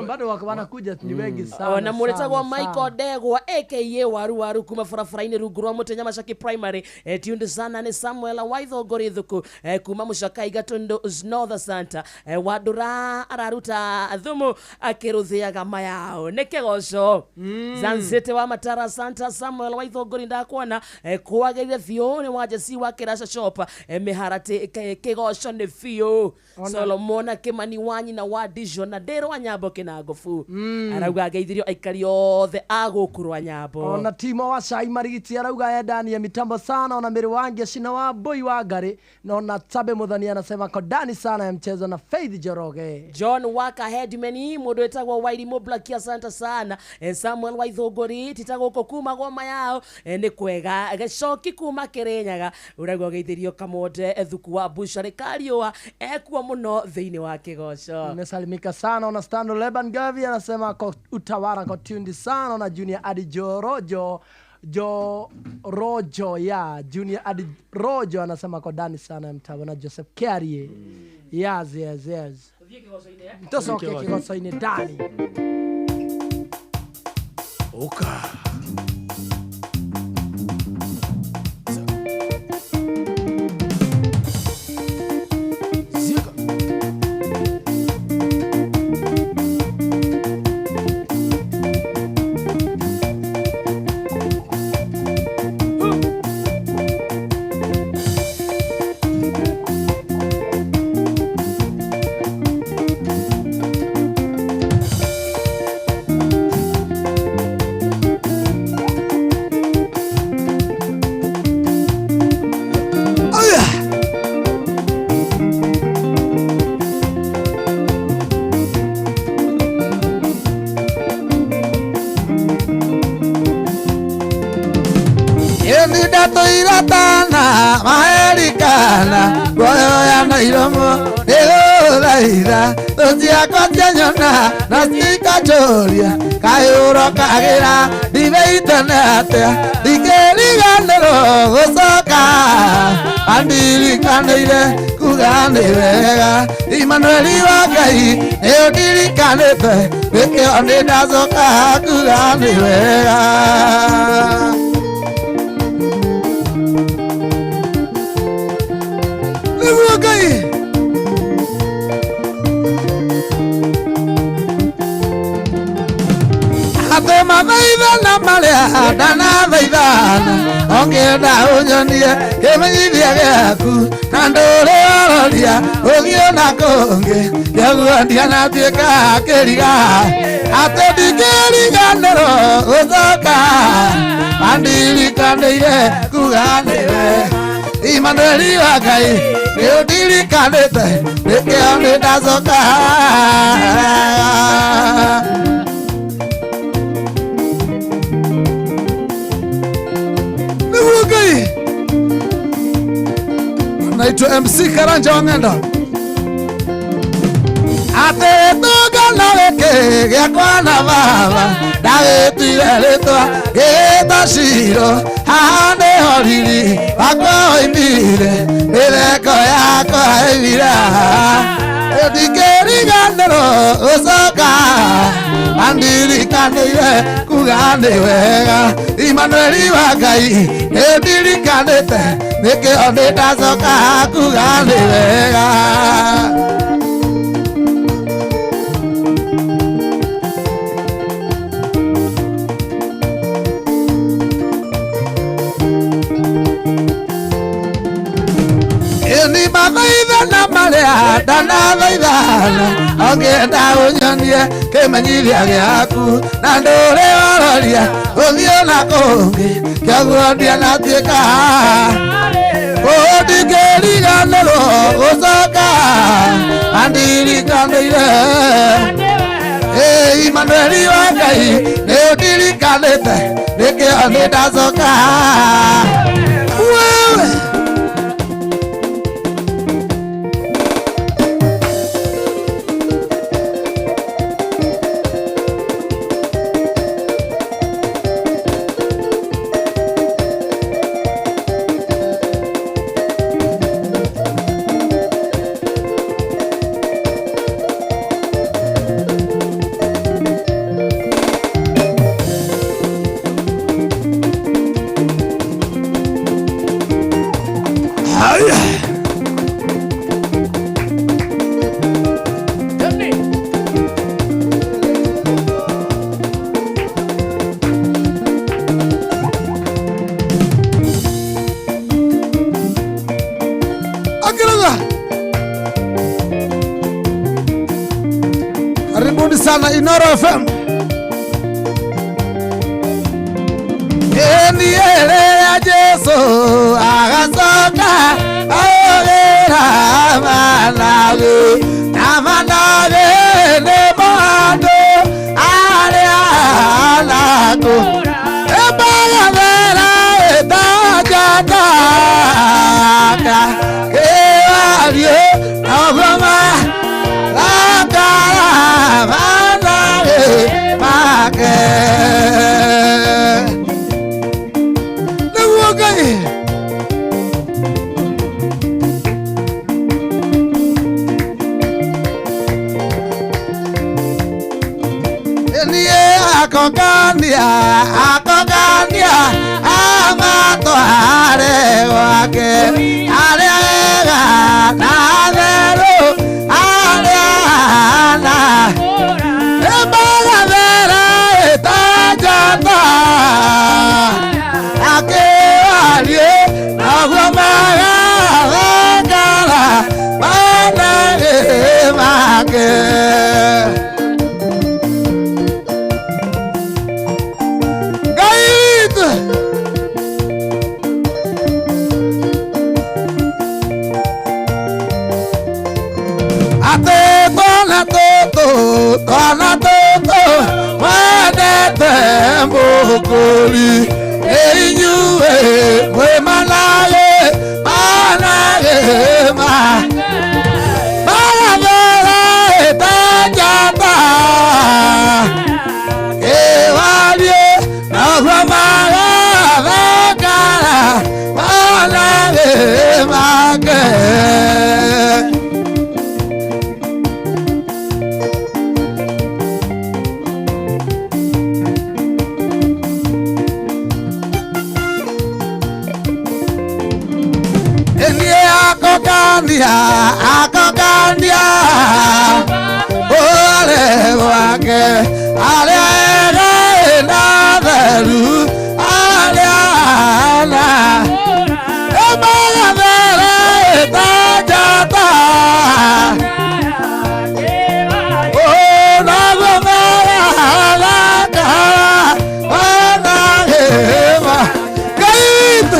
Bado wanakuja ni wengi sana. Na muretagwa Michael Degwa aka waru kuma farafaraini rungu rwa Mutenya Mashaki Primary. Tunde sana ni Samuel Waitho Gorithuku kuma Mushaka Igatondo North Santa. Wadura araruta thumu akiruthiaga mayao nekegoco. Zanzete wa Matara Santa Samuel Waitho Gorinda kuona kwagirire fione wajesi wa Kirasha Shop miharate kegoco ne fio. Solomona Kimani wanyi na wadijo na dero wa Nyambo Kinagofu. Arauga geithirio aikari othe agukurwa Nyambo. Ona Timo wa Cai Marigiti arauga endani ya mitambo sana. Ona Miri Wangi Shina wa Boy wa Ngari. Na ona Tabe Muthoni anasema kodani sana ya mchezo na Faith Joroge. John Waka Headmani mundu etagwo Wairi Mublaki asante sana. Samuel Waithogori titagwo kuma goma yao ni kwega gacoki kuma Kirinyaga. Urauga geithirio Kamote Thuku wa Bushari Kariwa ekuwa muno thiini wa kigoco. Umesalimika sana. Ona Stando Leban Gavi anasema utawara kwa tundi sana. Na Junior Adi Rojo ya Junior Adi Rojo anasema kwa dani sana ya mtabo. Na Joseph Carrier yes mtoso wake kigoso ine dani Oka Iratana Maerikana Goyo ya Nairomo Egoraira Tonzia Kotia Nyona Nastika Choria Kayuro Kagira Diveita Natea Dikeri Gandero Gosoka Andiri Kandeire Kugane Vega Immanueli Wakai Eodiri Kanete Beke Onde Nazoka Kugane Vega Atema vaidana malea dana vaidana Ongeda unyonie kemenyithia giaku Na ndore ororia ugio na konge Yaguandia na tuika keriga Ate dikeriganero uzoka Mandiri kandeire kuganewe Immanueli Wakai Neodiri kanete Nekeo nedazoka Wakai Naitwa MC Karanja Wangenda Ate toga na weke Gyakwa na baba Dagetire letwa Geta shiro Hane horiri Wako imire Mileko yako haivira Edikeri gandero Usoka Andiri kandeire Kugande wega Immanueli Wakai Ediri kandete Nike onde tasoka Kugande wega Ni mavaidana malea dana vaidana Ongeda unyonie kemenyithia giaku Na ndore ororia ugio na konge Kiaguandia na tuika Odikeriganero usoka Andiri kandeire Immanueli Wakai Neodiri kanete Nikeo nedazoka Wewe Asante sana Inoro FM. Eni elea Jesu agasoka aogera manage na manage ne mando aria lago ebaga vera etajata eario agoma la cara manage make. Akogania amato are wake arega na vero arena embala vera etajata akealie agwamaga vagara manage make. Tona toto wadete mbukuli einyue mwe manage ma manavera etajata ewalie nahwamaga vekara manage make. Akogania ole wake ale na veru ale ala emala vere tajata ona gomara la cara ona ema kait.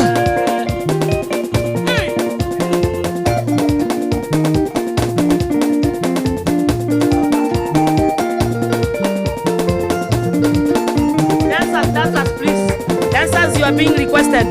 You are being requested.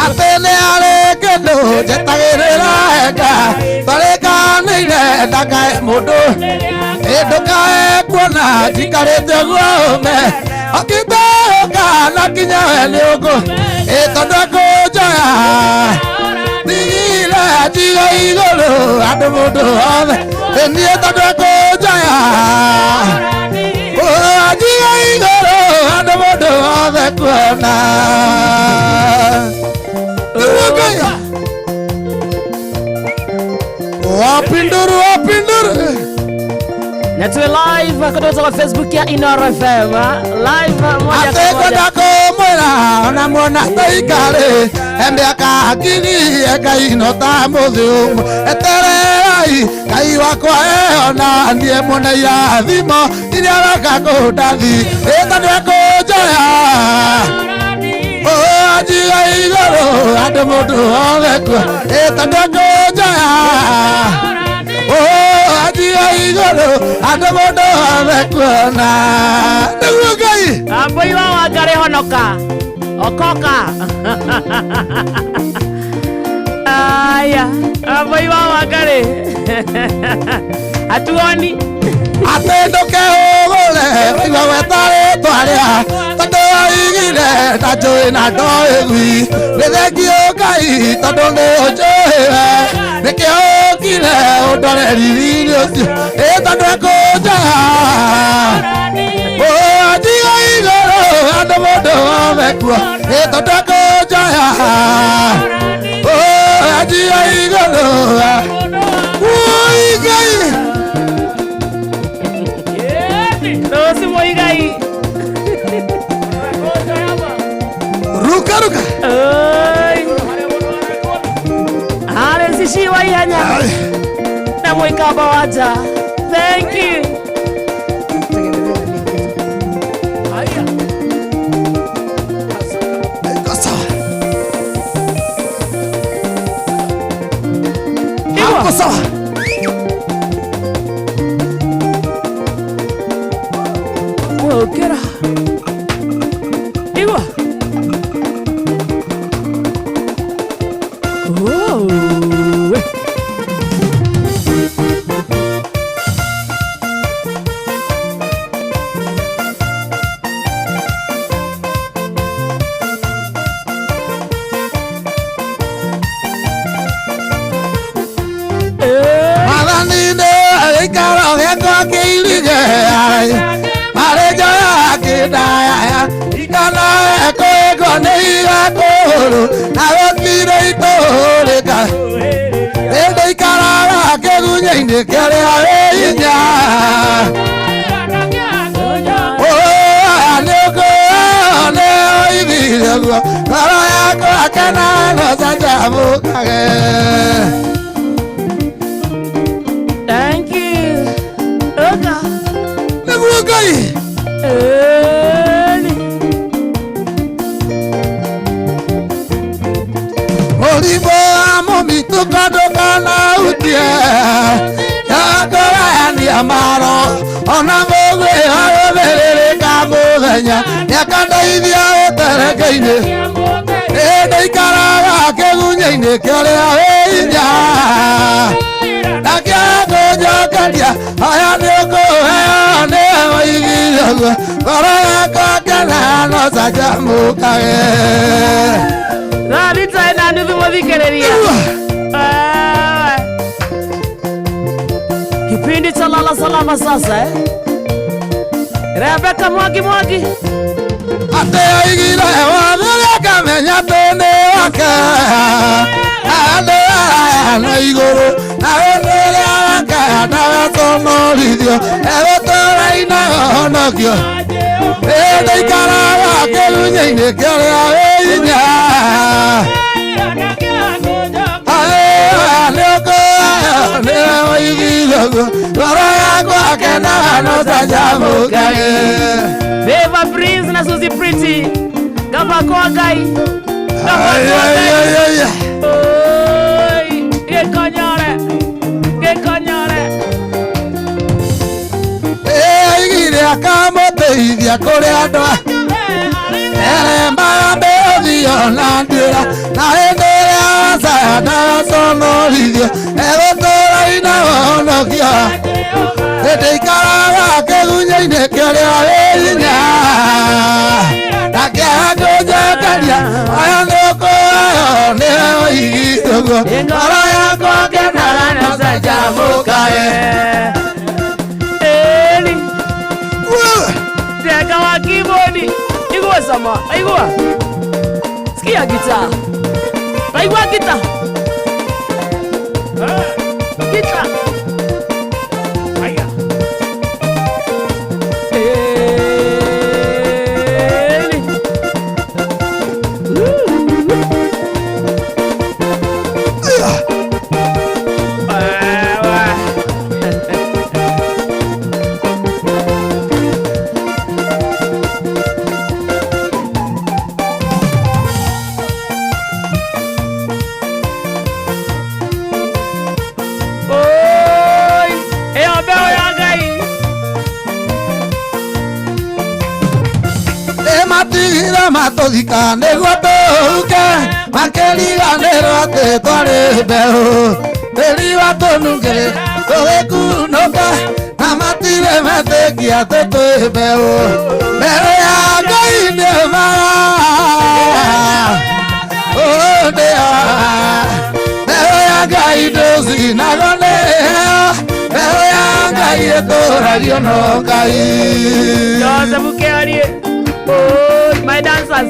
Atene ale kendo jetagerera eka tareka nire daka modo edoka ekona jikarete gome akite kana kinya eliogo etodako jaya nile jiga igolo adomodo ave eni etodako jaya o jiga igolo adomodo ave kona. Wapinduru Netwe live kutoka Facebook ya Inoro FM live moja kwa moja. Dako mwera na mwana taikare ende akakini eka inota mudhum eterei kai wakwa ona ndie mwana ya thimo iria rakakodathi etandako jaya ajiga igoro ande mundu ogekwa etandako jaya ajiga igoro ande mundu ogekwa na niguo Ngai amboi wa wangare honoka okoka aya amboi wa wangare atuoni atendoke ogole igwa wetare twaria tondu igire ta joy na doegui nethengio Ngai tondu ni ujoe nikĩokire ũndore riri ũcio tondu ekũnja tiga igũrũ andũ mũndũ wamekua tondu ekũnja tiga igũrũ Ngai Rosi Moigai. Ruka ruka. Ai. Ale sisi wayanya. Na mwikaba waja. Thank you. Aya. Kosa. Kosa. Get up. Igwa. Oh. Malaninde ikaro ngeko kilige ai. Daya ikana eko neiga koro na otire itoreka ende ikara kegunya inde kere ainya aneko ne oigire go kara yako akana no sajabu kage. Thank you. Oga. Nebugai. Olivo amo mi toka na utie yakora ni amaro ona mogwe ayoberere kamugenya yakanda ithia uterekeine ikaraga kegunyaine kere ahinya nakiagojokaria aya nikuheane oigiraguo ngoro yakwa kena no sajamukage Nani tena ndugu mwadhikereria. Kipindi cha lala salama sasa Rebecca Mwagi. Ate aigire wabere kamenya tene wake ande na igoro na wendele wake na watomorithio egotora ina honokio ende ikaraga kegunyaine kere ahinya Beva Prince na Suzy Pretty Gaba kwa gai Gekonyore igire akamoteithia kuri andu eremba mbethio na ndira na hindi ria sada sonorithio egotora ina honokio hindi ikaraga kegunyaine kiria hinya na kiagunjakaria aya nikuoyo nio igituguo ngoro yakwa kenaga nocenjamũkae Tega wa keyboard. Igua sama. Igua. Sikia gitaa. Igua gitaa. Gitaa. Aya. Matodika niguo tuhuke makĩriganĩrwo atĩ twarĩ mbeũ tĩri watũnungĩrĩ tũgĩkunũka na matirĩ metĩkia tũtwĩ mbeũ mbere ya Ngai ndĩmaga ndĩa mbere ya Ngai ndũcinagwo nĩ mbere ya Ngai ĩtũragio no Ngai. Joseph Kĩarie, my dancers.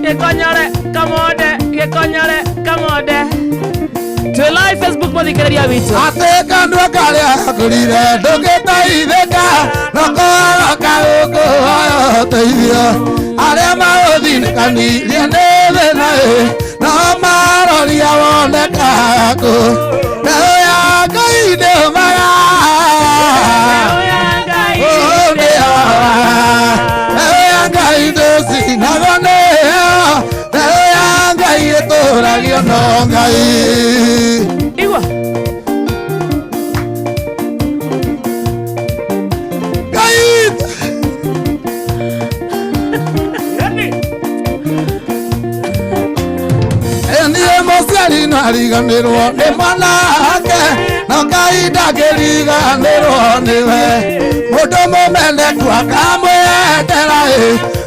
Gĩkonyore kamode twĩ live Facebook mũthikĩrĩria witũ atĩ kandũ karĩa kũrire ndũngĩteithĩka no koroka gũkũhoya ũteithio arĩa maũthinĩkanirie nĩ thĩna no maroria wonekaga kũ mbegũ ya Ngai ndĩũmaga mbegũ ya Ngai ndũcinagwo nĩyo mbegũ ya Ngai ĩtũragio no Ngai. Igua mũciari nariganĩrwo nĩ mwana wake no Ngai ndangĩriganĩrwo nĩwe mũndũ mũmeneku akamwendera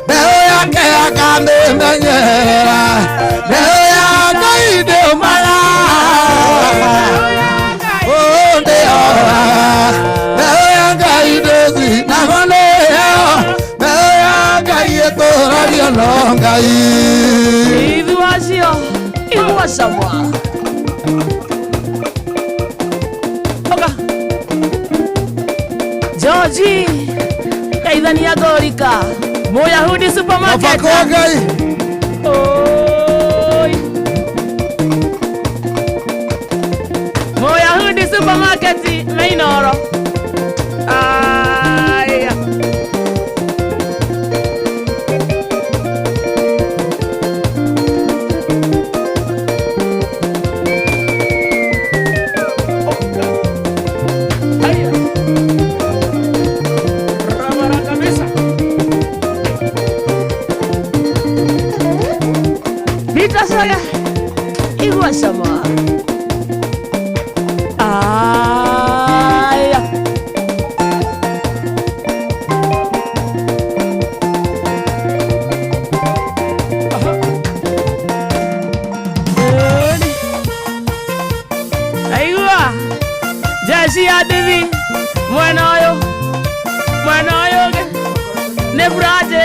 mbegũ yake akamĩmenyerera mbegũ ya Ngai ndĩũmaga ndĩyo mbegũ ya Ngai ndũcinagwo nĩyo mbegũ ya Ngai ĩtũragio no Ngai. Ithuacio Iwashamwa. Oka. Georgie. Kaidhania Gorika. Moyahudi supermarket. Oi. Moyahudi supermarket Mainoro. Aya. Saga Iwashamwa. Aya. Aigua Jeshi ya divi mwenoyo ne braje.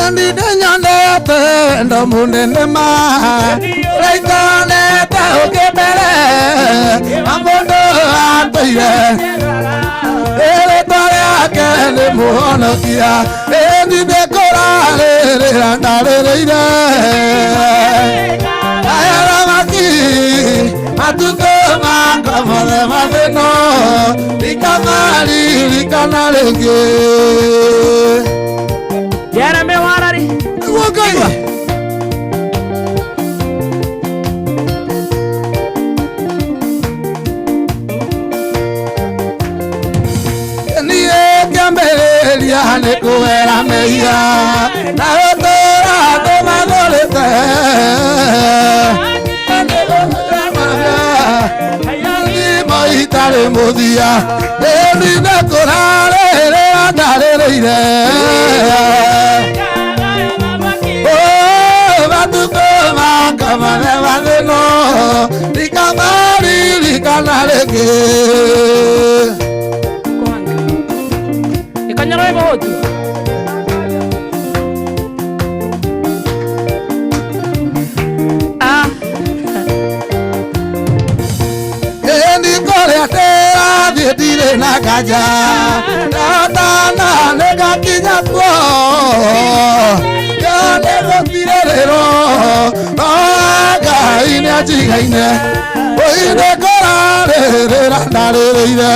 Endi nyandete ndo munene ma reikanete ukebere ambondo antoire ere tore ake ni muhonokia endi dekorare randareire ayara maki matuko makamore mabeno likamari likanarenge Yara me warari. Wokai. Niye kambelia ne kuera meya. Na otora to magolete. Ayani moitare modia. Eni ne korare re andare reire. Kamane wageno likamari likanareke ikanyaro ebo hotu endi kore atera dietire nakaja tatana nega kinyako yale gotirero ine ajigaine oine korare randareire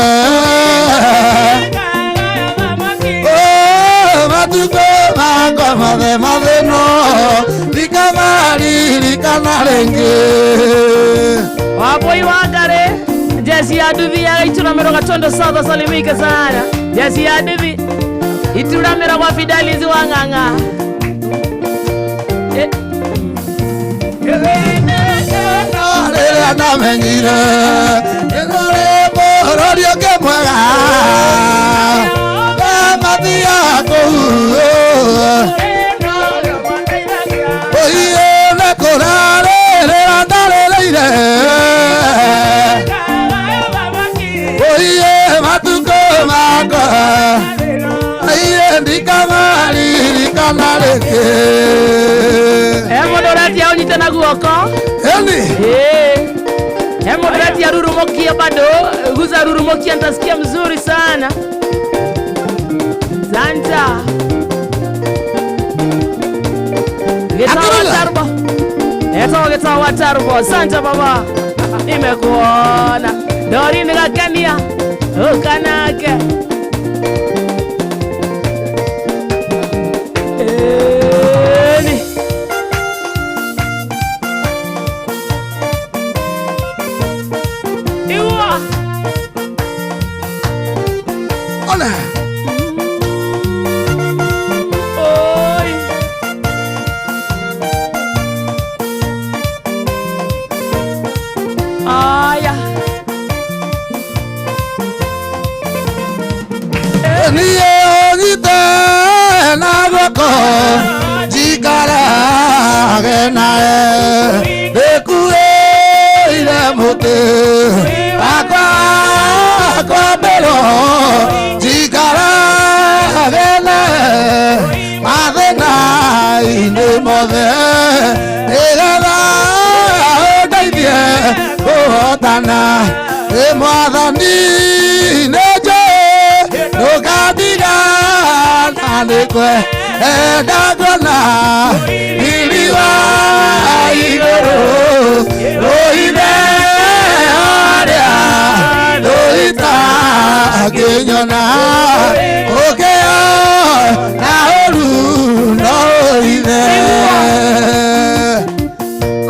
matuko makomade madeno likamari likanarenge wapoi wangare Jesi ya duvi ya ituramero gatondo sada salimike sana Jesi ya duvi ituramero kwa fidalizi wanganga ndamenyire igore bororio kemwega mathia kũu oiye na kũrarĩrĩra ndarĩrĩire oiye matukũ makwa oiye ndikamaririkana rĩngĩ mũndũ ũretia ũnyite na guoko mũndũ ũretia rurumukia bado guza rurumukia nitasikia mzuri sana Santa Getawa Watarbo Santa baba imekuona Dori nikakania ukanake Iwa Ona jikarage nae ekuire muti akwa bero jikarage nae mathina ine mothe igetha ndeithie kuhotana mwathani neje ndugatigana nikwe endagona iriwa igũrũ rũithe harĩa rũitangĩnyona ũkĩo na ũru no ithe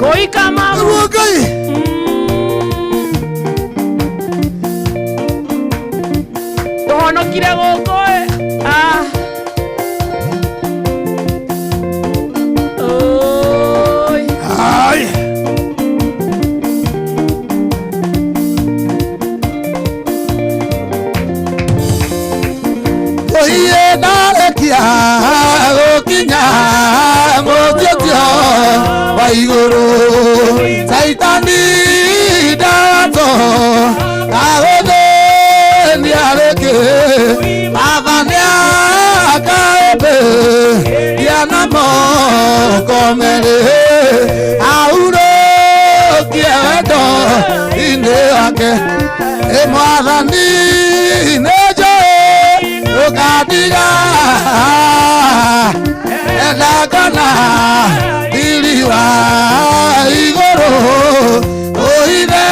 kũikama Ngai tũhonokire gũkũ oiye ndarekia gũkinya mũthiũthio wa igũrũ Saitani ndato agũthĩnia rĩngĩ mathania kaũmbĩ diana moko merĩ aurũkie wendo inĩ wake mwathani ukadiga endagona iriwa igũrũ ũithe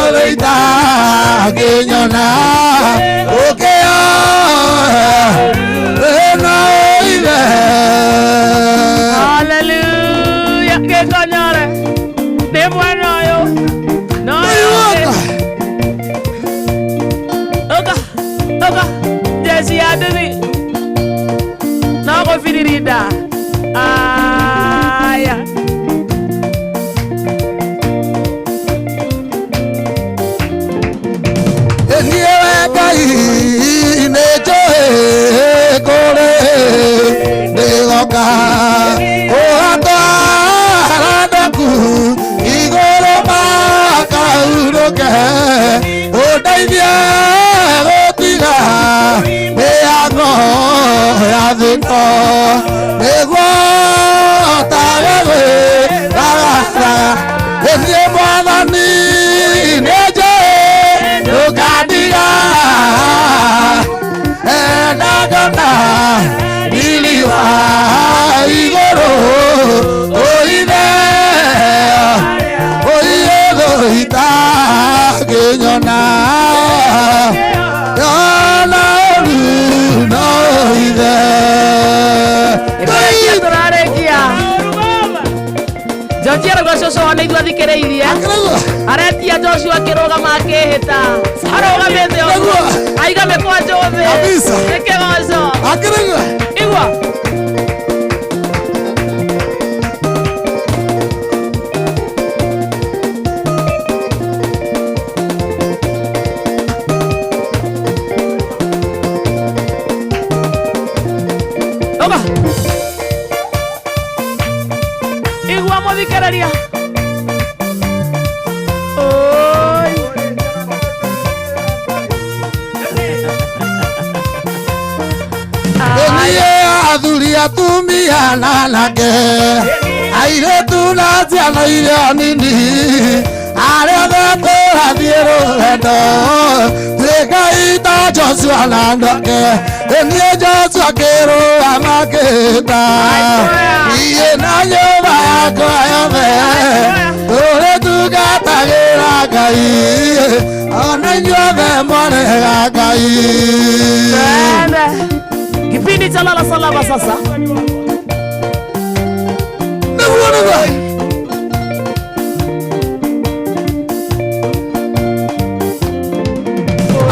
ũrĩitangĩnyona ũkĩo na ũithe Hallelujah gĩkonyore nĩ mwena ũyũ no Oga, Jesse Adoni. Nago Fidirida. Aya. Niwe Ngai nejoe kore negoka. Ohatwara ndaku igũrũ makahurũke. Ũndeithie mĩhang'o ya thĩno nĩguo tage gwĩragaraga ĩniĩ mwathani nĩnjũĩ ndũkandiga endagona riri wa igũrũ ũithe ũiye gũitangĩnyona Joshua gwacoco na ithuĩ athikĩrĩirie aretia Joshua akĩrũgama akĩhĩta arũgamĩte ũguo aigame kwa njũthĩ nĩ kĩgoco igua Oga. Igua muthikararia. Athuri atumia na anake airĩtu na ciana iria nini arĩa othe tũrathiĩ rũgendo twĩ ta Joshua na Ndoke niĩ Joshua ngĩrũgama ngĩĩta niĩ na nyũmba yakwa yothe tũrĩtungatagĩra Ngai ona inyuothe mwarega Ngai. Kipindi cha lala salama sasa.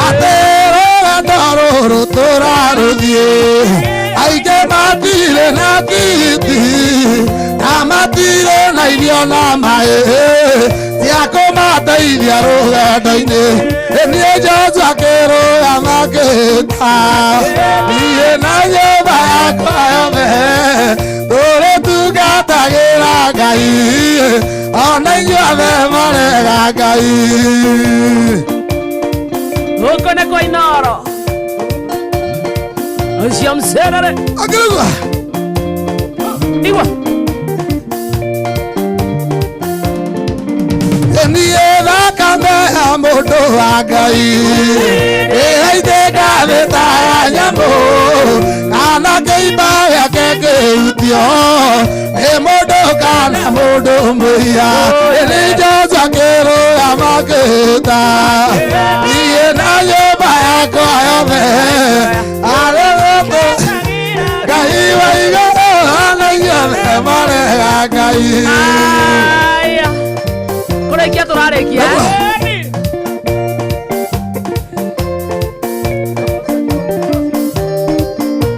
Ateroro toraruthie aige matire na kiti amatire na irio na mae tiakomateithia rũgendo-inĩ niĩ Joshua ngĩrũgama ngĩĩta niĩ na nyũmba yakwa yothe tũrĩtungatagĩra Ngai ona inyuothe mwarega Ngai. Gũkũ nĩ kwa Inooro ũcio mcerere akĩrugwa igua niĩ thakame ya mũndũ wa Ngai ĩhaithĩka thĩ ta ya nyamũ kana kĩimba gĩake kĩhutio nĩ mũndũ kana mũndũ mũiya nĩ Joshua ngĩrũgama ngĩĩta niĩ na nyũmba yakwa yothe arĩgũtũ Ngai wa igũrũ ona inyuothe mwarega Ngai. Kũrĩkia tũrarĩkia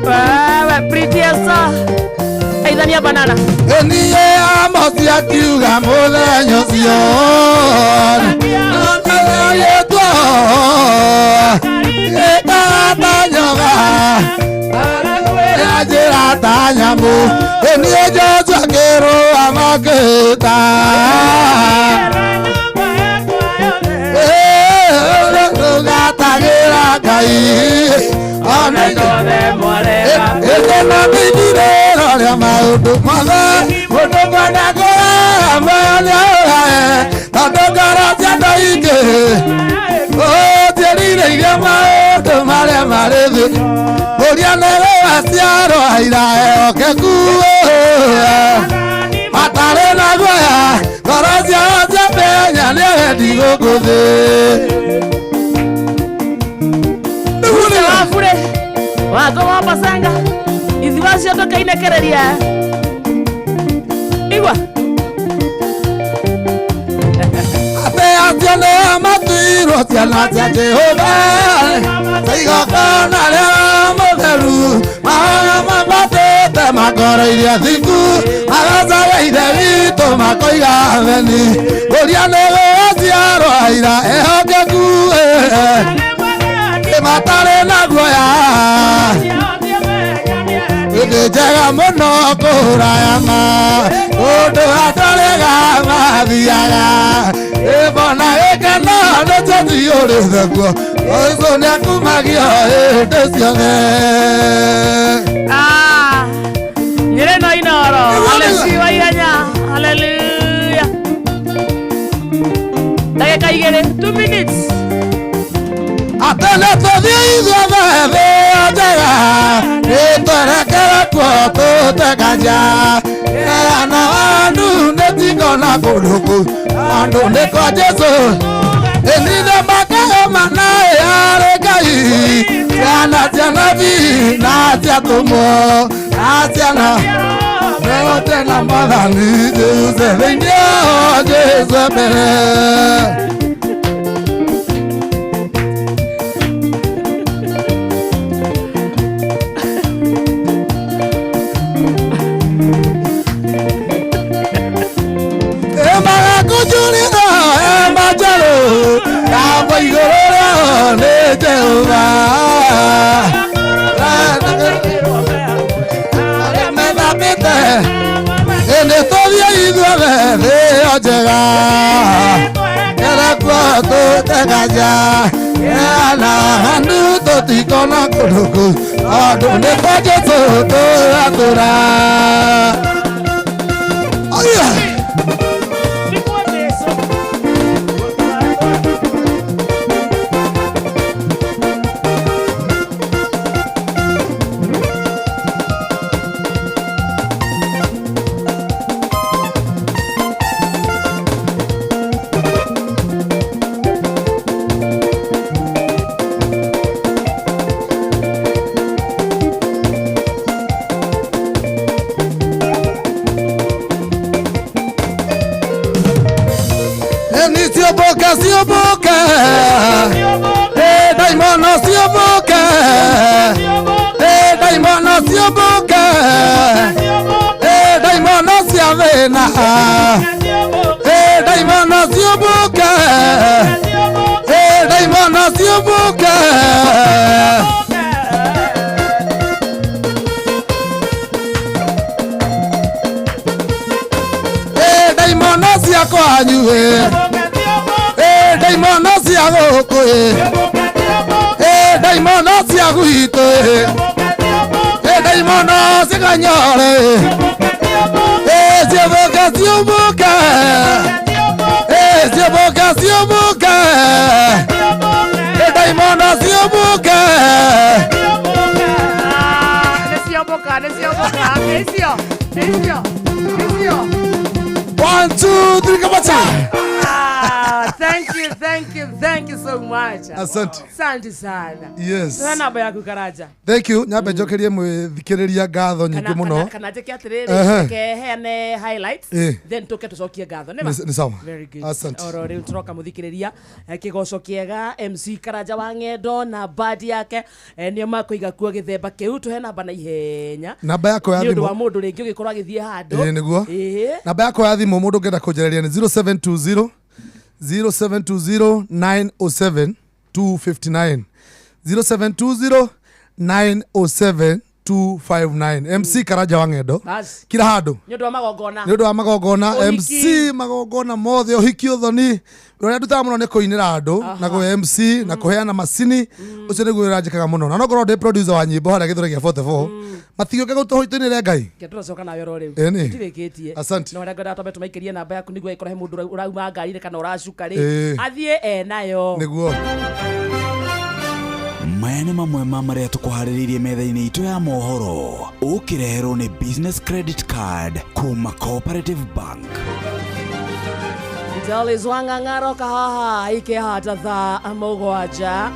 wewe Pritiesa aithania banana niĩ Amosi akiuga mũthenya ũcio nonagĩtwo ĩtatanyoga ya njĩra ta nyamũ niĩ Joshua ngĩrũgama ngĩĩta tũgatagĩra Ngai ona inyuothe mwarega ĩtena mĩthirĩro rĩa maũndũ mothe mũndũ mwanagũra mwanyaũrae tondũ ngoro cia andũ aingĩ ciĩrirĩirie maũndũ marĩa marĩ thĩ ũria nĩ gũgaciarwo aira ehokeku matarĩ na guoya ngoro ciao ciamenya nĩ wendi gũkũ thĩ. Wafure wako wapasanga ithiwacio tũkainekereria igua atĩ acio nĩ matuirwo ciana cia Jehova igongona rĩa mũtheru mahoya mabatĩte makoroirie thiku magacaga ithe witũ makoiga theni ũria nĩ gũgaciarwo aira ehokeku matarĩ na guoya hĩndĩ njega mũno kũraya ma ũndũ hatarĩga mathiaga ĩbona gĩkeno nĩ tũthiũrĩte kuo ũico nĩ akumagio hĩndĩ ciothe. Nyĩrĩ no Inooro Alesi wa Ihenya haleluya ndagĩka 2 minutes atene tũthiĩ ithuothe thĩ njega nĩtwerekere kuo tũtekanja na andũ nĩtikona kũndũ kũu andũ nĩ kwa Jesũ ĩnithe makahoma na yarĩ Ngai ciana cia nabii na cia tũmwo na ciana meote na mathani Jesũ thĩinĩ wa Jesũ mbere. mwega Erekwa tutekaja Yana handu tutikona kuduku Adu nepaje soto atura Oya Sioboka Daimono sioboka Daimono sioboka Daimono siavena Daimono sioboka Daimono sioboka Daimono siakwanyue Daimono cia gũkũ Daimono cia gwitũ Daimono cia Kanyore ciũmbũka ciũmbũka ciũmbũka ciũmbũka Daimono ciũmbũka nĩciũmbũka 1 2 3 kabata. Thank you so much. Asante sana. Yes. Sana namba yaku Karaja. Thank you. Nyambe njokerie mwithikiriria ngatho nyingi muno. Kana teke atiriri ke heane highlights then toke tucokie ngatho nema. Ni sawa. Very good. Asante. Oro riu turoka muthikiriria kigoco kiega MC Karaja wa Ng'endo na badi yake nio makuiga kuo githemba kiu tuhe namba na ihenya. Namba yako ya thimu. Ndio wa mundu ringi ugikorwa agithie handu. Niguo. Namba yako ya thimu mundu ngenda kujereria ni 0720 0720 907 259 0720 907 259 MC Karaja wa Ng'endo kila handu nyondo magogona MC magogona mothe uhiki uthoni uria ndutaga muno ni kuinira andu na go MC na kuheana macini ucio niguo uranjikaga muno na nogoro ndi producer wa nyimbo hara githura gia 44 matigioke gutuhoitinire Ngai keturacoka nawe ro riu tirikitie asante no rega ndatombe tumaikirie namba yaku niguo ikora he mundu urauma ngari kana uracuka ri athie nayo niguo maya nĩ mamwe ma marĩa tũkũharĩrĩirie metha-inĩ itũ ya mohoro ũkĩreherwo nĩ business credit card kuma Cooperative Bank. Fidelis Wang'ang'aro kahaha ikĩhata thaa mũgwanja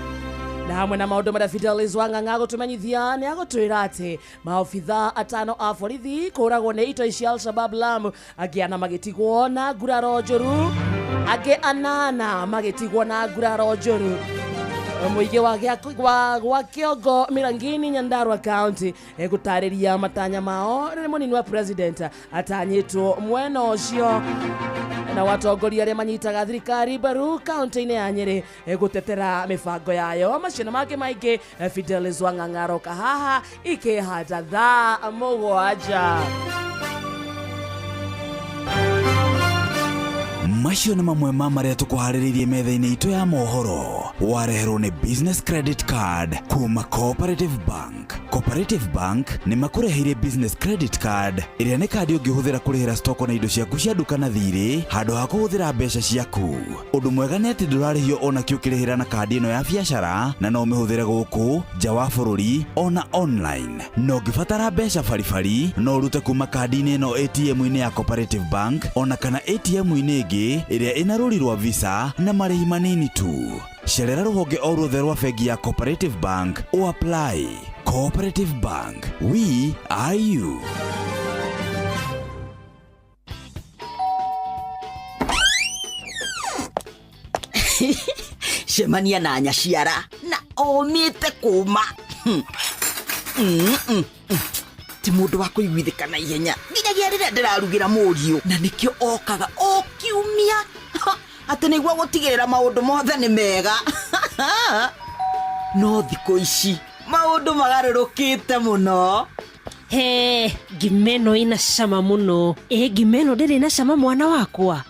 na hamwe na maũndũ marĩa Fidelis Wang'ang'a gũtũmenyithia nĩ agũtwĩra atĩ maobitha atano a borithi kũragwo nĩ itoi cia Al-Shabab Lamu angĩ ana magĩtigwo na nguraro njũru angĩ anana magĩtigwo na nguraro njũru muigi wa Kĩongo Mirangini Nyandarua County gũtarĩria matanya mao nĩ mũnini wa president atanyĩtwo mwena ũcio na watongoria arĩa manyitaga thirikari mbaru kaunti-inĩ ya Nyeri gũtetera mĩbango yayo macio na mangĩ maingĩ Fidelis Wang'ang'aro kahaha ikĩhata thaa mũgwanja. Macio nĩ mamwe ma marĩa tũkũharĩrĩirie metha-inĩ itũ ya mohoro wareherwo nĩ business credit card kuma Cooperative Bank. Cooperative Bank nĩ makũreheire business credit card ĩrĩa nĩ kandi ũngĩhũthĩra kũrĩhĩra stoko na indo ciaku cia nduka na thirĩ handũ ha kũhũthĩra mbeca ciaku. Ũndũ mwega nĩ atĩ ndũrarĩhio ona kĩ ũkĩrĩhĩra na kandi ĩno ya biacara na no ũmĩhũthĩre gũkũ nja wa bũrũri ona online. No ũngĩbatara mbeca baribari no ũrute kuma kandi-inĩ ĩno ATM-inĩ ya Cooperative Bank ona kana ATM-inĩ ĩngĩ ĩrĩa ĩna rũri rwa visa na marĩhi manini tu. Cerera rũhonge o ruothe rwa bengi ya Cooperative Bank o apply. Cooperative Bank, we are you. Shemania na Nyashiara na omite kuma ti mundu wa kuiguithika na ihenya nginyagia rĩrĩa ndĩrarugira mũriũ na nĩkĩo okaga o kiumia atĩ nĩguo gũtigĩrĩra maũndũ mothe nĩ mega no thikũ ici maũndũ magarũrũkĩte mũno He, gimeno ina cama muno. Gimeno ndiri na cama mwana wakwa.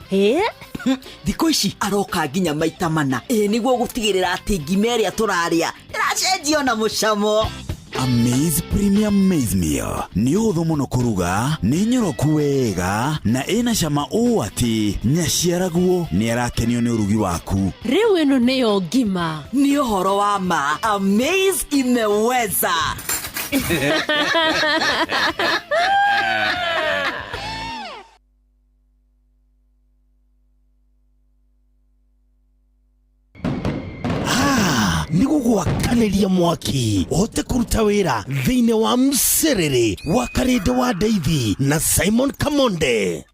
Thikũ ici aroka nginya maita mana niguo gutigirira ati ngima iria turaria iracenjio na mucamo. Amaze Premium Maize Meal ni ũhũthũ mũno kũruga, nĩ nyoroku wega na ĩna cama ũũ atĩ nyaciaraguo nĩ arakenio nĩ ũrugi waku. Rĩu ĩno nĩyo ngima. Nĩ ũhoro wa ma. Amaze imeweza. Nĩguo gwakanĩria mwaki ũhote kũruta wĩra thĩinĩ wa Mserere wa Karĩndĩ wa Ndeithi na Simon Kamonde.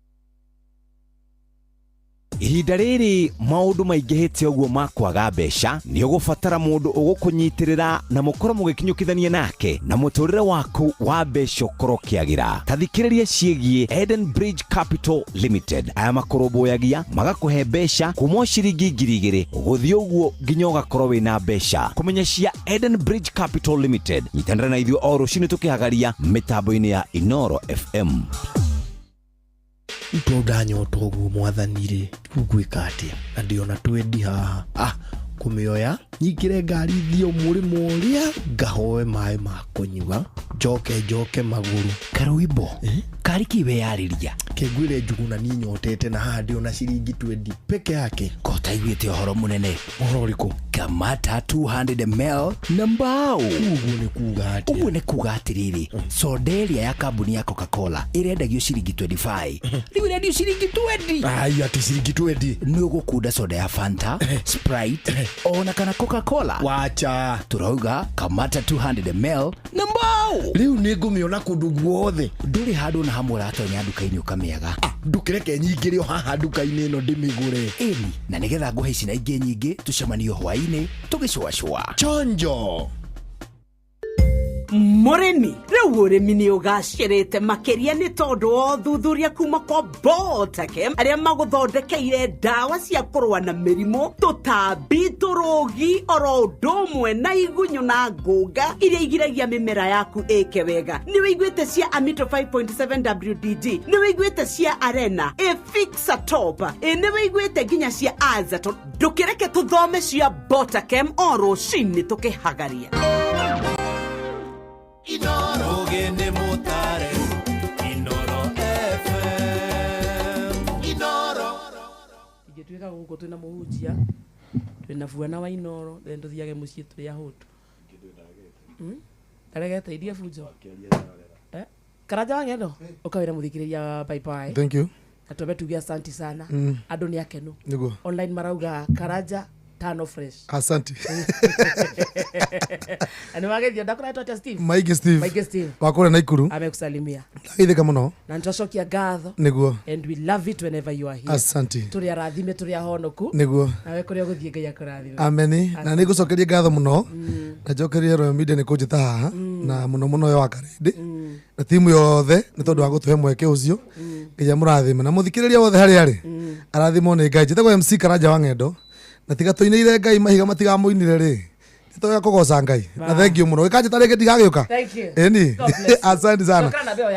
Ihinda rĩrĩ maũndũ maingĩhĩte ũguo makwaga mbeca, nĩ ũgũbatara mũndũ ũgũkũnyitĩrĩra na mũkorwo mũgĩkinyũkithania nake na mũtũrĩre waku wa mbeca ũkorwo kĩagĩra. Tathikĩrĩria ciĩgiĩ Eden Bridge Capital Limited. Aya makũrũmbũyagia magakũhe mbeca kuma ciringi 2,000 gũthiĩ ũguo nginya ũgakorwo wĩna mbeca. Kũmenya cia Eden Bridge Capital Limited, nyitanĩra na ithuĩ o rũcinĩ tũkĩhagaria mĩtambo-inĩ ya Inoro FM. Ndanyota ũguo mwathani-rĩ, ngwĩka atĩa? Na ndĩona twendi haha kũmĩoya nyingĩre ngari thio mũrĩmo ũrĩa ngahoe maĩ ma kũnyua njoke magũrũ. Karũimbo kari kiwe yarĩria kĩngwĩre njuguna niĩ nyotete na haha ndĩona ciringi 20 peke yake. Kotaiguĩte ũhoro mũnene. Ũhoro ũrĩkũ? Kamata 200 ml na mbao. Ũguo nĩ kuuga atĩa? Ũguo nĩ kuuga atĩrĩrĩ, soda ĩrĩa ya kambuni ya Coca-Cola ĩrendagio ciringi 25, rĩu ĩrendio ciringi 20. Ai, ati ciringi 20? Nĩ ũgũkunda soda ya Fanta, Sprite ona kana Coca-Cola. Wacha turauga Kamata 200 ml na mbao. Rĩu nĩ ngũmĩona kũndũ guothe. Ndũrĩ handũ na hamwe ratonya nduka-inĩ ũkamĩaga. Ndũkĩreke nyingĩre o haha nduka-inĩ ĩno ndĩmĩgũre. Ĩni na nĩgetha ngũhe ici na ingĩ nyingĩ tũcemanio hwaĩ-inĩ tũgĩcũacũa. Chonjo Mũrĩmi, rĩu ũrĩmi nĩ ũgacĩrĩte makĩria nĩ tondũ wa ũthuthuria kuma kwa Botakem arĩa magũthondekeire ndawa cia kũrũa na mĩrimũ, tũtambi, tũrũgi, oro ũndũ ũmwe na igunyũ na ngũnga iria igiragia mĩmera yaku ĩke wega. Nĩ wĩiguĩte cia Amito 5.7 WDG, nĩ wĩiguĩte cia Arena, Efixatop, nĩ wĩiguĩte nginya cia Azaton. Ndũkĩreke tũthome cia Botakem o rũcinĩ tũkĩhagaria. Inoro gende motare Inoro FM Inoro Ingĩtuĩka gũkũ twĩna mũhunjia twĩna buana wa Inoro then tuthiage mũciĩ tũrĩ ahũtu taregete iria bunjo Karanja wangendo ũkawĩra mũthikĩrĩria bye bye. Thank you. Atobe tugia asante sana andũ nĩ akenu Niguo. Online marauga Karanja tano fresh. Asante. Ani wagethio ndakora etote Steve. Mike Steve. Wakore na Ikuru. Amekusalimia. Ndaithika muno. Na ntocokia ngatho. Niguo. And we love it whenever you are here. Asante. Turi arathime turi ahonoku. Niguo. Nawe kuri guthie Ngai akurathime. Ameni. Na nigucokeria ngatho muno. Na njokerie Royal Media nĩ kũnjĩta haha na muno yo wa Karĩndĩ. Na timu yothe nĩ tondũ wa gũtũhe mweke ũcio. Nginya mũrathime na mũthikĩrĩria wothe harĩa arĩ. Arathimwo nĩ Ngai. Njĩtagwo MC Karanja Wang'endo. Na tiga tũinĩire Ngai mahiga matigamũinire rĩ. Nĩtũya kũgoca Ngai. Na thank you mũno. Gĩkanjĩta rĩngĩ ndigagĩũka. Thank you. Eni. Asante sana.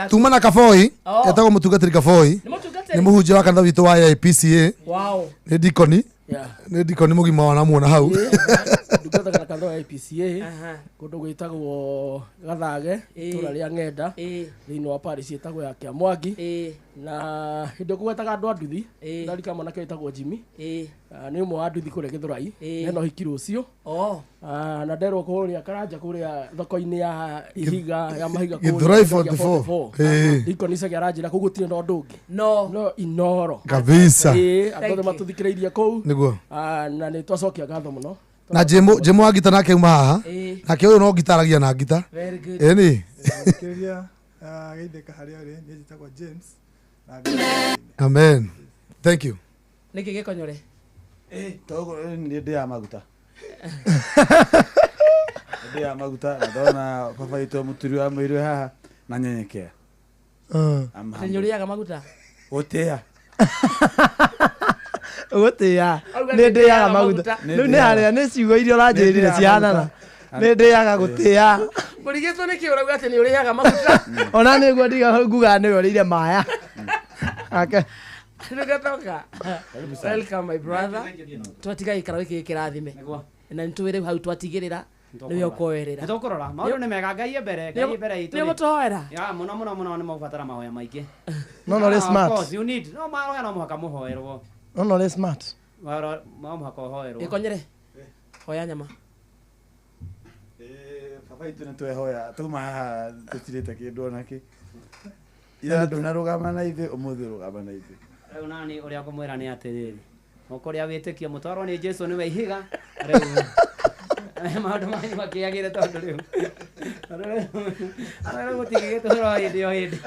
Tuma na Kaboi. Etagwo mũtungatĩri Kaboi. Nĩ mũhunjia wa kanitha witũ wa PCA. Wow. Nĩ dikoni. Nĩ dikoni mũgima wa namuona hau. Ndungata kana kanitha wa PCA. Kũndũ gwĩtagwo Gathage, itũra rĩa Ng'enda. Thĩinĩ wa parish ĩtagwo ya Kĩamwangi. Na hĩndĩ gwetaga andũ a nduthi. Ndarika mwanake wĩtagwo Jimmy. Nĩ ũmwe wa nduthi kũrĩa Gĩthũrai. Hena ũhiki rũciũ. Na nderwo kũrĩa Karanja kũrĩa thoko-inĩ ya Ihiga ya mahiga kũrĩa Gĩthũrai 44. Dikoni icagi aranjĩra kũu gũtirĩ na ũndũ ũngĩ. No Inoro. Kabisa. Andũ matũthikĩrĩirie kũu. Niguo. Na nĩ twacokia ngatho mũno. Na Jemo wa gita nake uma haha. Nake ũyũ no gitaragia na gita. Very good. Eni. Kiria geitheka harĩa arĩ nĩ njĩtagwo James. Amen. Thank you. Niki gĩkonyore. Togo nĩ ndĩ ya maguta. Ndĩ ya maguta na ndona baba itũ mũturi wa mwĩrĩ haha na nyenyekea. Nyũrĩaga maguta. Gũtĩa. Gũtĩa. Nĩ ndĩaga maguta. Rĩu nĩ harĩa nĩ ciugo iria ũranjĩrire cihanana. nä ndä aga gå tä a må rigä two nä kä å rauga atä nä å rä aga maguta ona nä guo ndiga nguga nä we å rä ire maya nä welcome my brother twatiga gä karo gä kä kä rathime na nä tå rä u hau twatigä rä ra nä we å koerä ra nä tå kå rora maå ndå nä mega ngai mbere itå nä gå tåhoera må no nä mabatara mahoya maingä no no smart no mahoya no må haka må hoerwo no smart no må haka å hoerwo gä konyere hoya nyama baba itu nä twehoya tuma haha tå tirä te kä ndå onake ira ndå na rå gama na ithuä å må thä rå gama na ithuä rä u nani å rä a ngå mwä ra nä atä rä rä må rä a wä tä kia må twarwo nä jesu nä we ihiga rä u maå ndå manyu makä agä re tondå rä u arä gå tigä gä tå ro hä ndä o hä ndä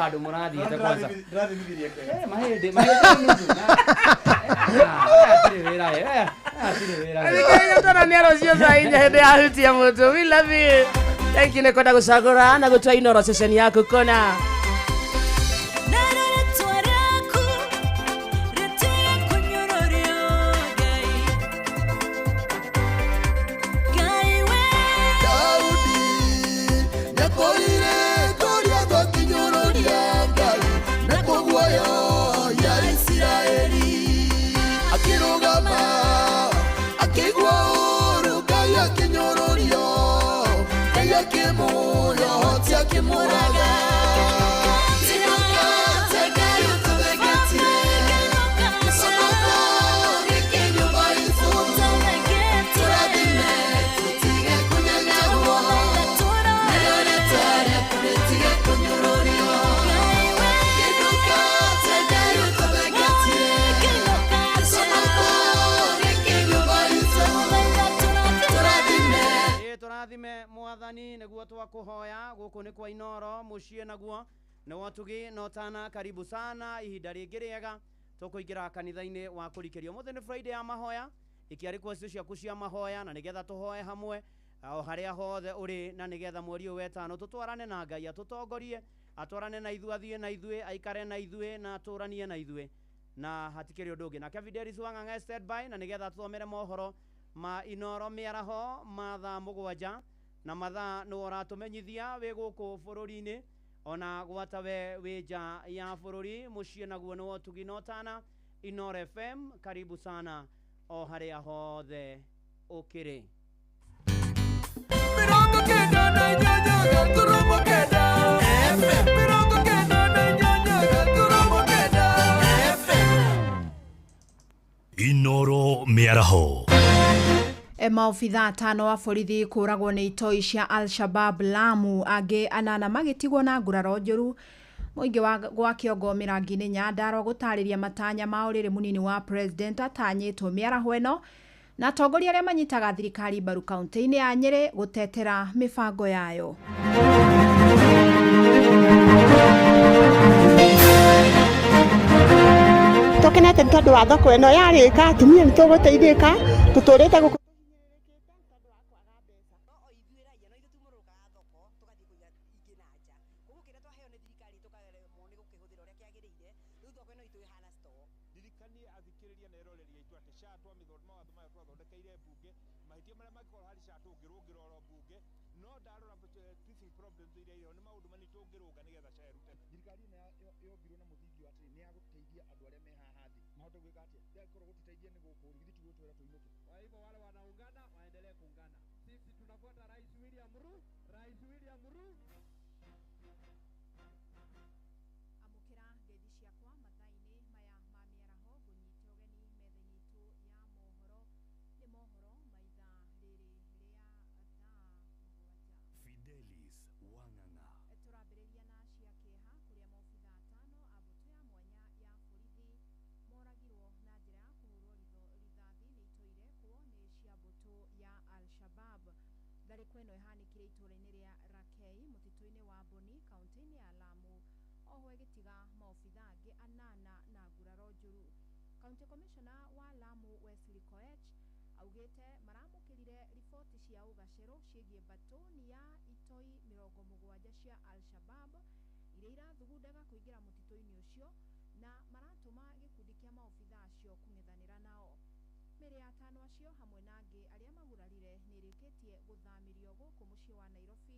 handå må rathiä te kwanza mahä ndä atirä wä ra tona nä aro cio thainya hä ndä yahutia må tå wilavi tenki nä kwenda gå cagå ra na gå twa inoro ceceni yaku kona mwathani niguo twakuhoya guku ni kwa inoro mucie naguo ni wotugi no tana karibu sana ihinda ringi riega tukuingira kanitha-ini wa kurikirio muthe ni Friday ya mahoya ikiari kwa cio ciaku cia mahoya na nigetha tuhoe hamwe o haria hothe uri na nigetha mweri wetano tutwarane na Ngai atutongorie atwarane na ithu athie na ithue aikare na ithue na aturanie na ithue na hatikiri undu ungi na Kevideris Wang'ang'a stand by na nigetha tuthomere mohoro ma inoro miaraho mathaa mugwanja na mathaa no uratumenyithia wi guku bururi-ini ona gwata we wi nja ya bururi mucie naguo ni wotugi no tana Inoro FM karibu sana o haria hothe ukiri mirongo kenda na inyanya gaturumo kenda FM mirongo kenda na inyanya gaturumo kenda FM Inoro miaraho maobitha atano a borithi kũragwo nĩ itoi cia Al-Shabab Lamu, angĩ anana magĩtigwo na nguraro njũru. Mũingĩ wa kĩongo Mĩrangi-inĩ Nyandarua gũtarĩria matanya ma ũrĩrĩ mũnini wa president atanyĩtwo mĩaraho ĩno, na atongoria arĩa manyitaga thirikari mbaru kaunti-inĩ ya Nyĩrĩ gũtetera mĩbango yayo. Tũkenete nĩ tondũ wa thoko ĩno yarĩka, atumia nĩ tũgũteithĩka, tũtũrĩte gũkũ Kweno ihanikire itũra-inĩ rĩa Rakei mũtitũ-inĩ wa Boni kaunti-inĩ ya Lamu, oho ĩgĩtiga maobitha angĩ anana na nguraro njũru. County Commissioner wa Lamu Wesley Koech augĩte maramũkĩrire riboti cia ũgacĩru ciĩgiĩ mbatoni ya itoi 70 cia Al-Shabab iria irathugundaga kũingĩra mũtitũ-inĩ ũcio na maratũma gĩkundi kĩa maobitha acio kũng'ethanĩra nao. Mĩrĩ ya atano acio hamwe na angĩ arĩa magurarire nĩrĩkĩtie gũthamirio gũkũ mũciĩ wa Nairobi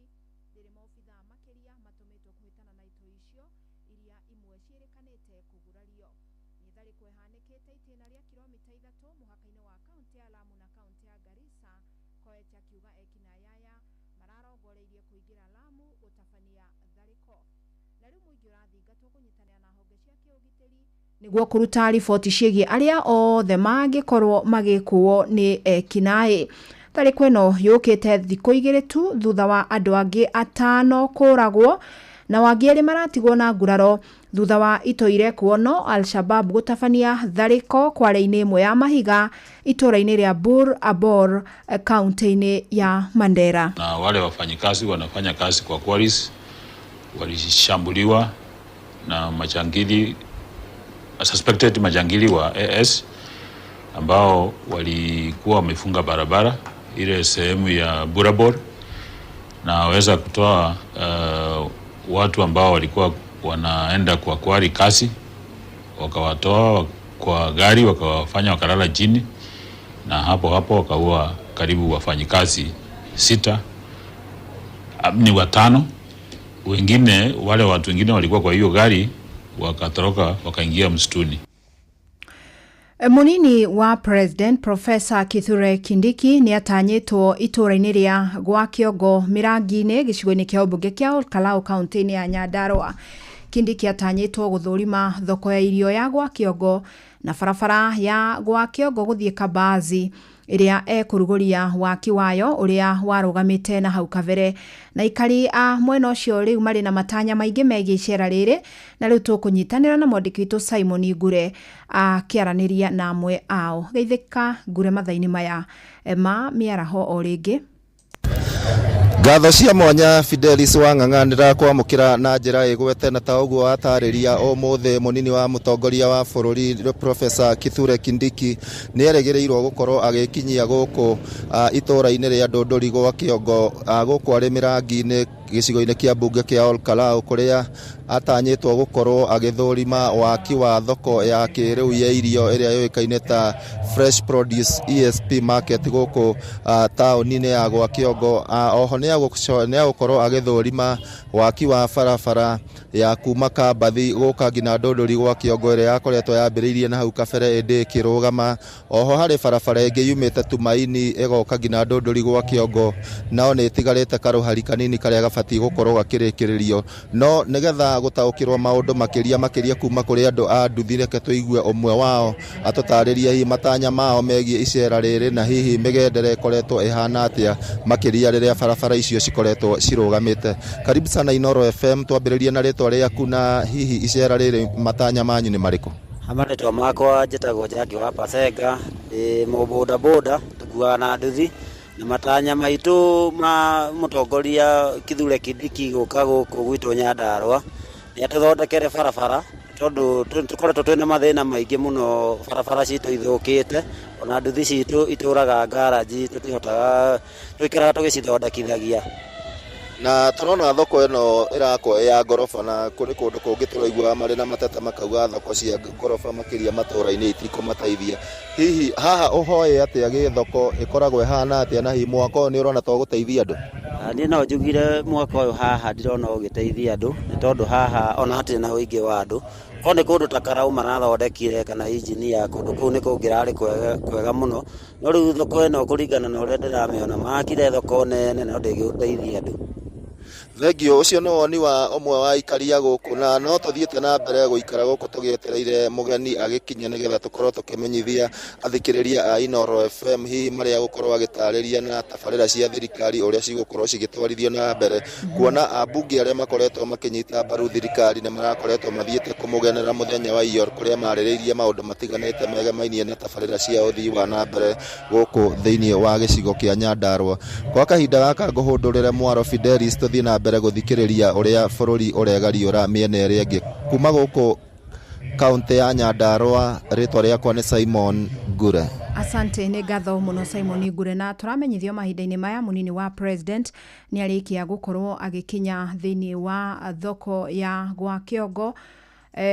rĩrĩ maobitha makĩria matũmĩtwo kũhĩtana na itoi icio iria imwe ciĩrĩkanĩte kũgurario. Nĩtharĩko ĩhanĩkĩte itĩna rĩa kilomita 3 mũhaka-inĩ wa kaunti ya Lamu na kaunti ya Garissa. Koech akiuga ekina yaya mararongoreirie kũingĩra Lamu gũtabania tharĩko. Na rĩu mũingĩ ũrathingatwo kũnyitanĩra na honge cia kĩũgitĩri nĩguo kũruta riboti ciĩgiĩ arĩa othe mangĩkorwo magĩkuo nĩ ekinaĩ. Tharĩko ĩno yũkĩte thikũ 2 tu thutha wa andũ angĩ 5 kũragwo na wangĩ erĩ maratigwo na nguraro thutha wa itoire kuono Al-Shabaab gũtabania tharĩko kware-inĩ ĩmwe ya mahiga itũra-inĩ rĩa Bur Abor kaunti-inĩ ya Mandera. Na wale wafanyikazi wanafanya kazi kwa quarries walishambuliwa na majangili suspected majangili wa AS ambao walikuwa wamefunga barabara ile sehemu ya Burabor na waweza kutoa watu ambao walikuwa wanaenda kwa kwari kasi, wakawatoa kwa gari wakawafanya wakalala chini, na hapo wakaua karibu wafanyikazi 6 ni 5. Wengine wale watu wengine walikuwa kwa hiyo gari wakatoroka wakaingia msituni. Munini wa President Professor Kithure Kindiki ni atanyĩtwo itũra-inĩ rĩa gwa Kĩongo Mirangi-inĩ gĩcigo-inĩ kĩa ũmbunge kĩa Olkalau kaunti-inĩ ya Nyandarua. Kindiki atanyĩtwo gũthũrima thoko ya irio ya gwa Kĩongo na barabara ya gwa Kĩongo gũthiĩ Kabazi ĩrĩa ekũrugũria waki wayo ũrĩa warũgamĩte na hau kabere. Na ikari a mwena ũcio rĩu marĩ na matanya maingĩ megiĩ icera rĩrĩ, na rĩu tũkũnyitanĩra na mwandĩki witũ Simon Ngure akĩaranĩria na amwe ao. Geithĩka Ngure mathainĩ maya ma mĩaraho o rĩngĩ. Ngatho cia mwanya Fidelis Wang'ang'anĩra kwamũkĩra na njĩra ĩgwete na ta ũguo atarĩria ũmũthĩ mũnini wa mũtongoria wa bũrũri Professor Kithure Kindiki nĩerĩgĩrĩirwo gũkorwo agĩkinyia gũkũ itũra-inĩ rĩa Ndũndũri gwa Kĩongo gũkũ arĩ Mĩrangi-inĩ gĩcigo-inĩ kĩa mbunge kĩa Olkalau kũrĩa atanyĩtwo gũkorwo agĩthũrima waki wa thoko ya kĩrĩu ya irio ĩrĩa yũĩkaine ta Fresh Produce ESP Market gũkũ taũni-inĩ ya gwa Kĩongo. Oho nĩagũkorwo agĩthũrima waki wa barabara ya kuma Kambathi gũka nginya Ndũndũri gwa Kĩongo ĩrĩa yakoretwo yambĩrĩirie na hau kabere ĩndĩ ĩkĩrũgama. Oho harĩ barabara ĩngĩ yumĩte Tumaini ĩgoka nginya Ndũndũri gwa Kĩongo, nao nĩĩtigarĩte karũhari kanini karĩa gabatiĩ gũkorwo gakĩrĩkĩrĩrio. No nĩgetha gũtaũkĩrwo maũndũ makĩria kuma kũrĩ andũ a nduthi, reke tũigue ũmwe wao atũtarĩria hihi matanya mao megiĩ icera rĩrĩ na hihi mĩgendere ĩkoretwo ĩhana atĩa makĩria rĩrĩa barabara icio cikoretwo cirũgamĩte. Karibu sana Inoro FM, twambĩrĩrie na rĩtwa rĩaku na hihi icera rĩrĩ matanya manyu nĩ marĩkũ? Amarĩtwa makwa njĩtagwo Njagi wa Pasenga, mũboda boda tukuaga na nduthi, na matanya maitũ ma mũtongoria Kithure Kindiki gũka gũkũ gwitũ Nyandarua nĩ atũthondekere barabara, tondũ tũkoretwo twĩna mathĩna maingĩ mũno, barabara citũ ithũkĩte, ona nduthi citũ itũraga ngaraji tũtihotaga twĩkaraga tũgĩcithondekithagia. Na tũrona thoko ĩno ĩrakwo ya ngoroba, na kũrĩ kũndũ kũngĩ tũraigua marĩ na mateta makauga thoko cia ngoroba makĩria matũra-inĩ itikũmateithia. Hihi haha ũhoĩ atĩa gĩthoko ĩkoragwo ĩhana atĩa, na hihi mwaka ũyũ nĩ ũrona to gũteithia andũ? Niĩ no njugire mwaka ũyũ haha ndirona ũgĩteithia andũ, nĩ tondũ haha ona hatirĩ na ũingĩ wa andũ. Ko nĩ kũndũ ta Karau marathondekire kana injinia, kũndũ kũu nĩ kũngĩrarĩ kwega mũno, no rĩu thoko ĩno kũringana na ũrĩa ndĩramĩona makire thoko nene no ndĩgĩteithia andũ. Thengio, ũcio nĩ woni wa ũmwe wa ikaria gũkũ, na no tũthiĩte na mbere gũikara gũkũ tũgĩetereire mũgeni agĩkinya nĩgetha tũkorwo tũkĩmenyithia athikĩrĩria a Inoro FM hihi marĩa gũkorwo agĩtarĩria na tabarĩra cia thirikari ũrĩa cigũkorwo cigĩtwarithio na mbere, kuona ambunge arĩa makoretwo makĩnyita mbaru thirikari nĩ marakoretwo mathiĩte kũmũgenera mũthenya wa iyo kũrĩa marĩrĩirie maũndũ matiganĩte megemainie na tabarĩra cia ũthii wa na mbere gũkũ thĩinĩ wa gĩcigo kĩa Nyandarua. Kwa kahinda gaka ngũhũndũrĩre Mwaro Fidelis tũthiĩ na mbere gũthikĩrĩria ũrĩa bũrũri ũregariũra mĩena ĩrĩa ĩngĩ. Kuma gũkũ kaunti ya Nyandarua, rĩtwa rĩakwa nĩ Simon Ngure. Asante, nĩ ngatho mũno Simon Ngure, na tũramenyithio mahinda-inĩ maya mũnini wa president nĩ arĩkia gũkorwo agĩkinya thĩinĩ wa thoko ya gwa Kĩongo,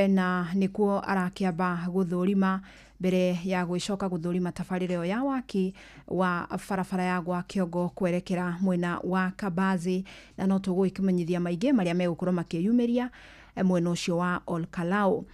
na nĩkuo arakĩamba gũthũrima mbere ya gwicoka guthurima tabarĩra ya waki wa barabara ya gwa Kĩongo kwerekera mwena wa Kabazi, na no tũgũkimenyithia maingĩ marĩa megũkorwo makĩyumĩria mwena ũcio wa Olkalau.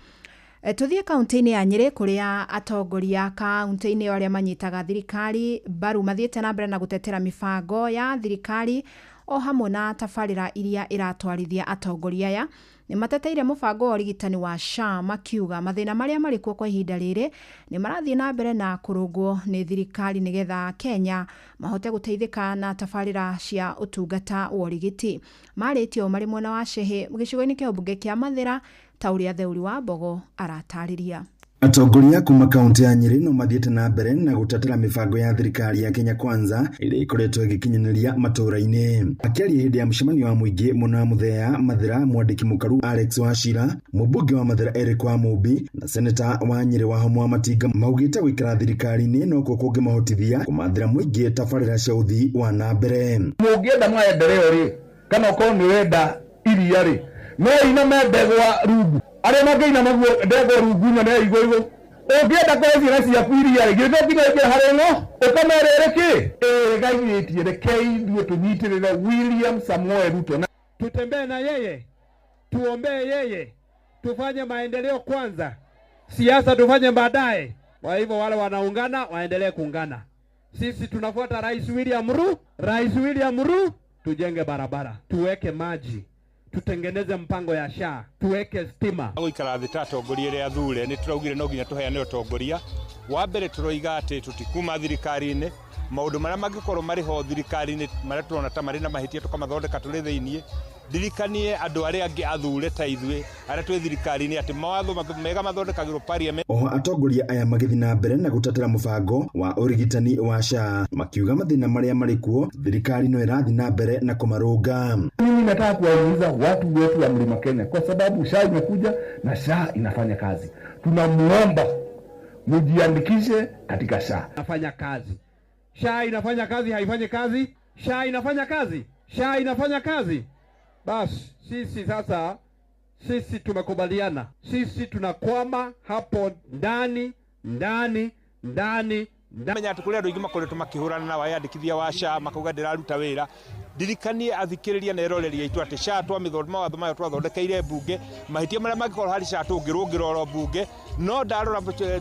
Tuthie kaunti-inĩ ya Nyeri kuria atongoria kaunti-inĩ arĩa manyitaga thirikari mbaru mathiĩte na mbere na gutetera mibango ya thirikari o hamwe na tabarĩra iria iratwarithia atongoria aya. Nĩ mateteire mũbango wa ũrigitani wa SHA, makiuga mathĩna marĩa marĩ kuo kwa ihinda rĩrĩ nĩ marathiĩ na mbere na kũrũngwo nĩ thirikari nĩgetha Kenya mahote gũteithĩka na tabarĩra cia ũtungata wa ũrigiti. Marĩtio marĩ mwena wa Shehe gĩcigo-inĩ kĩa ũmbunge kĩa Mathĩra, ta ũrĩa Theuri wa Mbogo aratarĩria. Atongoria kuma kaunti ya Nyeri no mathiĩte na mbere na gutetera mibango ya thirikari ya Kenya Kwanza ĩrĩa ikoretwo ĩgĩkinyanĩria matũũra-inĩ. Akĩaria hĩndĩ ya mũcemanio wa mũingĩ mũna Muthea Mathĩra, mwandĩki mũkaru Alex Wachira, mũmbunge wa Mathĩra Eric Wamũmbi na seneta wa Nyeri Wahoma Matinga maugĩte gũikara thirikari-inĩ no kuo kũngĩmahotithia kũmathĩra mũingĩ tabarĩra cia ũthii wa na mbere. Mũngĩenda maendeleo rĩ, kana ũkorwo nĩ wenda iria rĩ, no iname ndegwa rungu arĩa mangĩina naguo ndegwa rungu na igũrũ. Ũngĩenda kwĩrĩra ciaku iria rĩ, gĩtho nginya harĩ no ũkamerere kĩ gaithĩtie rekei ndio tunyitĩrĩre William Samoei Ruto na tutembee na yeye, tuombee yeye, tufanye maendeleo kwanza, siasa tufanye baadaye. Kwa hivyo wale wanaungana waendelee kuungana. Sisi tunafuata Rais William Ruto, tujenge barabara, tuweke maji, tutengeneze mpango ya SHA, tuweke stima. Gũikara thĩ ta atongoria arĩa athure nĩ tũraugire no nginya tũheane ũtongoria. Wa mbere tũroiga atĩ tũtikuma thirikari-inĩ, maũndũ marĩa mangĩkorwo marĩ ho thirikari-inĩ marĩa tũrona ta marĩ na mahĩtia tũkamathondeka tũrĩ thĩiniĩ. Ndirikanie andũ arĩa angĩ athure ta ithuĩ arĩa twĩ thirikari-inĩ atĩ mawatho mega mathondekagĩrwo parliament. Oho atongoria aya magĩthiĩ na mbere na gũtetera mũbango wa ũrigitani wa SHA, makiuga mathĩna marĩa marĩ kuo thirikari no ĩrathiĩ na mbere na kũmarũnga. Mimi nataka kuwauliza watu wetu wa Mlima Kenya, kwa sababu SHA imekuja na SHA inafanya kazi. Tunamuomba mujiandikishe katika SHA. Inafanya kazi. SHA inafanya kazi, haifanyi kazi. SHA inafanya kazi. SHA inafanya kazi. Basi sisi tumekubaliana. Sisi tunakwama hapo ndani. Menya tukuria andũ aingĩ makoretwo makĩhũrana na wayandĩkithia wa SHA makauga ndĩraruta wĩra. Ndirikanie athikĩrĩria na eroreria itũ atĩ SHA twamĩthondeka mawatho mayo twathondekeire mbunge, mahĩtia marĩa mangĩkorwo harĩ SHA tũngĩrũngĩra oro mbunge, no ndarora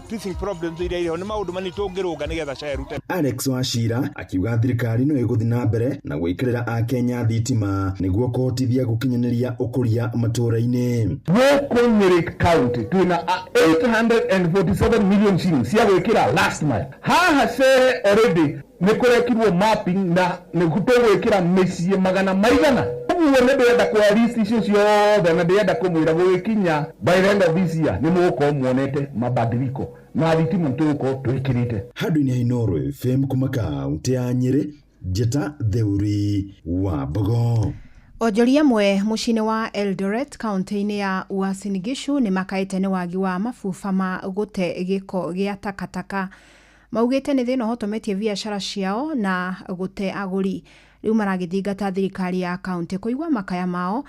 teething problems iria iriho nĩ maũndũ manini tũngĩrũnga nĩgetha SHA ĩrute. Alex Wachira akiuga thirikari no ĩgũthiĩ na mbere na gwĩkĩrĩra Akenya thitima nĩguo kũhotithia gũkinyanĩria ũkũria matũũra-inĩ. Gũkũ Nyeri County twĩna 847 million shillings cia gwĩkĩra last mile. Haha Shehe already nĩ kũrekirwo mapping na nĩ gũtũgwĩkĩra mĩciĩ magana maigana. Ũguo nĩ ndĩrenda kwa list icio ciothe na ndĩrenda kũmwĩra gũgĩkinya by the end of this year nĩ mũgũkorwo muonete mabadiliko na thitima tũgũkorwo twĩkĩrĩte. Handũ-inĩ ya Inooro FM kuma kaunti ya Nyeri, Njeta Theuri wa Mbogo. Onjoria amwe mũciĩ-inĩ wa Eldoret kaunti-inĩ ya Uasin Gishu nĩ makaĩte nĩ wagi wa mabuba ma gũte gĩko gĩa takataka. Maugĩte nĩ thĩna ũhotometie biacara ciao na gũte agũri. Rĩu maragĩthingata thirikari ya kaunti kũigua makaya mao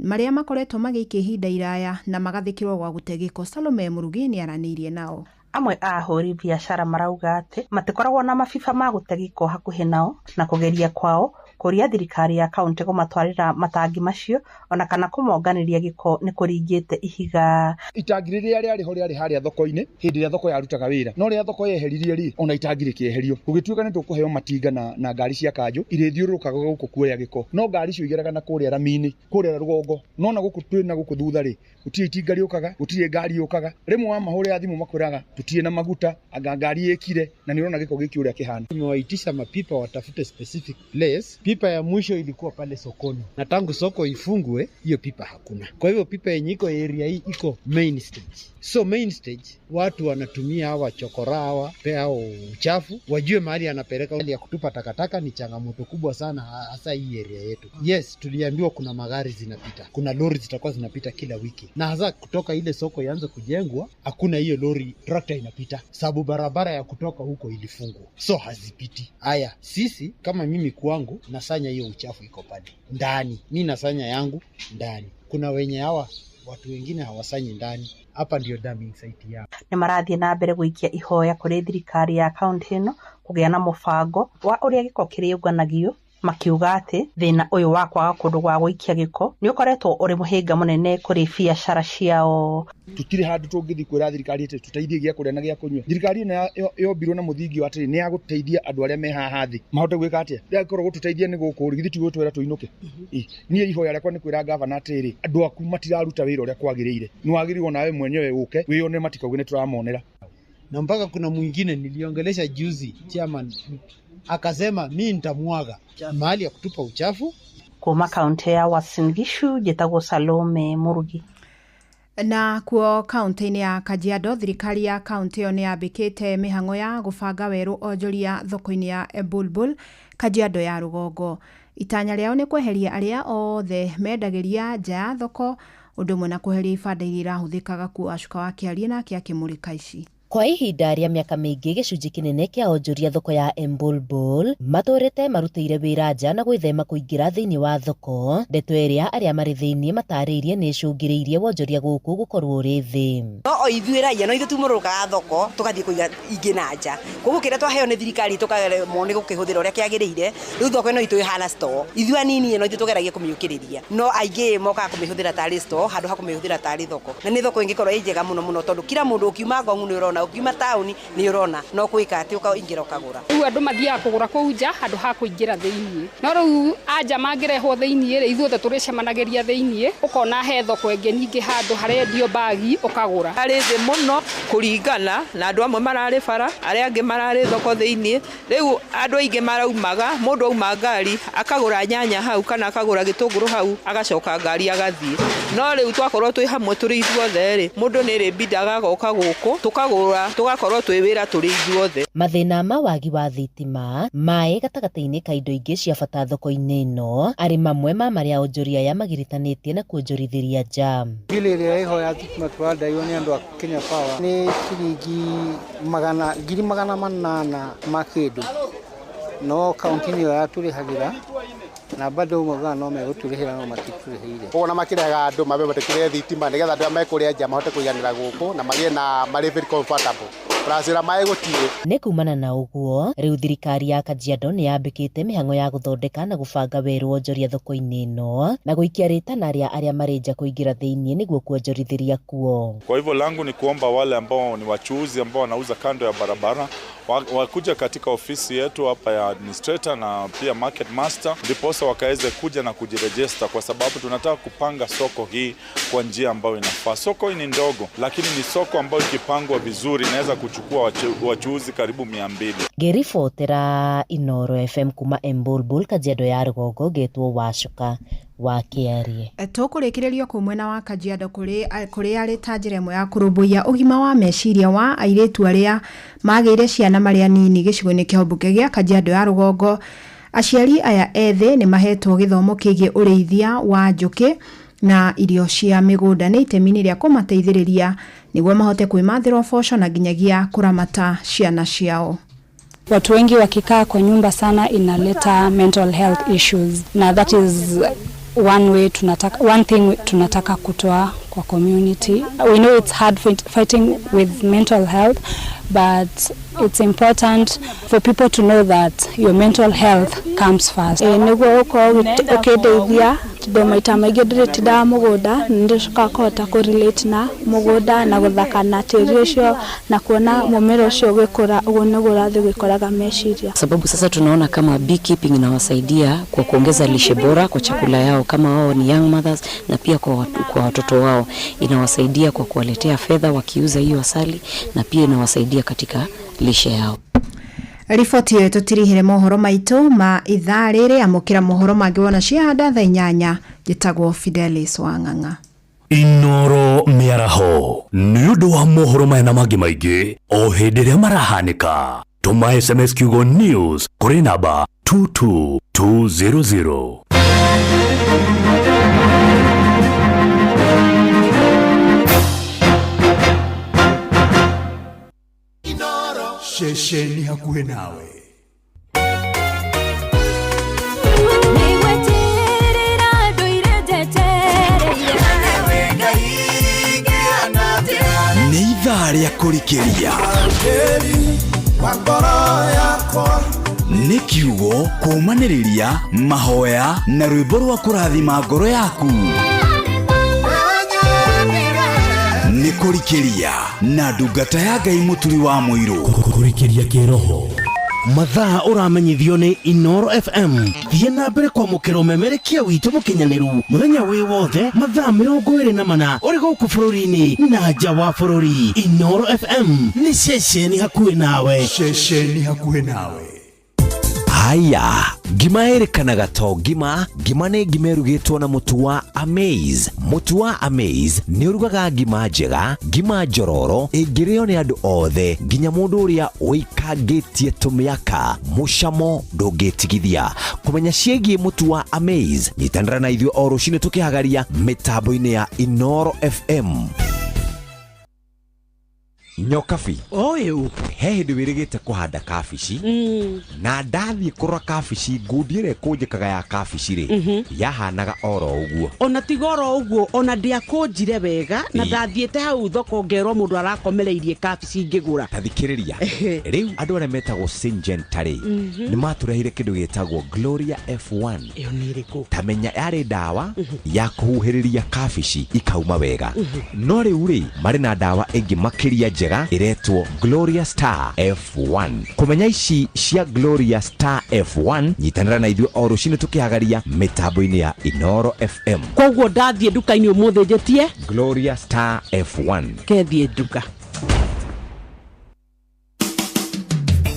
marĩa makoretwo magĩikia ihinda iraya na magathĩkĩrwo gwa gũte gĩko. Salome Murugi nĩ aranĩirie nao. Amwe a ahũri biacara marauga atĩ matikoragwo na mabiba ma gũte gĩko hakuhĩ nao na kũgeria kwao kũria thirikari ya kaunti kũmatwarĩra matangi macio ona kana kũmonganĩria gĩko nĩ kũringĩte ihiga. Itangi rĩrĩa rĩarĩ harĩa thoko-inĩ hĩndĩ ĩrĩa thoko yarutaga wĩra, no rĩrĩa thoko yeheririe rĩ ona itangi rĩkĩeherio. Gũgĩtuĩka nĩ tũkũheo matinga na ngari cia kanjũ irithiũrũrũkaga gũkũ kuoya gĩko, no ngari icio igeraga na kũrĩa Rami-inĩ kũrĩa rũgongo, no na gũkũ twĩ na gũkũ thutha rĩ gũtirĩ itinga rĩũkaga, gũtirĩ ngari yũkaga. Rĩmwe wa mahũrĩra thimũ makwĩraga tutie na maguta anga ngari ĩkire na nĩ ũrona gĩko gĩkĩ ũrĩa kĩhana. Tumewaitisha mapipa watafute specific place. Pipa ya mwisho ilikuwa pale sokoni na tangu soko ifungwe hiyo pipa hakuna. Kwa hivyo pipa yenye iko area hii iko main stage. So main stage watu wanatumia hawa chokora hawa pea uchafu, wajue mahali anapeleka. Hali ya kutupa takataka ni changamoto kubwa sana hasa hii area yetu. Yes, tuliambiwa kuna magari zinapita, kuna lori zitakuwa zinapita kila wiki, na hasa kutoka ile soko ianze kujengwa hakuna hiyo lori tractor inapita sababu barabara ya kutoka huko ilifungwa, so hazipiti. Haya, sisi kama mimi kwangu nasanya hiyo uchafu iko pale ndani, mimi nasanya yangu ndani. Kuna wenye hawa watu wengine hawasanyi ndani. Hapa ndio dumping site yao. nĩ marathiĩ na mbere gũikia ihoya kũrĩ thirikari ya kaunti ĩno kũgĩa na mũbango wa ũrĩa gĩko kĩrĩũnganagio, makiuga atĩ thĩna ũyũ wa kwaga kũndũ gwa gũikia gĩko nĩ ũkoretwo ũrĩ mũhĩnga mũnene kũrĩ biacara ciao. Tutire handu tũngĩthiĩ kwĩra thirikari atĩ tũteithie gĩa kũrĩa na gĩa kũnyua. Thirikari ĩno yombirwo na mũthingi wa atĩ nĩ ya gũteithia andũ arĩa me haha thĩ. Mahote gwĩka atĩa? Rĩrĩa korwo gũtũteithia nĩ gũkũ rigiti gwĩtwĩra tũinũke. Niĩ ihoya rĩakwa nĩ kwĩra gavana atĩrĩ, andũ aku matiraruta wĩra ũrĩa kwagĩrĩire. Nĩ wagĩrĩirwo nawe mwenyewe ũke wĩone matikauge nĩ tũramonera. Na mpaka kuna mwingine niliongelesha juzi chairman akasema mimi nitamwaga mahali ya kutupa uchafu. Kuma kaunti ya Uasin Gishu, njĩtagwo Salome Murugi. Na kuo kaunti-inĩ ya Kajiado, thirikari ya kaunti ĩyo nĩ yambĩkĩte mĩhang'o ya gũbanga werũ onjoria thoko-inĩ ya Bulbul, Kajiado ya rũgongo. Itanya rĩao nĩ kweheria arĩa othe mendagĩria nja ya thoko, ũndũ ũmwe na kweheria ibanda iria irahũthĩkaga kuoya cuka wa kĩarie na akĩmũrĩka ici. Kwa ihinda rĩa mĩaka mĩingĩ gĩcunjĩ kĩnene kĩa onjoria thoko ya Bulbul matũrĩte marutĩire wĩra nja na gwĩthema kũingĩra thĩinĩ wa thoko. Ndeto ĩrĩa arĩa marĩ thĩinĩ matarĩirie nĩ icũngĩrĩirie wonjoria gũkũ gũkorwo ũrĩ thĩ. No ithuĩ raia no ithuĩ tumũrũkaga thoko tũgathiĩ kũiga ingĩ na nja. Koguo kĩrĩa twaheo nĩ thirikari tũkaremwo nĩ gũkĩhũthĩra ũrĩa kĩagĩrĩire. Rĩu thoko ĩno itũ ĩhana store. Ithuĩ anini no ithuĩ tũgeragia kũmĩũkĩrĩria. No aingĩ mokaga kũmĩhũthĩra tarĩ store handũ ha kũmĩhũthĩra tarĩ thoko. Na nĩ thoko ĩngĩkorwo ĩ njega mũno tondũ kila mũndũ ũkiuma Ngong nĩ ũrona ukiuma tauni ni urona no kuika ati ukaingira ukagura. Riu andu mathiaga kugura kuu nja handu ha kuingira thiini. No riu anja mangirehwo thiini ri ithuothe turicemanagiria thiini ukona he thoko enge ningi handu harendio bagi ukagura. Ari thi muno kuringana na andu amwe marari bara aria angi marari thoko thiini. Riu andu aingi maraumaga mundu auma ngari akagura nyanya hau kana akagura gitunguru hau agacoka ngari agathie. No riu twakorwo twi hamwe turi ithuothe ri mundu ni ri bidaga goka guku tukagura tugakorwo twi wira turi ithuothe. Mathina ma wagi wa thitima mai gatagata-inĩ ka indo ingĩ cia bata thoko-inĩ ĩno arĩ mamwe ma marĩa onjoria aya magiritanĩtie na kuonjorithĩria nja. Bili ĩrĩa ĩho thitima twandaiyo nĩ andũ a Kenya Power nĩ ngiri magana manana ma kĩndũ. No kaunti-inĩ ĩyo yatũrĩhagĩra na bado umega no megũtũrĩhĩra no matitũrĩhĩire. Koguo na makĩrehaga andũ mabetekĩre thitima nĩgetha andũ mekũrĩa nja mahote kũiganĩra gũkũ na magĩe na marĩ very comfortable. Prasira mae gũtirĩ. Nĩ kumana na ũguo, rĩu thirikari ya Kajiado nĩ yambĩkĩte mĩhang'o ya gũthondeka na gũbanga werũ onjoria thoko-inĩ ĩno na gũikia rĩtana arĩa marĩ nja kũingĩra thĩinĩ nĩguo kuonjorithĩria kuo. Kwa hivyo langu ni kuomba wale ambao ni wachuuzi ambao wanauza kando ya barabara wakuja katika ofisi yetu hapa ya administrator na pia market master, ndiposa wakaweze kuja na kujirejesta, kwa sababu tunataka kupanga soko hii kwa njia ambayo inafaa. Soko hii ni ndogo, lakini ni soko ambayo ikipangwa vizuri inaweza kuchukua wachuuzi karibu 200. Ngĩribotera Inooro FM kuma Bulbul, Kajiado ya rũgongo, ngetwo Wacuka wa Kĩarie. Tũkũrĩkĩrĩrio kũ mwena wa Kajiado kũrĩ arĩ ta njĩra ĩmwe ya kũrũmbũiya ũgima wa meciria wa airĩtu arĩa magĩire ciana marĩ anini gĩcigo-inĩ kĩa mbunge gĩa Kajiado ya rũgongo. Aciari aya ethĩ nĩ mahetwo gĩthomo kĩgiĩ ũrĩithia wa njũkĩ na irio cia mĩgũnda nĩ itemi-inĩ rĩa kũmateithĩrĩria nĩguo mahote kwĩmathĩra ũboco na nginyagia kũramata ciana ciao. Watu wengi wakikaa kwa nyumba sana inaleta mental health issues, na that is one thing tunataka kutoa kwa community. We know it's hard fighting with mental health, but it's important for people to know that your mental health comes first. Niguo ukideithia ndo maita maingĩ ndĩrĩtindaga mũgũnda nĩndĩcoka kũrelate na mũgũnda na gũthaka na tĩri ũcio na kuona mũmera ũcio ũgĩkũra ũguo nĩguo ũrathiĩ gwĩkoraga meciria. Sababu sasa tunaona kama beekeeping inawasaidia kwa kuongeza lishe bora kwa chakula yao, kama wao ni young mothers, na pia kwa watoto wao inawasaidia kwa kuwaletea fedha wakiuza hiyo asali, na pia inawasaidia katika lishe yao. Riboti ĩyo tũtirihire mohoro maitũ ma ithaa rĩrĩ, amũkĩra mohoro mangĩ wona ciahanda thaa 8. Njĩtagwo Fidelis Wang'ang'a. Inooro mĩaraho nĩ ũndũ wa mohoro maya na mangĩ maingĩ o hĩndĩ ĩrĩa marahanĩka. Tũma SMS kiugo news kũrĩ namba 22200. Shesheni hakuhe nawe. Ni idhaa rĩa kũrikĩria nĩ kiugo kũmanĩrĩria mahoya na rwĩmbo rwa kũrathima ngoro yaku nĩ kũrikĩria na ndungata ya Ngai mũturi wa mũirũ kũrikĩria kĩroho mathaa ũramenyithio nĩ Inoro FM thiĩ na mbere kwamũkĩra ũmemerekia witũ mũkinyanĩru mũthenya wĩ wothe mathaa 24 ũrĩ gũkũ bũrũri-inĩ na nja wa bũrũri. Inoro FM nĩ ceceni hakuhĩ nawe. Haya, ngima erikanaga to ngima nĩ ngima erugĩtwo na mũtu wa Amaze. Mũtu wa Amaze nĩ ũrugaga ngima njega, ngima njororo ĩngĩrĩo nĩ andũ othe, nginya mũndũ ũrĩa ũikangĩtie tũmĩaka, mũcamo ndũngĩtigithia. Kũmenya ciĩgiĩ mũtu wa Amaze, nyitanĩra na ithuĩ o rũcinĩ tũkĩhagaria mĩtambo-inĩ ya Inoro FM. Nyokabi oyo he hĩndĩ wĩrĩgĩte kũhanda kabici na ndathiĩ kũrora kabici ngundi ĩrĩa kũnjĩkaga ya kabici rĩ yahanaga oro ũguo. Ona tigoro ũguo ona ndiakũnjire wega na ndathiĩte hau thoko ngerwo mũndũ arakomereirie kabici ngĩgũra. Tathikĩrĩria rĩu andũ arĩa metagwo Syngenta rĩ nĩ matũrehire kĩndũ gĩtagwo Gloria F1. Ĩyo nĩ ĩrĩkũ? Tamenya yarĩ ndawa ya kũhuhĩrĩria kabici ikauma wega. No rĩu rĩ marĩ na ndawa ĩngĩ makĩria njega iretwo Gloria Star F1. Kũmenya ici cia Gloria Star F1 nyitanĩra na ithuĩ o rũcinĩ tũkĩhagaria mĩtambo-inĩ ya Inoro FM. Koguo ndathiĩ nduka-inĩ ũmũthĩ njĩtie Gloria Star F1 kethiĩ nduka.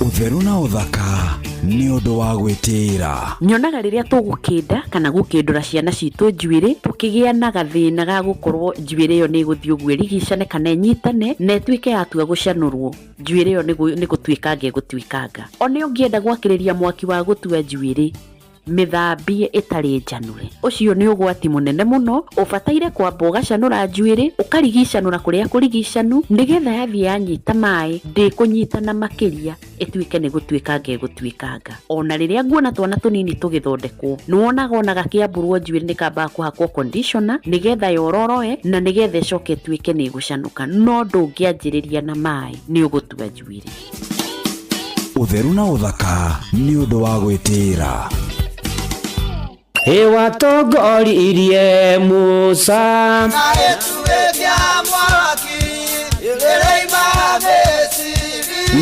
Ũtheru na ũthaka nĩ ũndũ wa gwĩtĩĩra. Nyonaga rĩrĩa tũgũkĩnda kana gũkĩndũra ciana citũ njuĩrĩ tũkĩgĩa na gathĩna ga gũkorwo njuĩrĩ ĩyo nĩ gũthiĩ ũguo ĩrigicane kana ĩnyitane na ĩtuĩke yatua gũcanũrwo. Njuĩrĩ ĩyo nĩ gũtuĩkanga ĩgũtuĩkanga. Ona ũngĩenda gwakĩrĩria mwaki wa gũtua njuĩrĩ mĩthambie ĩtarĩ njanũre, ũcio nĩ ũgwati mũnene mũno. Ũbataire kwamba ũgacanũra njuĩrĩ ũkarigicanũra kũrĩa kũrigicanu nĩgetha yathiĩ yanyita maĩ ndĩkũnyitana makĩria ĩtuĩke nĩ gũtuĩkanga ĩgũtuĩkanga. Ona rĩrĩa nguona twana tũnini tũgĩthondekwo nĩwonaga ona gakĩambũrwo njuĩrĩ nĩ kambaga kũhakwo conditioner nĩgetha yororoe na nĩgetha ĩcoke ĩtuĩke nĩ ĩgũcanũka, no ndũngĩanjĩrĩria na maĩ nĩ ũgũtua njuĩrĩ. Ũtheru na ũthaka nĩ ũndũ wa gwĩtĩĩra. Watongoririe Musa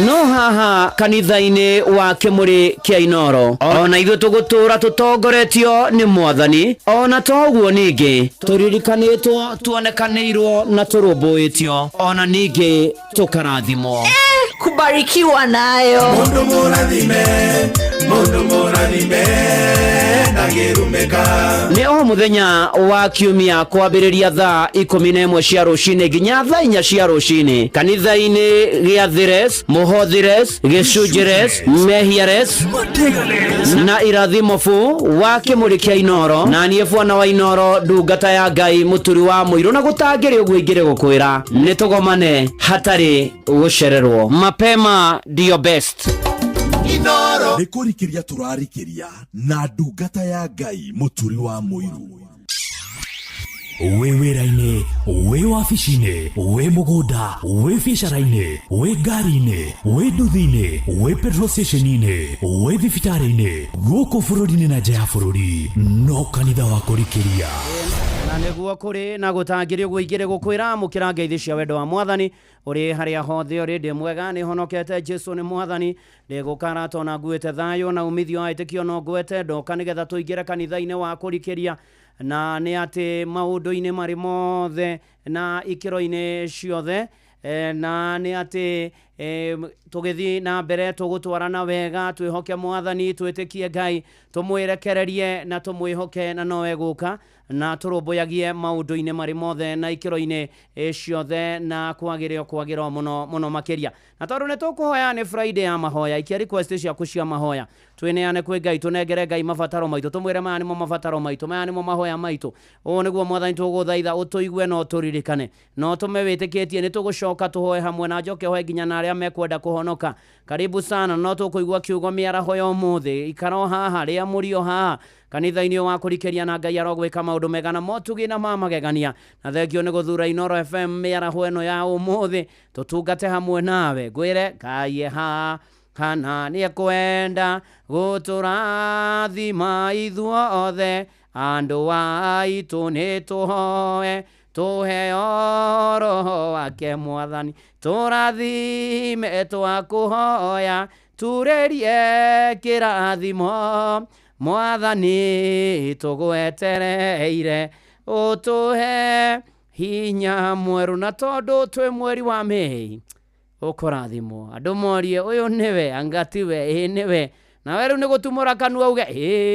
no haha kanitha-inĩ wa Kĩmũrĩ kĩa Inoro ona ithuĩ tũgũtũra tũtongoretio nĩ Mwathani, ona toguo ningĩ tũririkanĩtwo tuonekanĩirwo na tũrũmbũĩtio ona ningĩ tũkarathimwo. Kubarikiwa nayo Mundu mũrathime ndagĩrumĩka. Nĩ o mũthenya wa kiumia kwambĩrĩria thaa 11 cia rũcinĩ nginya thaa 4 cia rũcinĩ kanitha-inĩ gĩa Thires, Mũhothires, Gĩcunjĩres, Mehiares na Irathimofu wa Kĩmũrĩ kĩa Inoro, na niĩ bwana wa Inoro ndungata ya Ngai mũturi wa mũirũ, na gũtangĩrĩ ũguo ingĩrĩ gũkwĩra nĩ tũgomane hatarĩ gũcererwo. Mapema ndio best. Inoro nĩ kũrikĩria tũrarikĩria na ndungata ya Ngai mũturi wa mũirũ. Wĩ wĩra-inĩ, wĩ wabici-inĩ, wĩ mũgũnda, wĩ biacara-inĩ, wĩ ngari-inĩ, wĩ nduthi-inĩ, wĩ petrol station-inĩ, wĩ thibitarĩ-inĩ, gũkũ bũrũri-inĩ na nja ya bũrũri, no kanitha wa kũrikĩria. Na nĩguo kũrĩ na gũtangĩrĩ ũguo ingĩrĩ gũkwĩra mũkĩra ngeithi cia wendo wa Mwathani ũrĩ harĩa hothe ũrĩ ndĩ mwega nĩ honokete Jesu nĩ Mwathani ndĩgũkara tona nguĩte thayũ na umithio wa ĩtĩkio no nguĩte ndoka nĩgetha tũingĩre kanitha-inĩ wa kũrikĩria, na nĩ atĩ maũndũ-inĩ marĩ mothe na ikĩro-inĩ ciothe na nĩ atĩ tũgĩthiĩ na mbere tũgũtwarana wega, twĩhoke Mwathani, twĩtĩkie Ngai, tũmwĩrekererie na tũmwĩhoke na nowe gũka na tũrũmbũyagie maũndũ-inĩ marĩ mothe na ikĩro-inĩ ciothe na kwagĩrĩo mũno mũno makĩria. Na tondũ nĩ tũkũhoya nĩ Friday ya mahoya, ikia request ciaku cia mahoya twĩneane kwĩ Ngai, tũnengere Ngai mabataro maitũ, tũmwĩre maya nĩmo mabataro maitũ, maya nĩmo mahoya maitũ. Ũũ nĩguo Mwathani tũgũthaitha ũtũigue na ũtũririkane, no tũme wĩtĩkĩtie nĩ tũgũcoka tũhoe hamwe na njoke hoe nginya na aria mekwenda kuhonoka. Karibu sana, no tukuigua kiugo miaraho ya umuthi ikaro haha ria murio haha kanitha-ini wa kurikeria na Ngai arogwika maundu mega na motugi na mamagegania na thengio ni guthura Inoro FM miaraho eno ya umuthi tutungate hamwe nawe gwire Ngai ha kana ni kwenda guturathima ithuothe andu waitu ni tuhoe tuheo roho wake Mwathani turathime twakuhoya turerie kirathimo Mwathani tugwetereire utuhe hinya mweru na tondu twi mweri wa Mei ukurathimo andu morie uyu niwe angatiwe niwe na weru ni gutumura kanua uge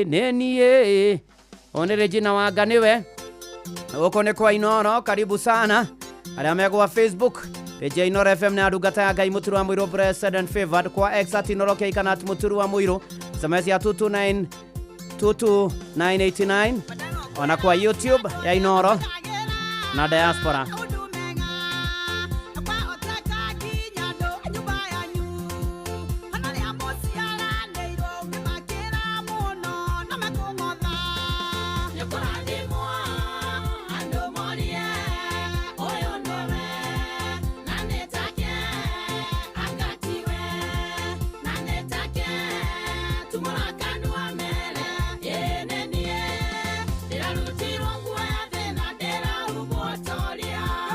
ni nie onere jina wanga niwe uko ni kwa Inoro. Karibu sana aria megwa Facebook page ya Inoro FM na ndungata ya Ngai Muturu wa Muiro blessed and favored kwa X at Inoro K kana at Muturu wa Muiro SMS ya 22989 ona kwa YouTube ya Inoro na Diaspora. Yeah.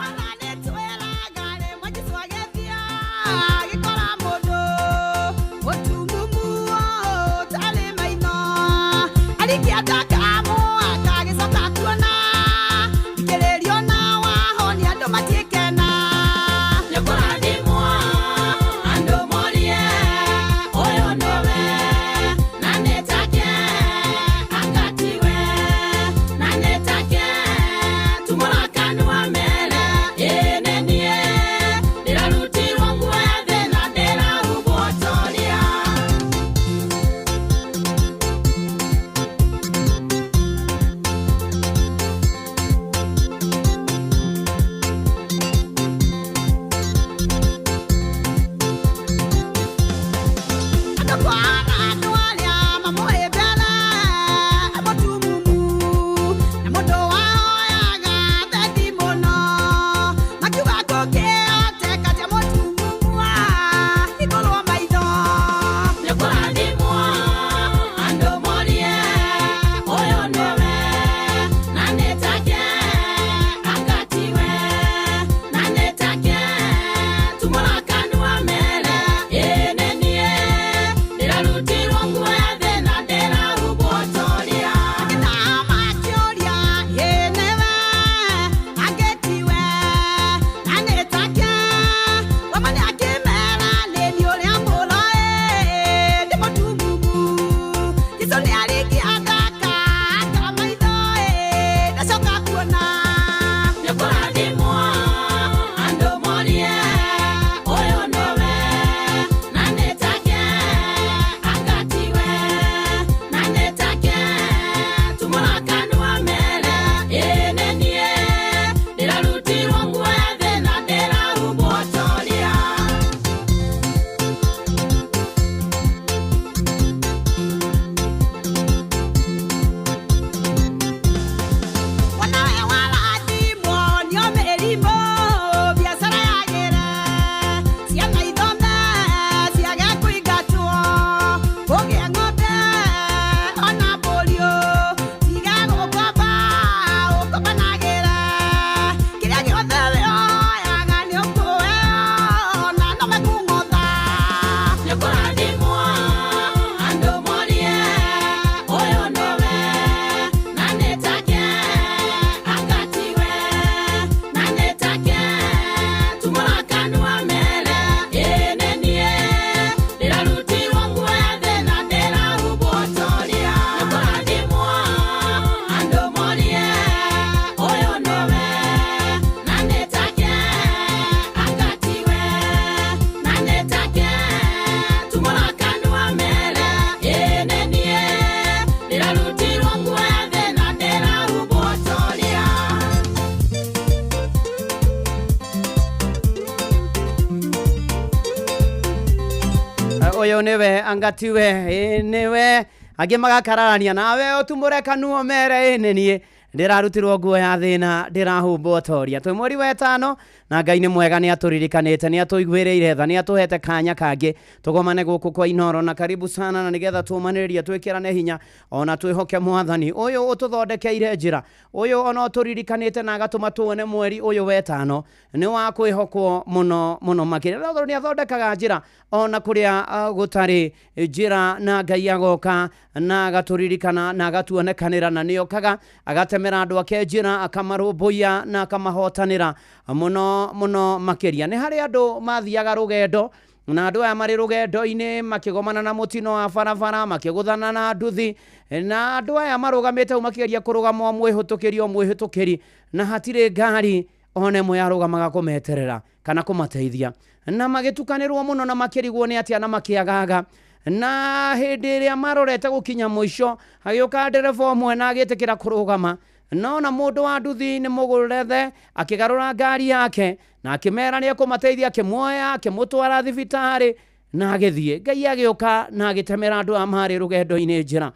oyo niwe angatiwe niwe angĩ magakararania nawe ũtumũre kanuo mere nĩniĩ ndĩrarutirwo nguo ya thĩna ndĩrahumba ũtoria twĩ mweri wa ĩtano na Ngai nĩ mwega nĩ atũririkanĩte nĩ atũiguĩrĩire tha nĩ atũhete kanya kangĩ tũgomane gũkũ kwa Inoro na karibu sana na nĩgetha tũmanĩrĩrie twĩkĩrane hinya ona twĩhoke Mwathani ũyũ ũtũthondekeire njĩra ũyũ ona ũtũririkanĩte na agatũma tuone mweri ũyũ wa ĩtano nĩ wa kwĩhokwo mũno mũno makĩria tondũ nĩ athondekaga njĩra ona kũrĩa gũtarĩ njĩra na Ngai agoka na agatũririkana na agatuonekanĩra na nĩ okaga agatemera andũ ake njĩra akamarũmbũiya na akamahotanĩra mũno mũno makĩria nĩ harĩ andũ mathiaga rũgendo na andũ aya marĩ rũgendo-inĩ makĩgomana na mũtino wa barabara makĩgũthana na nduthi na andũ aya marũgamĩte makĩgeria kũrũgama mwĩhĩtũkĩri na hatirĩ ngari ona ĩmwe yarũgamaga kũmeterera kana kũmateithia na magĩtukanĩrwo mũno na makĩrigwo nĩ atĩa na makĩagaga na hĩndĩ ĩrĩa marorete gũkinya mũico hagĩũka ndereba ũmwe na agĩtĩkĩra kũrũgama no na mũndũ wa nduthi nĩ mũgũrethe akĩgarũra ngari yake na akĩmera nĩ ekũmateithia akĩmuoya akĩmũtwara thibitarĩ na agĩthiĩ Ngai agĩũka na agĩtemera andũ a marĩ rũgendo-inĩ njĩra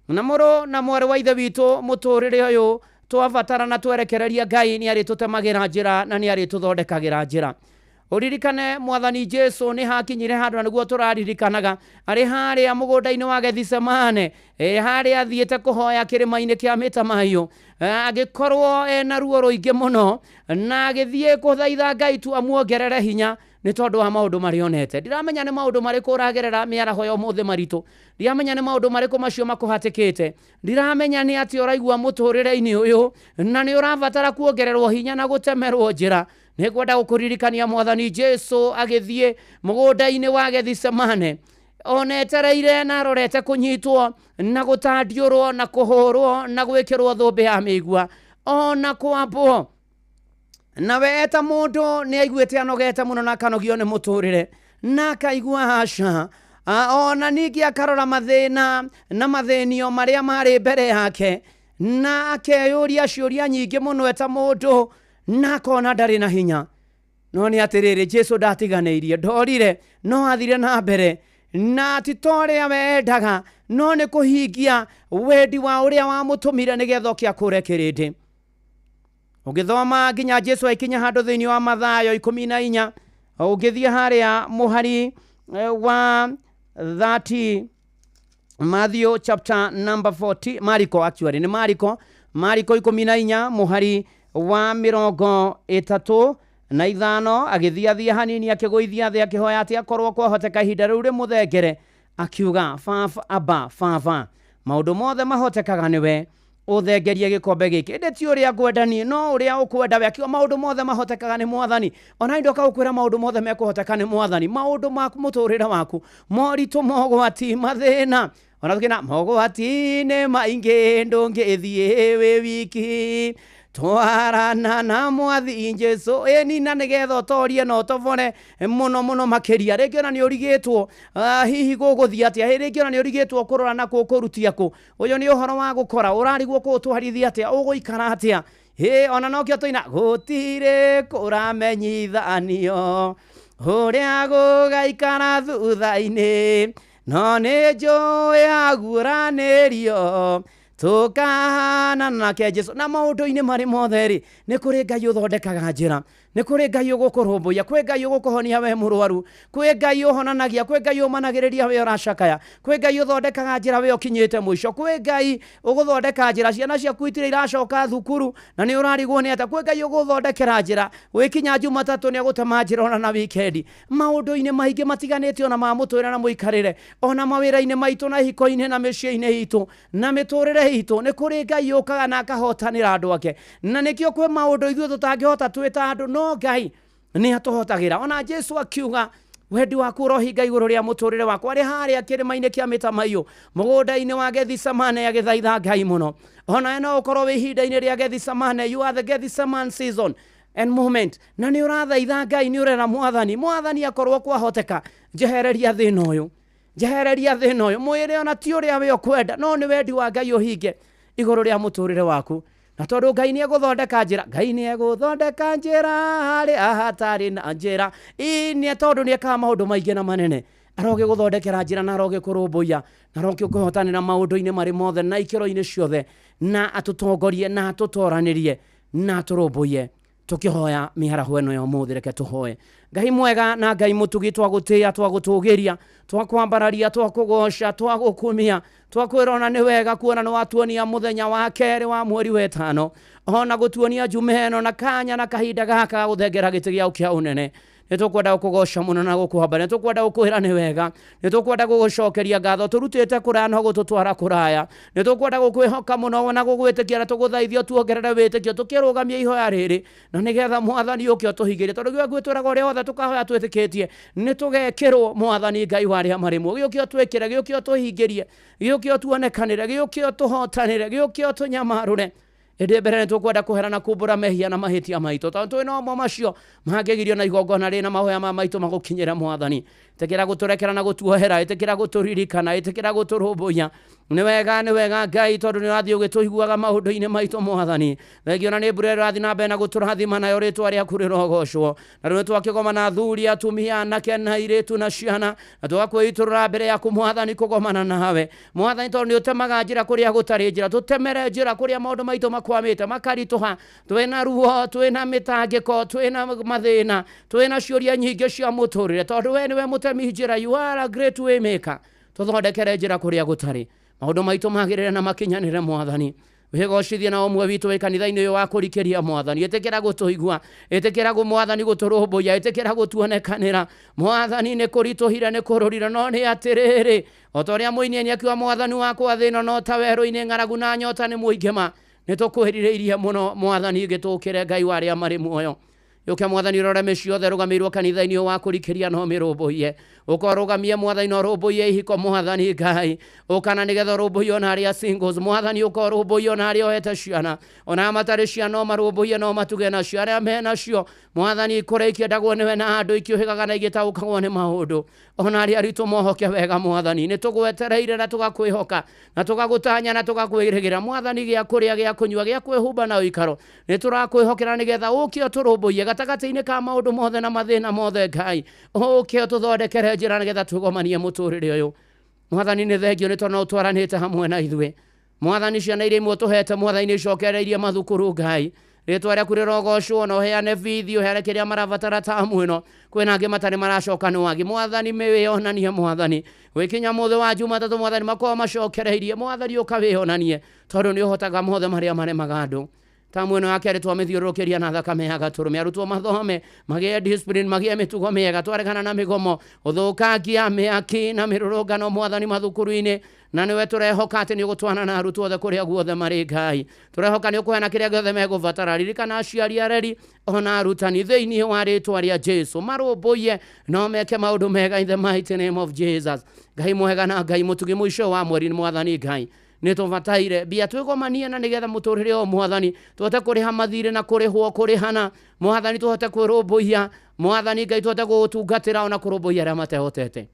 na mũrũ na mwarĩ wa ithe witũ mũtũrĩre ũyũ twabatara na twerekereria Ngai nĩ arĩtũtemagĩra njĩra na nĩ arĩtũthondekagĩra njĩra uririkane Mwathani Jesu nĩ hakinyire handũ na nĩguo tũraririkanaga arĩ harĩa mũgũnda-inĩ wa Gethisemane harĩa athiĩte kũhoya kĩrĩma-inĩ kĩa Mĩtamaiyũ agĩkorwo ena ruo rũingĩ mũno na agĩthiĩ gũthaitha Ngai tu amuongerere hinya nĩ tondũ wa maũndũ marĩa onete ndiramenya nĩ maũndũ marĩkũ ũragerera mĩaraho ya ũmũthĩ maritũ ndiramenya nĩ maũndũ marĩkũ macio makũhatĩkĩte ndiramenya nĩ atĩ ũraigua mũtũrĩre-inĩ ũyũ na nĩ ũrabatara kuongererwo hinya na gũtemerwo njĩra nĩ ngwenda gũkũririkania Mwathani Jesu agĩthiĩ mũgũnda-inĩ wa Gethisemane onetereire na arorete kũnyitwo na gũtandiũrwo na kũhũrwo na gwĩkĩrwo thũmbĩ ya mĩigua ona kwambwo na we ta mũndũ nĩ aiguĩte anogete mũno na akanogio nĩ mũtũrĩre na akaigua haca ona ningĩ akarora mathĩna na mathĩnio marĩa marĩ mbere yake na akeyũria ciũria nyingĩ mũno eta mũndũ na akona ndarĩ na hinya no nĩ atĩrĩrĩ Jesu ndatiganĩirie ndorire no athire na mbere na ti torĩa we endaga no nĩ kũhingia wendi wa ũrĩa wamũtũmire nĩgetha oke akũre kĩrĩndĩ ũngĩthoma nginya Jesu aikinya handũ thĩinĩ wa Mathayo 14 ũngĩthiĩ harĩa mũhari wa 30 Matthew chapter number 40 Mariko actually nĩ Mariko 14 mũhari wa 35 agĩthiathia hanini akĩgũithia thĩ akĩhoya atĩ akorwo kwahoteka ihinda rĩu rĩmũthengere akiuga Baba maũndũ mothe mahotekaga nĩwe ũthengerie gĩkombe gĩkĩ ĩndĩ ti ũrĩa ngwendanie no ũrĩa ũkwenda we akiuga maũndũ mothe mahotekaga nĩ Mwathani ona ndoka gũkwĩra maũndũ mothe mekũhoteka nĩ Mwathani maũndũ maku mũtũrĩre waku moritũ mogwati mathĩna ona tukina mogwati nĩ maingĩ ndũngĩthiĩ wĩ wiki twarana na Mwathi Jesu nina nĩgetha ũtorie na ũtobore mũno makĩria rĩngĩ ona nĩ ũrigĩtwo hihi gũgũthiĩ atĩa rĩngĩ ona nĩ ũrigĩtwo kũrora na kũrutia kũ ũyũ nĩ ũhoro wa gũkora ũrarigwo kũũtwarithia atĩa ũgũikara atĩa ona nokĩo tũina gũtirĩ kũramenyithanio ũrĩa gũgaikara thutha-inĩ no nĩ njũĩ aguũranĩrio tukahana nake Jesu na maũndũ-inĩ marĩ mothe rĩ nĩ kũrĩ Ngai ũthondekaga njĩra nĩ kũrĩ Ngai ũgũkũrũmbũiya kwĩ Ngai ũgũkũhonia we mũrwaru kwĩ Ngai ũhonanagia kwĩ Ngai ũmanagĩrĩria we ũracakaya kwĩ Ngai ũthondekaga njĩra we ũkinyĩte mũico kwĩ Ngai ũgũthondeka njĩra ciana ciaku itirĩ iracoka thukuru na nĩ ũrarigwo nĩ atĩa kwĩ Ngai ũgũthondekera njĩra wĩkinya Jumatatũ nĩ agũtema njĩra ona na wikendi maũndũ-inĩ maingĩ matiganĩte ona ma mũtũrĩre na mũikarĩre ona mawĩra-inĩ maitũ na hiko-inĩ na mĩciĩ-inĩ itũ na mĩtũrĩre itũ nĩ kũrĩ Ngai ũkaga na akahotanĩra andũ ake na nĩkĩo kwĩ maũndũ ithuĩ tũtangĩhota twĩ ta andũ no Ngai nĩ atũhotagĩra ona Jesu akiuga wendi waku ũrohinga igũrũ rĩa mũtũrĩre wakwa arĩ harĩa kĩrĩma-inĩ kĩa Mĩtamaiyũ mũgũnda-inĩ wa Gethisemane agĩthaitha Ngai mũno ona no ũkorwo wĩ ihinda-inĩ rĩa Gethisemane you are the Gethsemane season and moment na nĩ ũrathaitha Ngai nĩ ũrera Mwathani akorwo kwahoteka njehereria thĩna ũyũ mwĩrĩ ona ti ũrĩa we ũkwenda no nĩ wendi wa Ngai ũhinge igũrũ rĩa mũtũrĩre waku na tondũ Ngai nĩ egũthondeka njĩra harĩa hatarĩ na njĩra nĩ tondũ nĩ ekaga maũndũ maingĩ na manene aroge guthondekera njira na aroge kurumbuya na aroge kuhotanira maundu-ini mari mothe na ikiro-ini ciothe na atutongorie na atutoranirie na aturumbuye tukihoya miharaho eno ya umuthi reke tuhoe. Ngai mwega na Ngai mutugi twagutia twagutugiria twakwambararia twakugosha twagukumia twakwirona ni wega kuona ni watuonia muthenya wa keri wa mweri wa 5 ona gutuonia jumeno na kanya na kahinda gaka guthengera giti gia ukia unene. Nitukwenda kugosha muno na gukuhamba nitukwenda gukuhira ni wega nitukwenda gugucokeria ngatho turutite kuraya no gututwara kuraya nitukwenda gukwihoka muno na gugwitikia tuguthaithio tuongerere witikio tukirugamia ihoya riri na nigetha mwathani ukio tuhigirie tondu gwe gwituraga uria othe tukahoya twitikitie nitugekirwo mwathani Ngai waria marimo giukio twikire giukio tuhingirie giukio tuonekanire giukio tuhotanire giukio tunyamarure ende mbere nitukwenda kuherana kumbura mehia na mahitia maito tondu twina mo macio mangegirio na igongona rina mahoya ma maito magukinyira mwathani itikira guturekera na gutuohera itikira guturirikana itikira guturumbuya ni wega Ngai tondu ni rathi ugituiguaga maundu-ini maito mwathani thengio na ni mbura rathi na mbere na guturathima nayo ritwa riaku rirogocwo na riu twakigoma na athuri atumia anake na airitu na ciana na twakwiturura mbere yaku mwathani kugomana nawe mwathani tondu ni utemaga njira kuria gutari njira tutemere njira kuria maundu maito makwamite makarituha twina ruo twina mitangiko twina mathina twina ciuria nyingi cia muturire tondu we niwe mutemi njira you are a great way maker tuthondekere njira kuria gutari maundu maito magirire na makinyanire mwathani wigocithie na omwe witu wi kanitha-ini uyu wa kurikiria mwathani itikira gutuigua itikira mwathani guturumbuya itikira gutuonekanira mwathani ni kurituhire ni kururire no ni atiriri otoria muini ni akiwa mwathani wakwa thina no ta weru-ini ng'aragu na nyota ni muingima nitukuhirireirie muno mwathani gitukire Ngai waria mari muoyo yuke mwathani rore meciothe rugamirwo kanitha-ini wa kurikiria no mirumbuye ukorugamie mwathani no rumbuye ihiko mwathani Ngai ukana nigetha rumbuye na aria singles mwathani ukorumbuye na aria ohete ciana ona matari ciana no marumbuye no matuge na cio aria mena cio mwathani kureikia ndagwo niwe na andu ikiuhigaga na igitaukagwo ni maundu ona aria ritu mohoke wega mwathani ni tugwetereire na tugakwihoka na tugagutanya na tugakwirigira mwathani gia kuria gia kunyua gia kwihumba na uikaro ni turakwihokera nigetha ukio turumbuye gatagati-ini ka maundu mothe na mathina mothe Ngai ukio tuthondekere njira nigetha tugomanie muturire uyu mwathani ni thengio ni tondu utwaranite hamwe na ithue mwathani ciana iria imwe tuhete mwathani ni cokereirie mathukuru Ngai ritwa riaku rirogocwo no heane bithi uheane kiria marabatara tamu ino kwina angi matari maracoka ni wagi mwathani miwionanie mwathani wikinya muthe wa Jumatatu mwathani makorwo macokereirie mwathani ukawionanie tondu ni uhotaga mothe maria maremaga andu tamu ino yake ritwa mithiurukiria na thakame ya gaturume arutwo mathome magie discipline magie mitugo miega twaregana na migomo uthukangia miaki na mirurungano mwathani mathukuru-ini na niwe turehoka ati ni gutwana na arutwo othe kuria guothe mari Ngai turehoka ni ukuheana kiria giothe megubatara ririkana aciari areri ona arutani thiini wa ritwa ria Jesu marumbuye no meke maundu mega in the mighty name of Jesus Ngai mwega na Ngai mutugi mwisho wa mweri ni mwathani Ngai ni tubataire bia twigomanie na nigetha muturire o mwathani tuhote kuriha mathire na kurihwo kurihana mwathani tuhote kwirumbuya mwathani Ngai tuhote gutungatira ona kurumbuya aria matehotete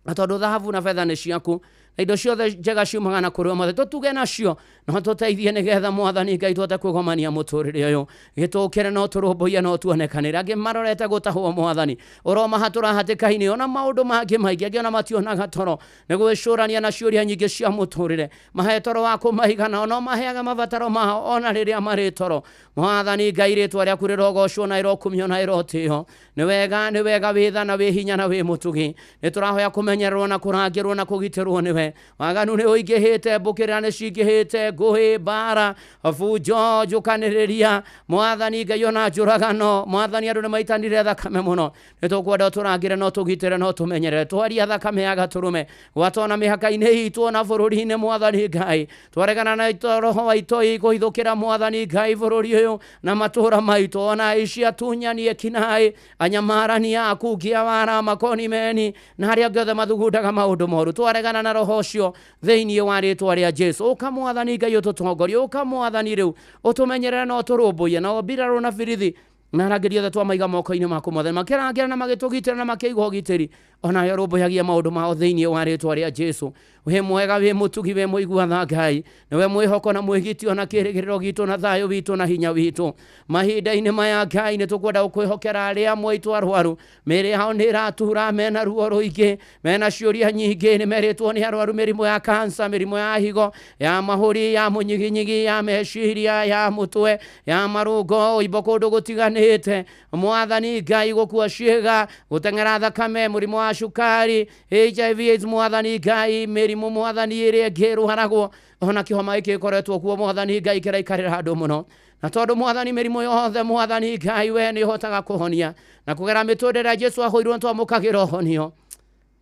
atondu thahabu na fedha ni ciaku na indo ciothe njega ciumaga na kuri mothe tutuge nacio no tuteithie nigetha mwathani Ngai tuhote kwigomania muturire uyu gitukire no turumbuye no tuonekanire angi marorete gutahwo mwathani uromaha turahatikaini ona maundu mangi maingi angi ona mationaga toro nigwicurania na ciuria nyingi cia muturire mahe toro wa kumaigana ona maheaga mabataro mao ona riria mari toro mwathani Ngai ritwa riaku rirogocwo na irokumio na irotio ni wega witha na wihinya na wi mutugi ni turahoya kumenyererwo na kurangirwo na kugitirwo niwe waganu ni uingihite mbukirira ni cingihite nguhi bara bunjo njukaniriria mwathani Ngai ona njuragano mwathani andu ni maitanire thakame muno ni tukwenda turangire no tugitire no tumenyerere twaria thakame ya gaturume gwatona mihaka-ini itu na bururi-ini mwathani Ngai twaregana na roho wa itoi kuhithukira mwathani Ngai bururi uyu na matura maitu ona icia tunyanie kinai anyamarania akugia wara makoni meni na haria giothe mathugundaga maundu moru twaregana na roho ucio thiini wa ritwa ria Jesu ukamwathani Ngai ututongoria ukamwathani riu utumenyerere no turumbuye na obiraro na birithi na rangiria othe twamaiga moko-ini maku mothe makirangira na magitugitira na makiigwo gitiri ona yo rumbuyagia maundu mao thiini wa ritwa ria Jesu we mwega we mutugi we muiguatha Ngai niwe mwihoko na mwigiti ona kirigiriro gitu na thayo witu na hinya witu mahinda-ini maya Ngai ni tukwenda gukwihokera aria moitu arwaru mere hao ni ratura mena ruo ruingi mena ciuria nyingi ni meritwo ni arwaru mirimu ya kansa mirimu ya higo ya mahuri ya munyiginyigi ya meciria ya mutwe ya marungo ibokundu gutiganite Mwathani Ngai gukua ciiga guteng'era thakame murimu wa cukari HIV AIDS Mwathani Ngai mirimu Mwathani iri ngiruharagwo ona kihoma iki koretwo kuo Mwathani Ngai kiraikarira handu muno na tondu Mwathani mirimu yothe Mwathani Ngai we ni hotaga kuhonia na kugera mitundira Jesu ahoirwo twamukagira honio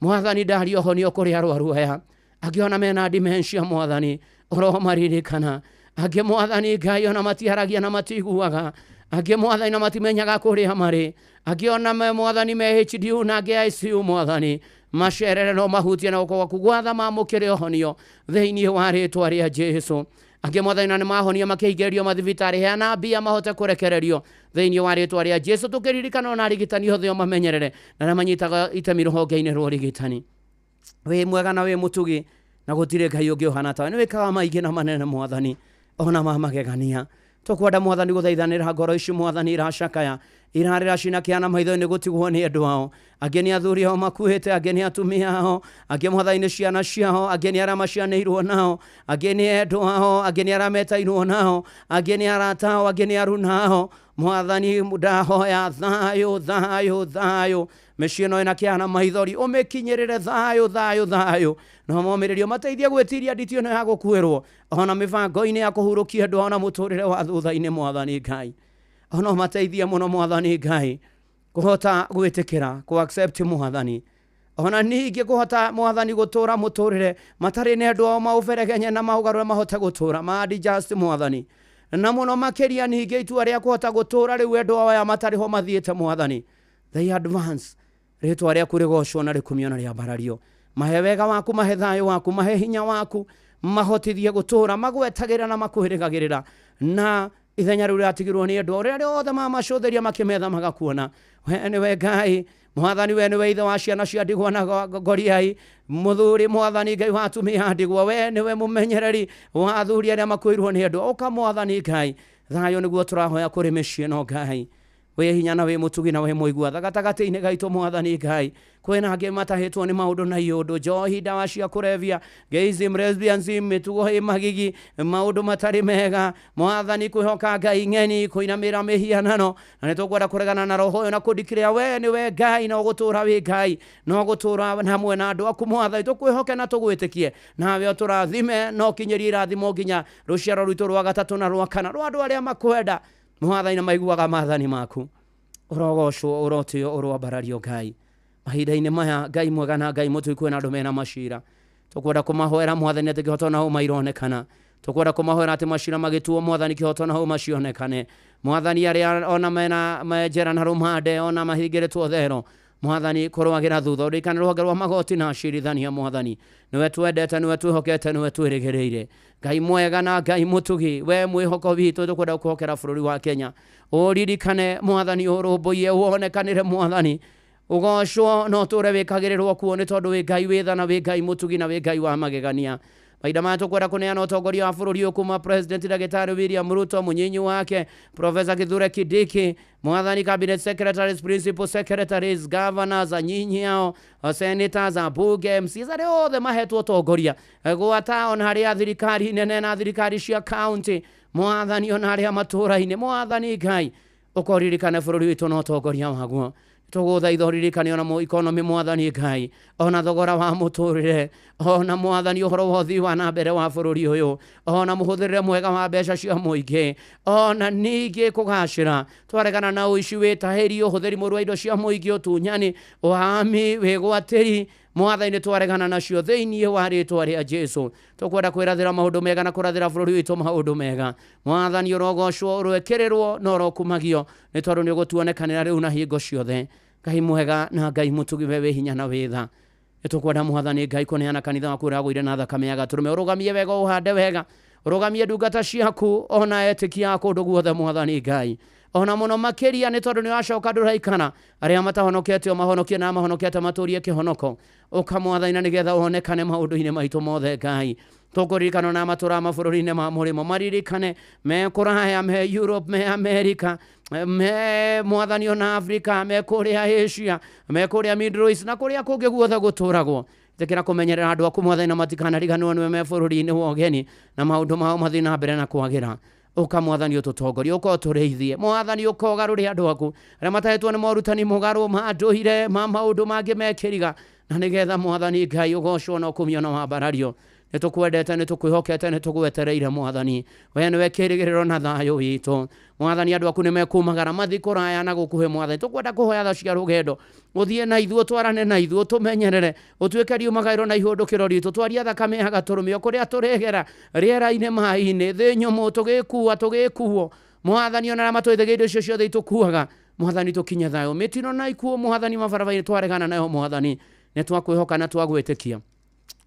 Mwathani ndario honio kuri arwaru aya angiona mena dementia Mwathani oroho maririkana angi Mwathani Ngai ona matiharagia na matiguaga angi Mwathani na matimenyaga kuria mari angiona Mwathani me HD na angi ICU Mwathani macerere no mahutie na gukwa kugwatha mamukire honio thiini wa ritwa ria Jesu angi Mwathani na mahonia makigerio mathibitari heana mbia mahote kurekererio thiini wa ritwa ria Jesu tukiririkana ona rigitani hothe o mamenyerere na manyitaga itemi ruhonge-ini rwa rigitani we mwega na we mutugi na gutire Ngai ungi uhana tawe ni wikaga maingi na manene Mwathani ona mamagegania tukwenda Mwathani guthaithanira ngoro ici Mwathani iracakaya irarira cina kiana maitho ni gutigwo ni andu ao angeni athuri ao makuhite angeni atumia ao angi Mwathani ciana ciao angeni ara macianirwo nao angeni endu ao angeni ara metairwo nao angeni aratao angeni arunao Mwathani ndahoya thayo thayo thayo mecino ina kiana maithori umikinyirire thayo thayo thayo no momiririo mateithia gwetiria nditio no ya gukwirwo ona mibango-ini ya kuhurukia andu ona muturire wa thutha-ini Mwathani Ngai ona mateithia muno Mwathani Ngai kuhota gwitikira ku accept Mwathani ona ningi kuhota Mwathani gutura muturire matari ni andu ao mauberegenye na maugarure mahote gutura madi just Mwathani na muno makiria ningi itua ria kuhota gutura riu andu ao ya matari ho mathiete Mwathani they advance ritwa ria kurigocwo na rikumio na ria barario mahe wega waku mahe thayo waku mahe hinya waku mahotithie gutura magwetagira na makuhirigagirira na ithenya riu ratigirwo ni andu aria othe mamacutheria makimetha magakuona we niwe Ngai Mwathani we niwe ithe wa ciana cia ndigwa na ngoriai muthuri Mwathani Ngai wa atumia ndigwa we niwe mumenyereri wa athuri aria makuirwo ni andu uka Mwathani Ngai thayo niguo turahoya kuri micii no Ngai we hinya na we mutugi na we muiguatha gatagati-ini gaitu Mwathani Ngai kwina angi matahitwo ni maundu na iundu njohi ndawa cia kurevia gayism lesbianism mitugo magigi maundu matari mega Mwathani kwihoka Ngai ng'eni kuinamira mihianano na nitukwenda kuregana na roho na kudikiria we ni we Ngai no gutura we Ngai no gutura hamwe na andu aku Mwathani tukwihoke na tugwitikie nawe uturathime no kinyeria irathimo nginya ruciaro rwitu rwa gatatu na rwa kana rwa andu aria makwenda Mwathani na maiguaga maathani maku urogocwo urotio urwambarario Ngai mahinda-ini maya Ngai mwega na Ngai mutu kwina andu mena macira tukwenda kumahoera Mwathani ati kihoto na huma ironekana tukwenda kumahoera ati macira magituo Mwathani kihoto na huma cionekane Mwathani aria ona mena majera na rumande ona mahigiritwo thero Mwathani kurwagira thutha urikana ruhonge rwa magoti na acirithania Mwathani niwe twendete niwe twihokete niwe twirigireire Ngai mwega na Ngai mutugi we mwihoko witu tukwenda kuhokera bururi wa Kenya uririkane Mwathani urumbuie wonekanire Mwathani ugocwo no ture wikagirirwo kuo ni tondu wi Ngai withana wi Ngai mutugi na wi Ngai wa magegania maida ma tukwenda kuneana utongoria wa bururi kuma President Dagitari William Ruto munyinyi wake Professor Kithure Kindiki Mwathani cabinet secretaries principal secretaries governors anyinyi yao senators abunge MCs ari othe mahetwo utongoria gwata ona haria thirikari nene na thirikari cia county Mwathani ona haria matura-ini Mwathani Ngai ukoririkane bururi witu no utongoria waguo tuguthaitha uririkane ona economy Mwathani Ngai ona thogora wa muturire ona Mwathani uhoro wa uthii wa na mbere wa bururi uyu ona muhuthirire mwega wa mbeca cia muingi ona ningi kugacira twaregana na uici witahiri uhuthiri muru wa indo cia muingi utunyani uhami wigwatiri Mwathani twaregana nacio thiini wa ritwa ria Jesu tukwenda kwirathira maundu mega na kurathira bururi witu maundu mega Mwathani urogocwo urwekererwo no rokumagio ni tondu ni gutuonekanira riu na hingo ciothe Ngai mwega na Ngai mutugi we hinya na witha tukwenda Mwathani Ngai kuneana kanitha waku uragwire na thakame ya gaturume urugamie wega uhande wega urugamie ndungata ciaku ona etiki yako ndu guothe Mwathani Ngai ona muno makiria ni tondu ni wacoka nduraikana aria matahonokete o mahonokie na mahonokete maturie kihonoko ukamwathaina nigetha wonekane maundu-ini maitu mothe Ngai tukuririkana na matura mabũrũri-inĩ ma mũrĩmo maririkane me kũraya me Europe me America me mwathani ona Africa me kũrĩa Asia me kũrĩa Middle East na kũrĩa kũngĩ guothe gũtũragwo tekera kumenyerera andu aku mwathani matikanaриganwo niwe me bũrũri-inĩ wa ũgeni na maundu mao mathi na mbere na kwagĩra ukamwathani ututongoria ukotureithie mwathani ukogarũria andu aku aria matahetwo ni morutani mugaru ma ndũire ma maundu mangĩ mekĩriga na nigetha mwathani Ngai ugocwo na ũkumio na wambarario nitukwendete nitukwihokete nitugwetereire mwathani we niwe kĩrĩgĩrĩro na thayũ witũ mwathani andu aku nimekumagara mathi kũraya na gũkuhĩ mwathani tukwenda kuhoya tha cia rũgendo uthie na ithuĩ twarane na ithuĩ tumenyerere utuĩke riumagaĩro na ihũndũkĩro ritũ twaria thakame ya gatũrũmio kũrĩa tũrĩgera rĩera-inĩ maĩ-inĩ thĩ nyũmũ tũgĩkuo mwathani ona arĩa matwĩthĩgĩire indo icio ciothe itũkuaga mwathani tũkinye thayũ mĩtino na ikuũ mwathani mabarabara-inĩ twaregana nayo mwathani nĩtwakwĩhoka na twagwĩtĩkia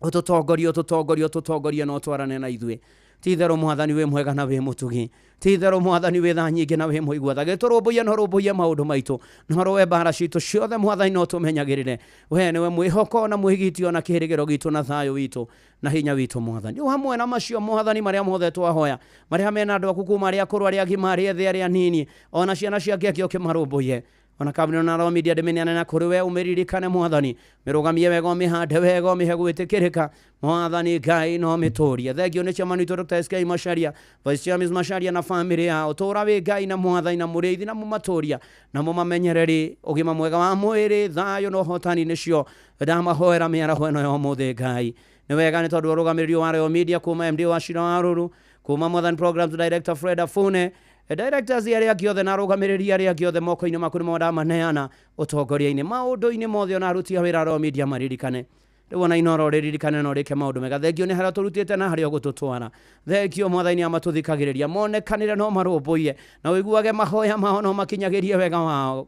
ututongorie no twarane na ithuĩ titherũ mwathani wĩ mwega na wĩ mũtugi titherũ mwathani wĩ tha nyingĩ na wĩ mũigua tha gĩtũrũmbũiye no rũmbũiye maũndũ maitũ no rũwe mbara citũ ciothe mwathani no tũmenyagĩrĩre we nĩwe mwĩhoko na mwĩgitio na kĩrĩgĩro gitũ na thayũ witũ na hinya witũ mwathani o hamwe na macio mwathani marĩa mothe twahoya marĩa mena andũ aku kuma arĩa akũrũ arĩa agima arĩa ethĩ arĩa nini ona ciana ciake ũkĩmarũmbũiye ona kabino na ro media demeniana na kuri we umeririkane mwathani mirugamie wega mihande wega mihe gwĩtĩkĩrĩka mwathani Ngai no mĩtũria thengio nĩ ciamanu itũ Dr. SK Macharia Vice Chairman Macharia na family yao tũra wĩ Ngai na mwathani na mũrĩithi na mũmatũria na mũmamenyereri ũgima mwega wa mwĩrĩ thayũ no hotani nĩcio ndamahoera mĩaraho ĩno ya ũmũthĩ Ngai nĩ wega nĩ tondũ ũrũgamĩrĩri wa Royal Media kuma MD wa Shira Waruru kuma Mwathani Programs Director Fred Afune directors arĩa angĩ othe na arũgamĩrĩri arĩa angĩ othe moko-inĩ maku nĩmo ndamaneana ũtongoria-inĩ maũndũ-inĩ mothe ona aruti a wĩra Royal Media maririkane rĩu ona inoro rĩririkane no rĩke maũndũ mega thengio nĩ harĩa tũrutĩte na harĩa ũgũtũtwara thengio mwathani amatũthikagĩrĩria monekanĩre no marũmbũiye na ũiguage mahoya mao no makinyagĩrie wega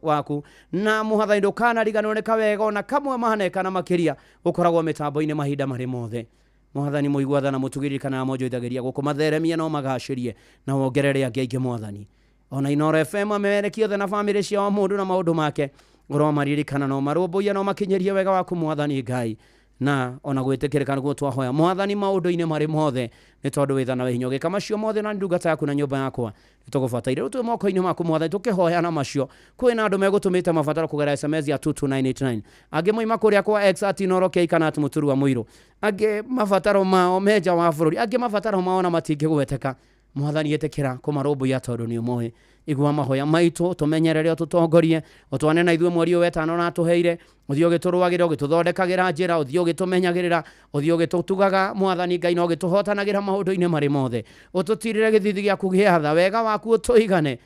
waku na mwathani ndũkanariganĩrwo nĩ kawega ona kamwe mahanekana makĩria ũkoragwo mĩtambo-inĩ mahinda marĩ mothe mwathani mũigua tha na mũtugĩririkana na monjoithagĩria gũkũ matheremie no magacĩrie na wongerere angĩ aingĩ mwathani ona Inoro FM amerekie othe na family ciao mũndũ na maũndũ make ũromaririkana no marũmbũiye no makinyerie wega waku mwathani Ngai na ona gwĩtĩkĩrĩka nĩguo twahoya mwathani maũndũ-inĩ marĩ mothe nĩ tondũ wĩ tha na hinya ũgĩka macio mothe na ndungata yaku na nyũmba yakwa nĩtũgũbataire rĩu twĩ moko-inĩ maku mwathani tũkĩhoya na macio kwĩna andũ megũtũmĩte mabataro kũgerera SMS ya 22989 angĩ moima kũrĩa kwa X at Inoro K kana at Mũturu wa Mũirũ angĩ mabataro mao menja wa bũrũri angĩ mabataro mao na matingĩgweteka mwathani ĩtĩkĩra kũmarũmbũiya tondũ nĩ ũmoĩ igua mahoya maitũ tũmenyerere ũtũtongorie ũtwane na ithuĩ mweri wetano na tũheire ũthiĩ ũgĩtũrũagĩra ũgĩtũthondekagĩra njĩra ũthiĩ ũgĩtũmenyagĩrĩra ũthiĩ ũgĩtũtugaga mwathani Ngai na ũgĩtũhotanagĩra maũndũ-inĩ marĩ mothe ũtũtirĩre gĩthithi gĩaku gĩa tha wega waku ũtũigane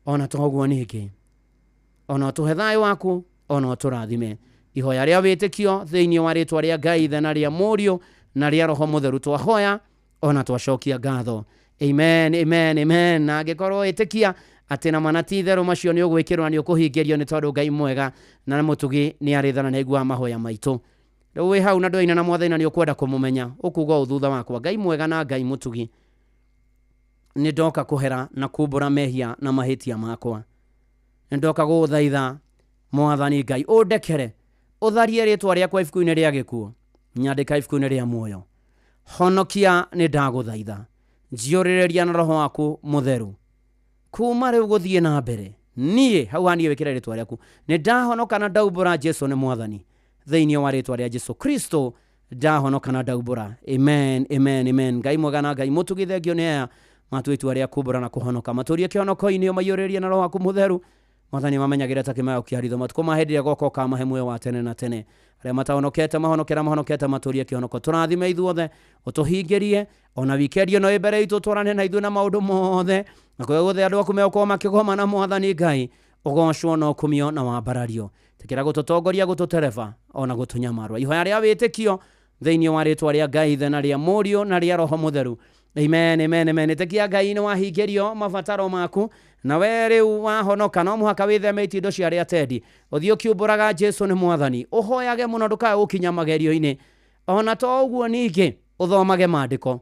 ona toguo ningĩ ona ũtũhe thayũ waku ona ũtũrathime ihoya rĩa wĩtĩkio thĩinĩ wa rĩtwa rĩa Ngai ithe na rĩa Mũriũ na rĩa Roho Mũtheru twahoya ona twacokia ngatho amen amen amen na angĩkorwo ĩtĩkia atĩ na manati itherũ macio nĩ ũgwĩkĩrwo na nĩ ũkũhingĩrio nĩ tondũ Ngai mwega na mũtugi nĩ arĩthana na igua mahoya maitũ rĩu wĩ hau na ndũaina na mwathani na nĩ ũkwenda kũmũmenya ũkuga ũthutha wakwa Ngai mwega na Ngai mũtugi nĩ ndoka kũhera na kumbũra mehia na mahĩtia makwa nĩ ndoka gũgũthaitha mwathani Ngai ũndekere ũtharie rĩtwa rĩakwa ibuku-inĩ rĩa gĩkuũ nyandĩka ibuku-inĩ rĩa muoyo honokia nĩ ndagũthaitha njiũrĩrĩria na Roho waku Mũtheru kuma rĩu gũthiĩ na mbere niĩ hau haniĩ wĩkĩre rĩtwa rĩaku nĩ ndahonoka na ndaumbũra Jesũ nĩ mwathani thĩinĩ wa rĩtwa rĩa Jesũ Kristo ndahonoka na ndaumbũra amen amen amen Ngai mwega na Ngai mũtugi thengio nĩ aya matua itua rĩa kumbũra na kũhonoka matũrie kĩhonoko-inĩ maiyũrĩrie na Roho waku Mũtheru mwathani mamenyagĩre ta kĩmayo kĩaritho matukũ ma hĩndĩ ĩrĩa goka ũkamahe muoyo wa tene na tene arĩa matahonokete mahonokete matũrie kĩhonoko tũrathime ithuothe ũtũhingĩrie ona wikendi ĩno ĩ mbere itũ twarane na ithuĩ na maũndũ mothe na kũrĩa guothe andũ aku megũkorwo makĩgoma na mwathani Ngai ũgocwo na ũkumio na wambarario tĩkĩra gũtũtongoria gũtũtereba ona gũtũnyamarwa ihoya rĩa wĩtĩkio thĩinĩ wa rĩtwa rĩa Ngai ithe na rĩa Mũriũ na rĩa Roho Mũtheru amen amen amen ĩtĩkia Ngai nĩ wahingĩrio mabataro maku na we rĩu wahonoka no mũhaka wĩtheme indo cia arĩa atendi ũthiĩ ũkiumbũraga Jesũ nĩ mwathani ũhoyage mũno ndũkae gũkinya magerio-inĩ ona to ũguo ningĩ ũthomage maandĩko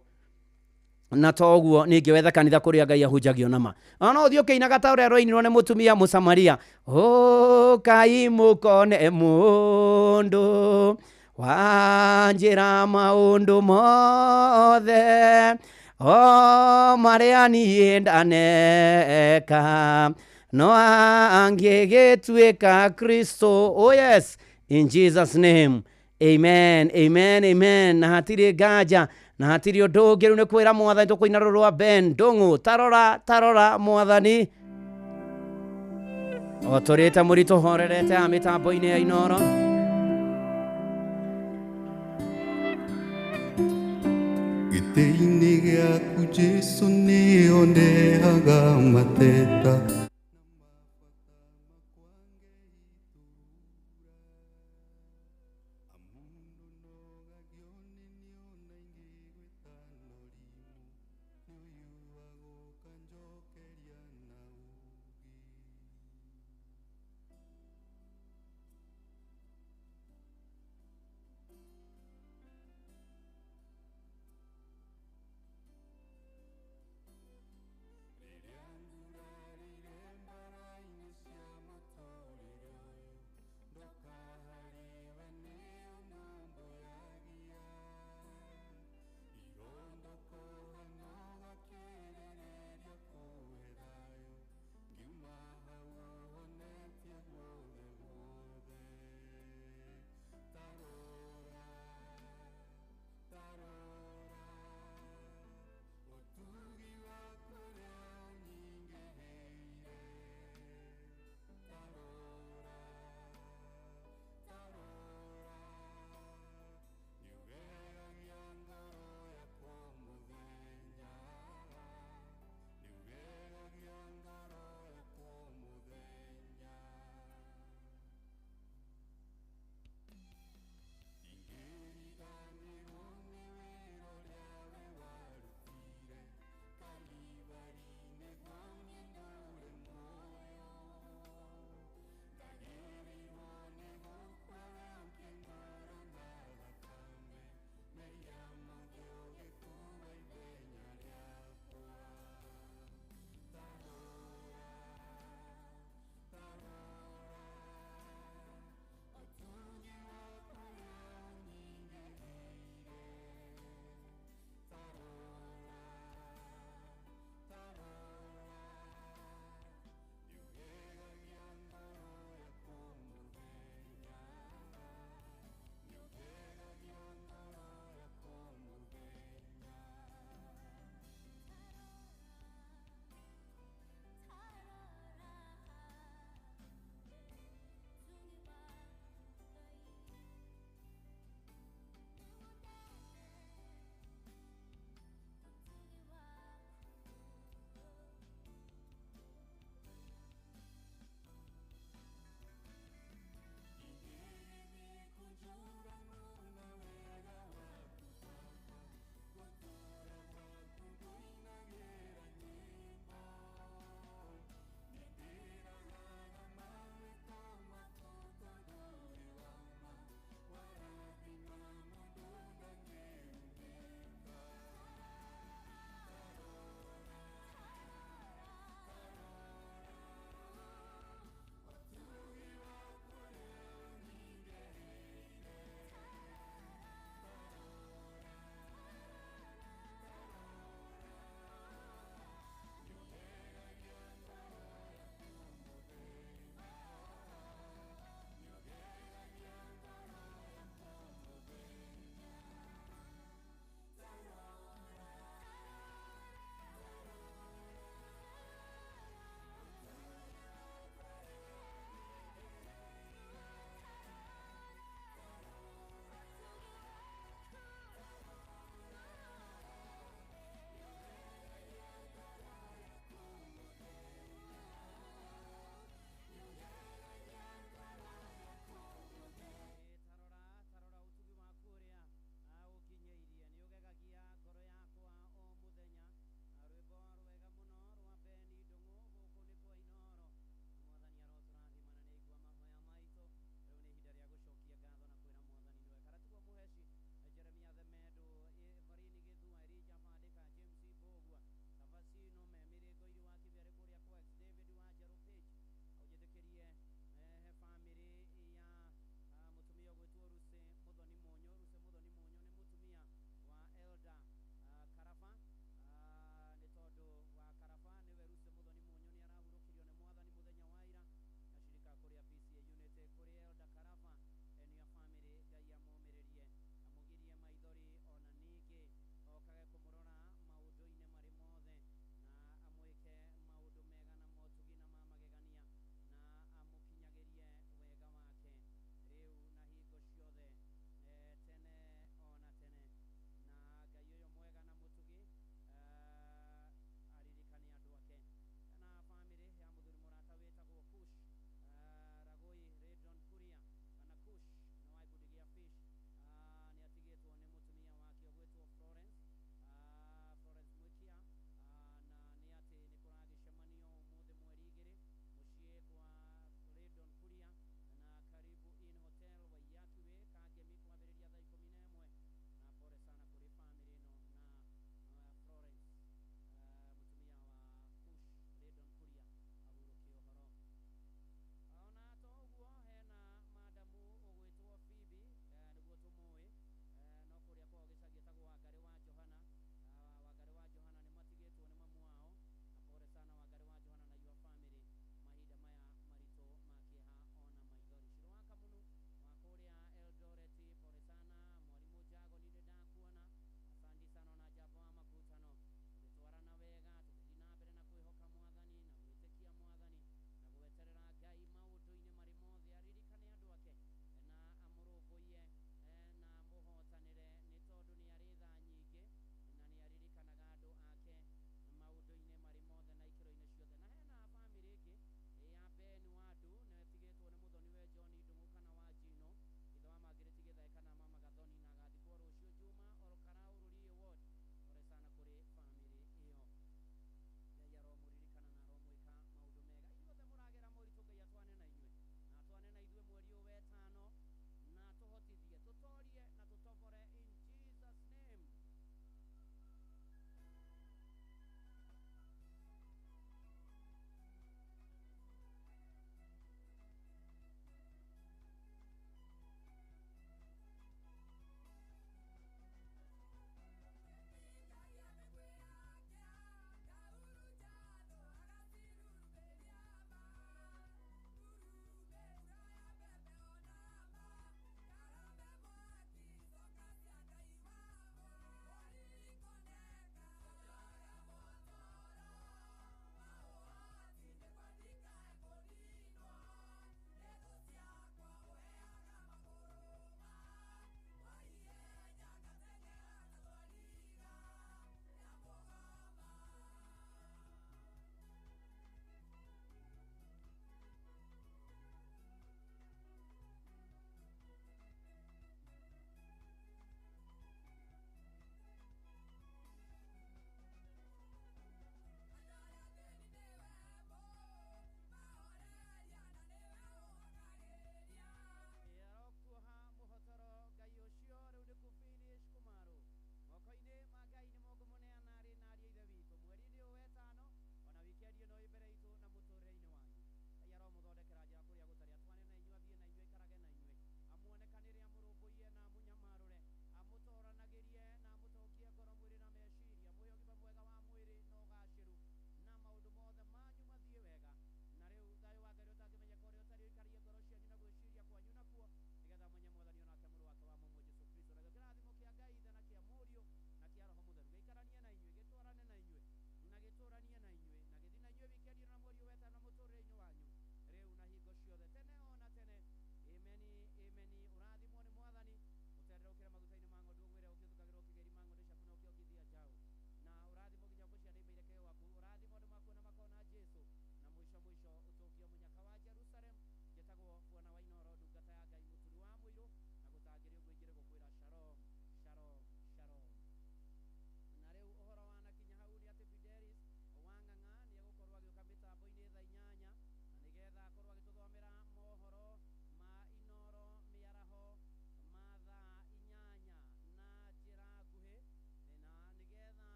na toguo ningi wetha kanitha kuria Ngai ahunjagio nama no thio keinaga ta uria roinirwo ne mutumia Musamaria o Kai mukone mundu wanjira maundu mothe o maria niĩ ndaneka no angĩgĩtuĩka Kristo. Oh yes, in Jesus name, amen, amen, amen. Na hatirĩ nganja na hatirĩ ũndũ ũngĩ. Rĩu nĩ kwĩra Mwathani tũkũina rũrũ rwa Ben Ndũng'ũ, tarora Mwathani o tũrĩte mũritũ horerete a mĩtambo-inĩ ya Inoro. Gĩtĩ-inĩ gĩaku Jesũ nĩho ndehaga mateta.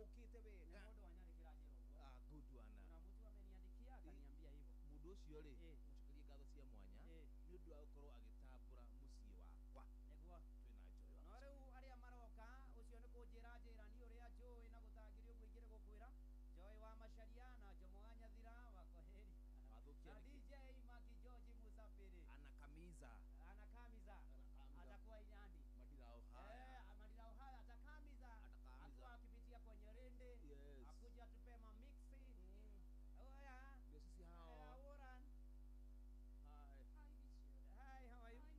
ukite wega good one na mtu ameniandikia akaniambia hivyo mundu ucio ri muchukulie ngatho cia mwanya ni undu wa gukorwo agitambura mucii wakwa niguo twina njoyo no riu aria maroka ucio ni kunjira njira ni uria njui na gutangirio kuingire gukwira Joy wa Macharia na Jomo wa Nyathira wa Kwaheri na DJ Maki George Musafiri anakamiza atakuwa Inyandi Madirao haya atakamiza akiwa akipitia kwenye rende akuja tupe ma mixi oya ndio sisi hao Warren hi how are you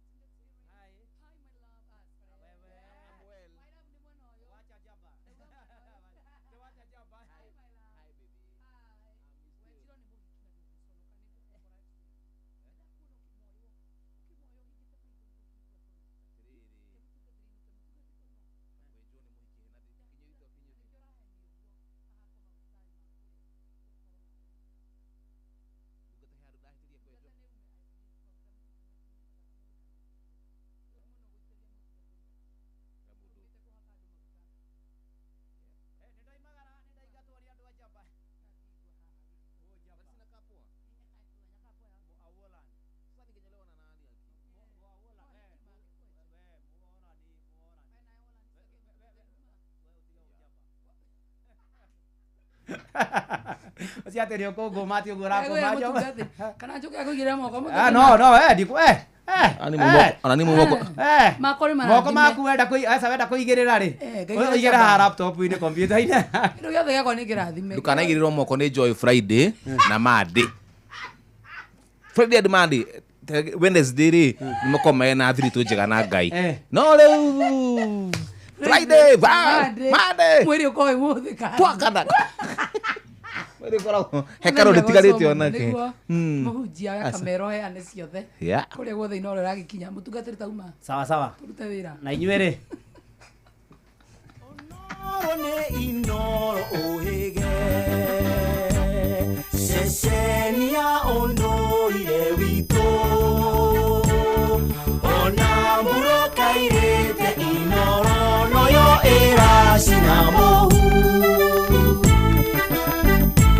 hi my love wewe I'm well wacha jaba wacha jaba hi my love hi baby hi wetiro ni mugi kina Usiaterio kogo mati ugura ko majo. Kana njuke kugira moko. No diku Anani mumoko. Makori mana. Moko maku wenda wenda kuigirira ri. Uigire ha laptop ine computer ine. Ndio yathe yako ni kirathime. Ndukana igiriro moko ni Joy Friday na Monday. Friday and Monday. Wednesday ri nimukoma na thiri njega na Ngai. No riu Friday, Monday. Mweri uko imuthika. Twakana. Mweri koragwo hekaro ritigarite onake. Muhunjia ya kamero he ane ciothe. Kuri guothe ino ro ragikinya mutungatiri tauma. Sawa. Turute wira. Na inyuere. Onore inoro ohege. Sesenia ondo ile wito. Ona muro kairete inoro noyo era sinamo.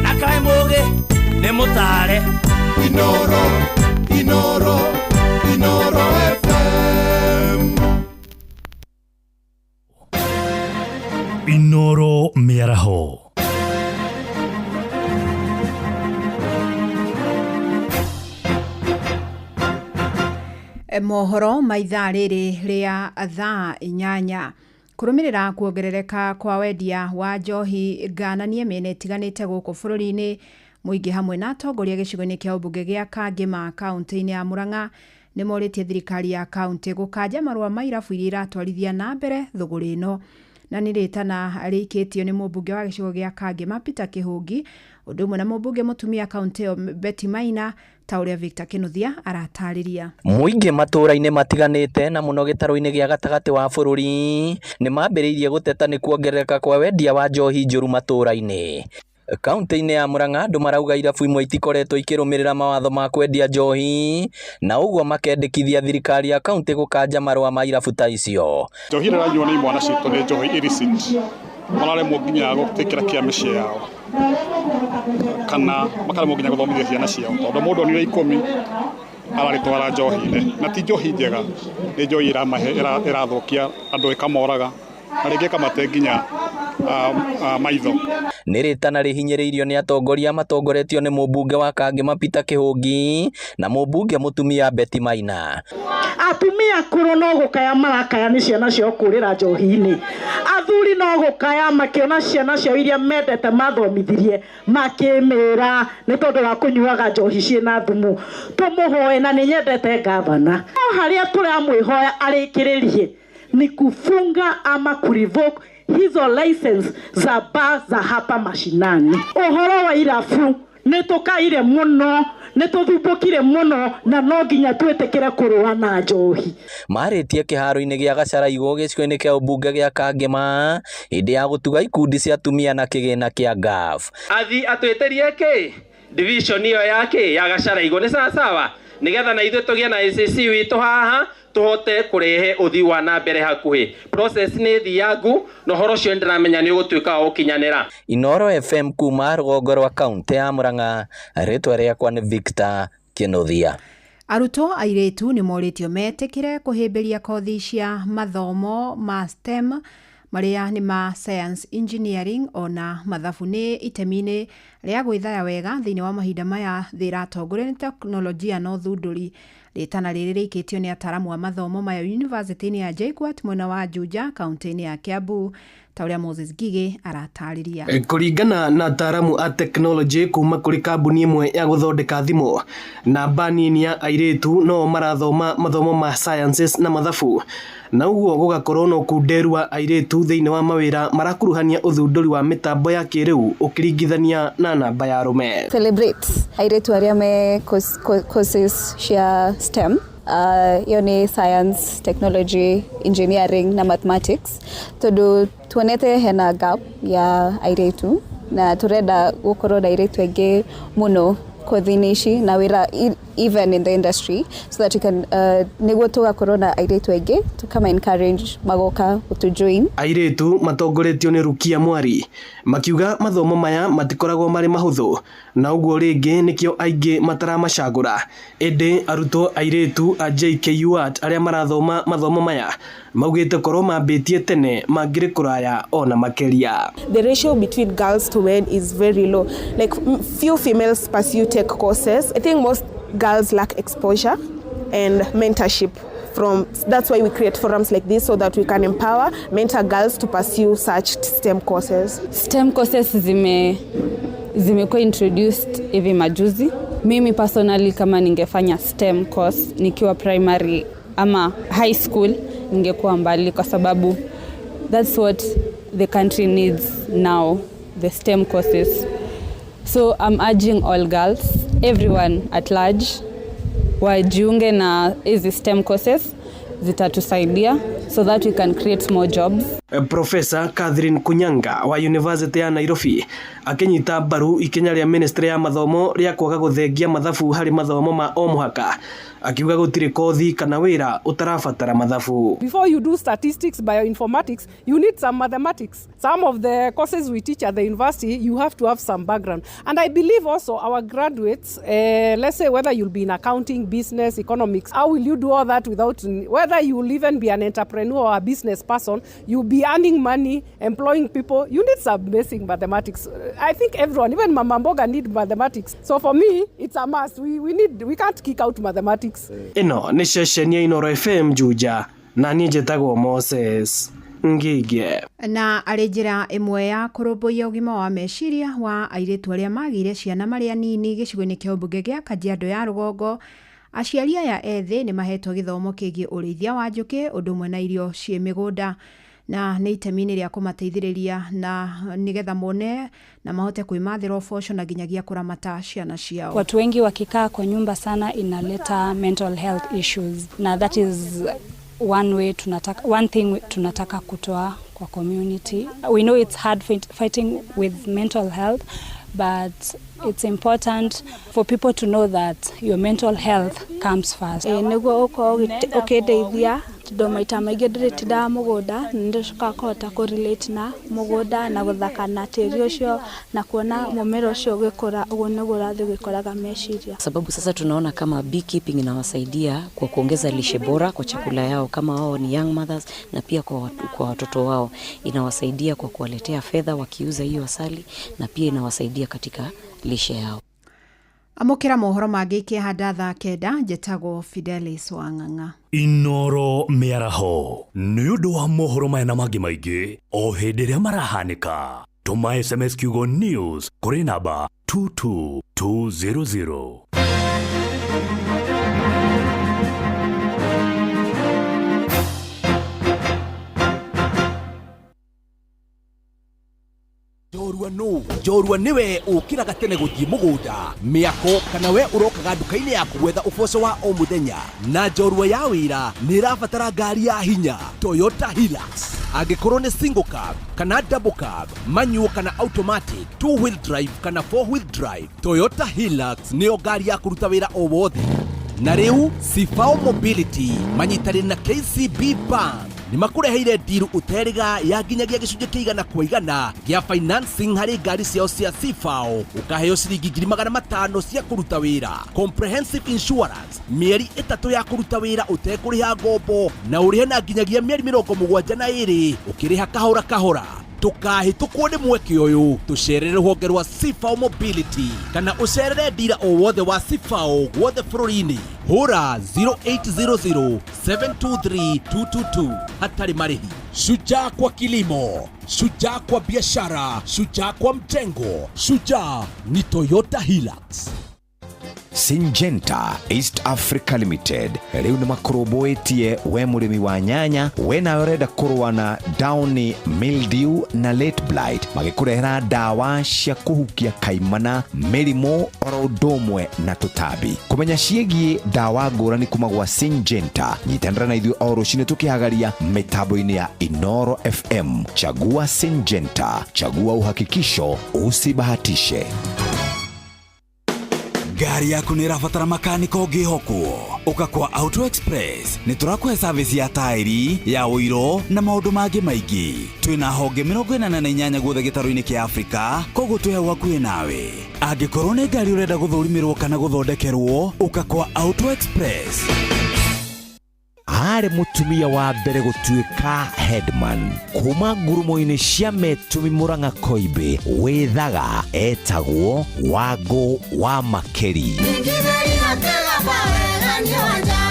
Nakai moge ne mutare. Inoro FM. Inoro Miaraho. Mohoro maithaa rĩrĩ rĩa thaa 8 kũrũmĩrĩra kuongerereka kwa wendia wa njohi ngananie mĩena ĩtiganĩte gũkũ bũrũri-inĩ mũingĩ hamwe na atongoria gĩcigo-inĩ kĩa ũmbunge gĩa Kangema kaunti-inĩ ya Murang'a nĩ morĩtie thirikari ya kaunti gũkanja marũa ma irabu iria iratwarithia na mbere thũgũrĩ ĩno na nĩ rĩtana rĩikĩtio nĩ mũmbunge wa gĩcigo gĩa Kangema Peter Kĩhũngi ũndũ ũmwe na mũmbunge mũtumia kaunti Betty Maina ta ũrĩa Victor Kĩnuthia aratarĩria. Mũingĩ matũũra-inĩ matiganĩte na mũno gĩtarũ-inĩ gĩa gatagatĩ wa bũrũri nĩ mambĩrĩirie gũteta nĩ kuongerereka kwa wendia wa njohi njũru matũũra-inĩ. Kaunti-inĩ ya Murang'a andũ marauga irabu imwe itikoretwo ikĩrũmĩrĩra mawatho ma kwendia njohi na ũguo makendekithia thirikari ya kaunti gũkanja marũa ma irabu ta icio. Njohi ĩrĩa ranyuo nĩ imwana citũ nĩ njohi illicit mararemwo nginya gũtĩkĩra kĩame ciao kana makaremwo nginya gũthomithia ciana ciao tondũ mũndũ onire 10 ararĩtwara njohi-inĩ na ti njohi njega nĩ njohi ĩrathũkia andũ ĩkamoraga na rĩngĩ ĩkamate nginya maitho. Nĩ rĩtana rĩhinyĩrĩirio nĩ atongoria matongoretio nĩ mũmbunge wa Kangema Peter Kĩhũngi na mũmbunge mũtumia Betty Maina. Atumia kũrũ no gũkaya marakaya nĩ ciana ciao kũrĩra njohi-inĩ. Athuri no gũkaya makĩona ciana ciao iria mendete mathomithirie makĩmĩra nĩ tondũ wa kũnyuaga njohi ciĩna thumu. Tũmũhoe na nĩ nyendete ngavana. Harĩa tũramwĩhoya arĩkĩrĩrie ni kufunga ama kurevoke hizo license za bar za hapa mashinani. Ũhoro wa irabu nĩ tũkaire mũno nĩ tũthumbũkire mũno na no nginya twĩtĩkĩre kũrũa na njohi. Marĩtie kĩharo-inĩ gĩa Gacaraigũ gĩcigo-inĩ kĩa ũmbunge gĩa Kangema hĩndĩ ya gũtuga ikundi cia atumia na kĩgĩna kĩa GAF. Athi atwĩtĩrie kĩ division iyo yake ya Gacaraigũ nĩ sawa nigetha na ithuĩ tũgĩe na ACC witũ haha tuhote kurehe uthi wa na mbere hakuhi process ni thiangu no horo cio ndiramenya ni ugutwika wa ukinyanira. Inoro FM kuma rũgongo rwa kaunti ya Murang'a, rĩtwa rĩakwa nĩ Victor Kĩnuthia. Arutwo airĩtu nĩ moritio metĩkĩre kũhĩmbĩria kothi cia mathomo ma STEM marĩa nĩ ma science, engineering ona mathabu nĩ itemi-inĩ rĩa gwĩthaya wega thĩinĩ wa mahinda maya thĩ ĩratongorio nĩ teknolojia na ũthundũri. Rĩtana rĩrĩ rĩikĩtio nĩ ataramu wa mathomo maya University-inĩ ya JKUAT mwena wa Juja kaunti-inĩ ya Kiambu, ta ũrĩa Moses Gige aratarĩria. Kũringana na ataramu a technology kuma kũrĩ kambuni ĩmwe ya gũthondeka thimũ, namba nini ya airĩtu no marathoma mathomo ma sciences na mathabu, na ũguo gũgakorwo no kunderua airĩtu thĩinĩ wa mawĩra marakuruhania ũthundũri wa mĩtambo ya kĩrĩu ũkĩringithania na namba ya arũme. Celebrate airĩtu arĩa me courses cia STEM, hiyo ni science, technology, engineering na mathematics, tondu tuonete hena gap ya airĩtu na turenda gũkorwo na airĩtu aingĩ mũno kothi-inĩ ici na wĩra even in the industry, so that you can niguo tugakorwo na airĩtu aingĩ tukama encourage magoka to join. Airĩtu matongoretio nĩ Rukia Mwari makiuga mathomo maya matikoragwo marĩ mahũthũ, na ũguo rĩngĩ nĩkĩo aingĩ mataramacagũra. Ĩndĩ arutwo airĩtu a JKUAT arĩa marathoma mathomo maya maugĩte korwo mambĩtie tene mangĩrĩ kũraya ona makĩria. The ratio between girls to men is very low. Like few females pursue tech courses. I think most girls lack exposure and mentorship. That's why we create forums like this, so that we can empower, mentor girls to pursue such STEM courses. STEM courses zimekuwa introduced hivi majuzi. Mimi personally kama ningefanya STEM course nikiwa primary ama high school ningekuwa mbali, kwa sababu that's what the country needs now, the STEM courses. So I'm urging all girls, everyone at large, wajiunge na hizi STEM courses, zitatusaidia so that we can create more jobs. Professor Catherine Kunyanga wa University ya Nairobi akinyita mbaru ikinya rĩa Ministry ya mathomo rĩa kwaga gũthengia mathabu harĩ mathomo ma o mũhaka, akiuga gũtirĩ kothi kana wĩra ũtarabatara mathabu. Before you do statistics, bioinformatics, you need some mathematics. Some of the courses we teach at the university, you have to have some background. And I believe also our graduates, let's say whether you'll be in accounting, business, economics, how will you do all that without, whether you will even be an entrepreneur or a business person, you'll be earning money, employing people, you need some basic mathematics. I think everyone, even Mama Mboga, need mathematics. So for me, it's a must. We can't kick out mathematics. Ino ni ceceni ya Inoro FM Juja, na niĩ njĩtagwo Moses Ngige. Na arĩ njĩra ĩmwe ya kũrũmbũiya ũgima wa meciria wa airĩtu arĩa magĩire ciana marĩa nini gĩcigo-inĩ kĩa ũmbunge gĩa Kajiado ya rũgongo, aciari aya ethĩ nĩ mahetwo gĩthomo kĩgiĩ ũrĩithia wa njũkĩ ũndũ ũmwe na irio ciĩ mĩgũnda, na nĩ itemi-inĩ rĩa kũmateithĩrĩria na nĩgetha mone na mahote kwĩmathĩra ũboco na nginyagia kũramata ciana ciao. Watu wengi wakikaa kwa nyumba sana inaleta mental health issues, na that is one thing tunataka kutoa kwa community. We know it's hard fighting with mental health, but it's important for people to know that your mental health comes first. Nĩguo ũkĩndeithia tondũ maita maingĩ ndĩrĩtindaga mũgũnda, nĩndĩcoka kũhota kũrelate na mũgũnda na gũthaka na tĩri ũcio na kuona mũmera ũcio ũgĩkũra, ũguo nĩguo ũrathiĩ ũgĩkoraga meciria. Sababu sasa tunaona kama beekeeping inawasaidia kwa kuongeza lishe bora kwa chakula yao, kama wao ni young mothers, na pia kwa watoto wao inawasaidia kwa kuwaletea fedha wakiuza hiyo asali, na pia inawasaidia katika lishe yao. Amũkĩra mohoro mangĩ kĩhanda thaa 9 njĩtagwo Fidelis Wang'ang'a. Inoro mĩaraho nĩ ũndũ wa mohoro maya na mangĩ maingĩ o hĩndĩ ĩrĩa marahanĩka. Tũma SMS kiugo news kũrĩ namba 22200. Jorua niwe ukiraga tene guthii mugunda miako kana we urokaga nduka-inĩ yaku gwetha uboco wa o muthenya, na jorua ya wira ni irabatara ngari ya hinya Toyota Hilux. Angĩkorwo ni single cab kana double cab, manual kana automatic, two wheel drive kana four wheel drive, Toyota Hilux nĩyo ngari ya kũruta wĩra o wothe. na riu Sifao Mobility manyitari na KCB Bank ni makureheire diru uteriga ya nginyagia gicunje kigana kwa igana gia financing hari ngari ciao cia Sifao ukaheo ciringi 500 cia kuruta wira, comprehensive insurance mieri 3 ya kuruta wira utekuriha ngombo na urihe na nginyagia mieri 72 ukiriha kahora kahora. Tukahitukwo nĩ mweke ũyũ tucerere rũhonge rwa Sifao Mobility kana ucerere dira o wothe wa Sifao wothe bũrũri-inĩ. Hũra 0800 723 222 hatarĩ marĩhi. Shujaa kwa kilimo, shujaa kwa biashara, shujaa kwa mjengo, shujaa ni Toyota Hilux. Syngenta East Africa Limited riu ni makuroboetie we murimi wa nyanya we na urenda kurwa na downy mildew na late blight magikurehera dawa cia kuhukia kaimana mirimo orodomwe na tutabi. Kumenya ciegi dawa ngurani kuma gwa Syngenta nyitandra na ithuĩ o rũcinĩ tukihagaria mitambo-inĩ ya Inoro FM. Chagua Syngenta, chagua uhakikisho, usibahatishe. Gari yaku nĩ ĩrabatara makaniko ngĩhokwo. Ũka kwa Auto Express nĩ tũrakũhe service ya tairi, ya ũiro na maũndũ mangĩ maingĩ. Twĩna honge 48 guothe gĩtarũ-inĩ kĩa Afrika, koguo twĩ hau hakuhĩ nawe. Angĩkorwo nĩ ngari ũrenda gũthũrimĩrwo kana gũthondekerwo, ũka kwa Auto Express. Are mutumia wa mbere gutuika headman kuma ngurumo-inĩ cia Metumi Murang'a Koibe wethaga etagwo Wago wa Makeri.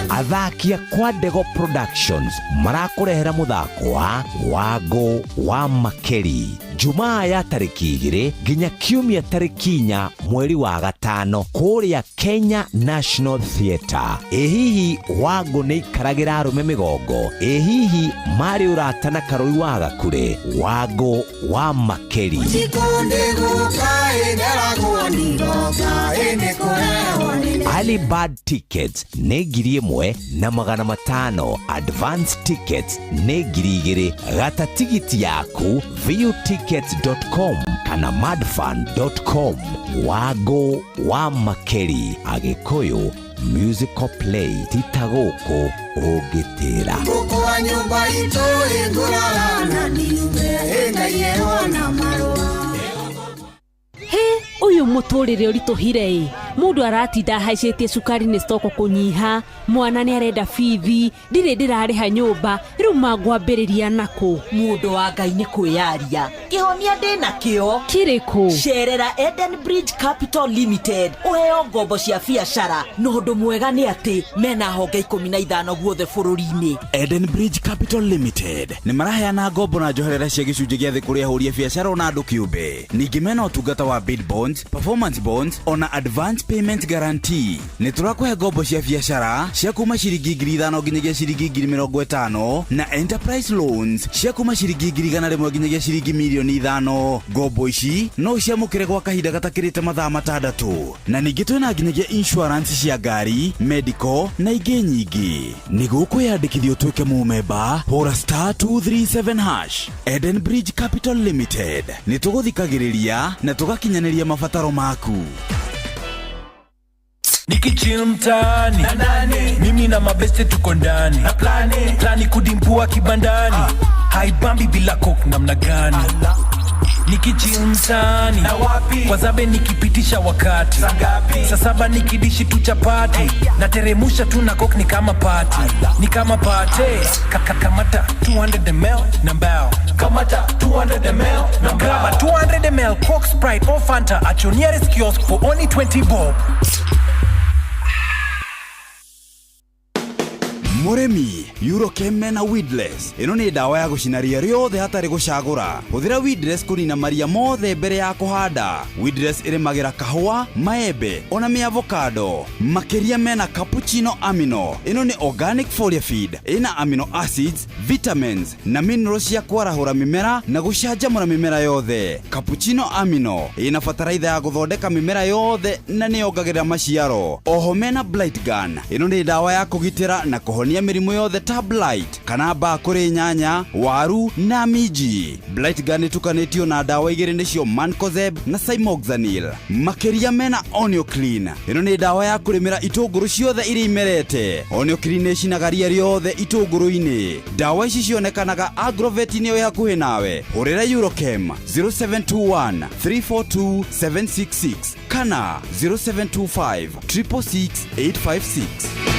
Athaki a kwa Ndego Productions marakurehera muthako wa Wago wa Makeri Jumaa ya tariki 2 nginya kiumia tariki 4 mweri wa gatano kuria Kenya National Theatre. Ehihi Wago ni ikaragira arume migongo, ehihi mari uratana karoi wa Gakure. Wago wa Makeri. Ali Bad Tickets ne ngiri 1,500, advance tickets ne ngiri 2. Gata tigiti yaku viewtickets.com kana madfan.com. Wago wa Makeri Agikuyu musical play titagoko ogitira kwa nyumba ito ingurana niwe engayona marwa. He uyu muturire urituhire mundu aratinda haicetie cukari ni stoko kunyiha, mwana ni arenda fithi, ndire ndirariha nyumba, riu mangwambiriria nako. Mundu wa Ngai ni kwiyaria kihonia ndina kio kiriko cerera Eden Bridge Capital Limited uheo ngombo cia biashara. No undu mwega ni ati mena honge 15 guothe bururi-ini. Eden Bridge Capital Limited ni maraheana ngombo na njoherera cia gicunjĩ gĩa thĩ kũrĩ ahũri a biashara na andu kĩũmbe. Ningĩ mena ũtungata wa bid bonds, performance bonds ona advance payment guarantee. Ni turakuhe ngombo cia biashara cia kuma ciringi 5,000 nginyagia ciringi 50,000 na enterprise loans cia kuma ciringi 100,000 nginyagia ciringi 5,000,000. Ngombo ici no ciamũkĩre gwa kahinda gatakĩrĩte mathaa 6 na ningĩ twĩna nginyagia insurance cia ngari, medical na ingĩ nyingĩ. Nĩguo kwĩyandĩkithia ũtuĩke mũmemba, hũra *237#. Eden Bridge Capital Limited nĩ tũgũthikagĩrĩria na tũgakinyanĩria mabataro maku. Nikichill mtaani mimi na mabeste tuko ndani na plani kudimpua kibandani haibambi bila coke namna gani. Nikichill mtaani kwa zabe nikipitisha wakati saa 7 nikidishi tu chapati na teremusha tu na coke ni kama party kamata 200 ml na mbao kamata 200 ml na grab a 200 ml Coke, Sprite or Fanta at your nearest kiosk for only 20 bob. Muremi Eurochem na Weedless ino ni dawa ya gucinaria riothe hatari gucagura. Huthira Weedless kunina maria mothe mbere ya kuhanda. Weedless irimagira kahua, maembe ona mi avocado. Makeria mena cappuccino amino ino ni organic foliar feed ina amino acids, vitamins na minerals ya kwarahura mimera na gucanjamura mimera yothe. Cappuccino amino ina fataraitha ya guthondeka mimera yothe na ni yongagirira maciaro. Oho mena Blight Gun ino ni dawa ya kugitira na kuhonia kũrũania mĩrimũ yothe ta blight kana mbaa kũrĩ nyanya, waru na minji. Blight Guard nĩtukanĩtio na ndawa igĩrĩ nĩcio Mancozeb na Cymoxanil. Makĩria mena Onio Clean. Ĩno nĩ ndawa ya kũrĩmĩra itũngũrũ ciothe iria imerete. Onio Clean nĩcinaga ria riothe itũngũrũ-inĩ. Ndawa ici cionekanaga Agrovet-inĩ ĩyo hakuhĩ nawe. Hũrĩra Eurochem 0721 342 766 kana 0725 666 856.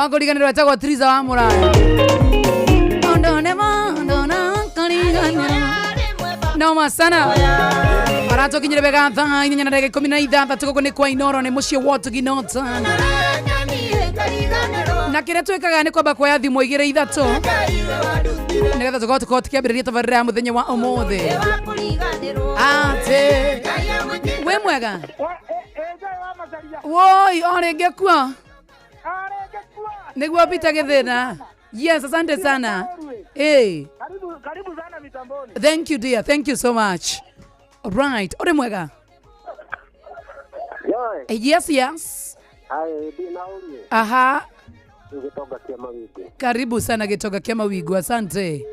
Wakuriganirwo etagwo Triza wa Muraya. Noma sana. Aratokinyire bega thaa inya na ndagika 16 gũkũ nĩ kwa Inoro nĩ mũciĩ wa Tuginota. Na kĩrĩa twĩkaga nĩ kwamba kuoya thimũ 2-3 nĩgetha tũkorwo tũkĩambĩrĩria tabarĩra ya mũthenya wa ũmũthĩ. Ate we mwega woi orenge kwa niguo pita githina. Yes, asante sana. Hey. Karibu sana mitamboni. Thank you dear. Thank you so much. Right. Ore mwega. Yes, yes. Hai, dina uri. Aha. Ngitoka kia Mawigu. Karibu sana Gitoga kia Mawigu. Asante.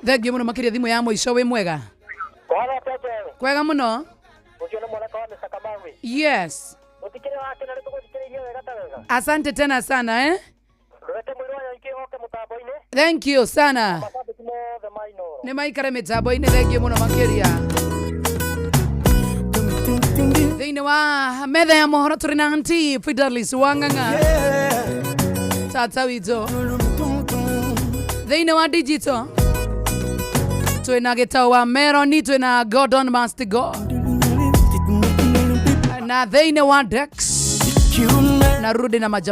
Thank you muno makiria thimu ya mwisho we mwega. Kwala tete. Kwega muno. Ukiona mwana kwa Sakamawi. Yes. Utikire wake na tukutikire hiyo wega. Asante tena sana Thank you sana. Nĩ maikare mĩtambo-inĩ thengiũ mũno makĩria. Thĩinĩ wa metha ya mohoro tũrĩ na Aunty Fidelis Wang'ang'a. Tata witũ. Thĩinĩ wa digital twĩna Gĩtaũ wa Meroni, twĩna Gordon Mastigo na theine wa Dex narudi na majam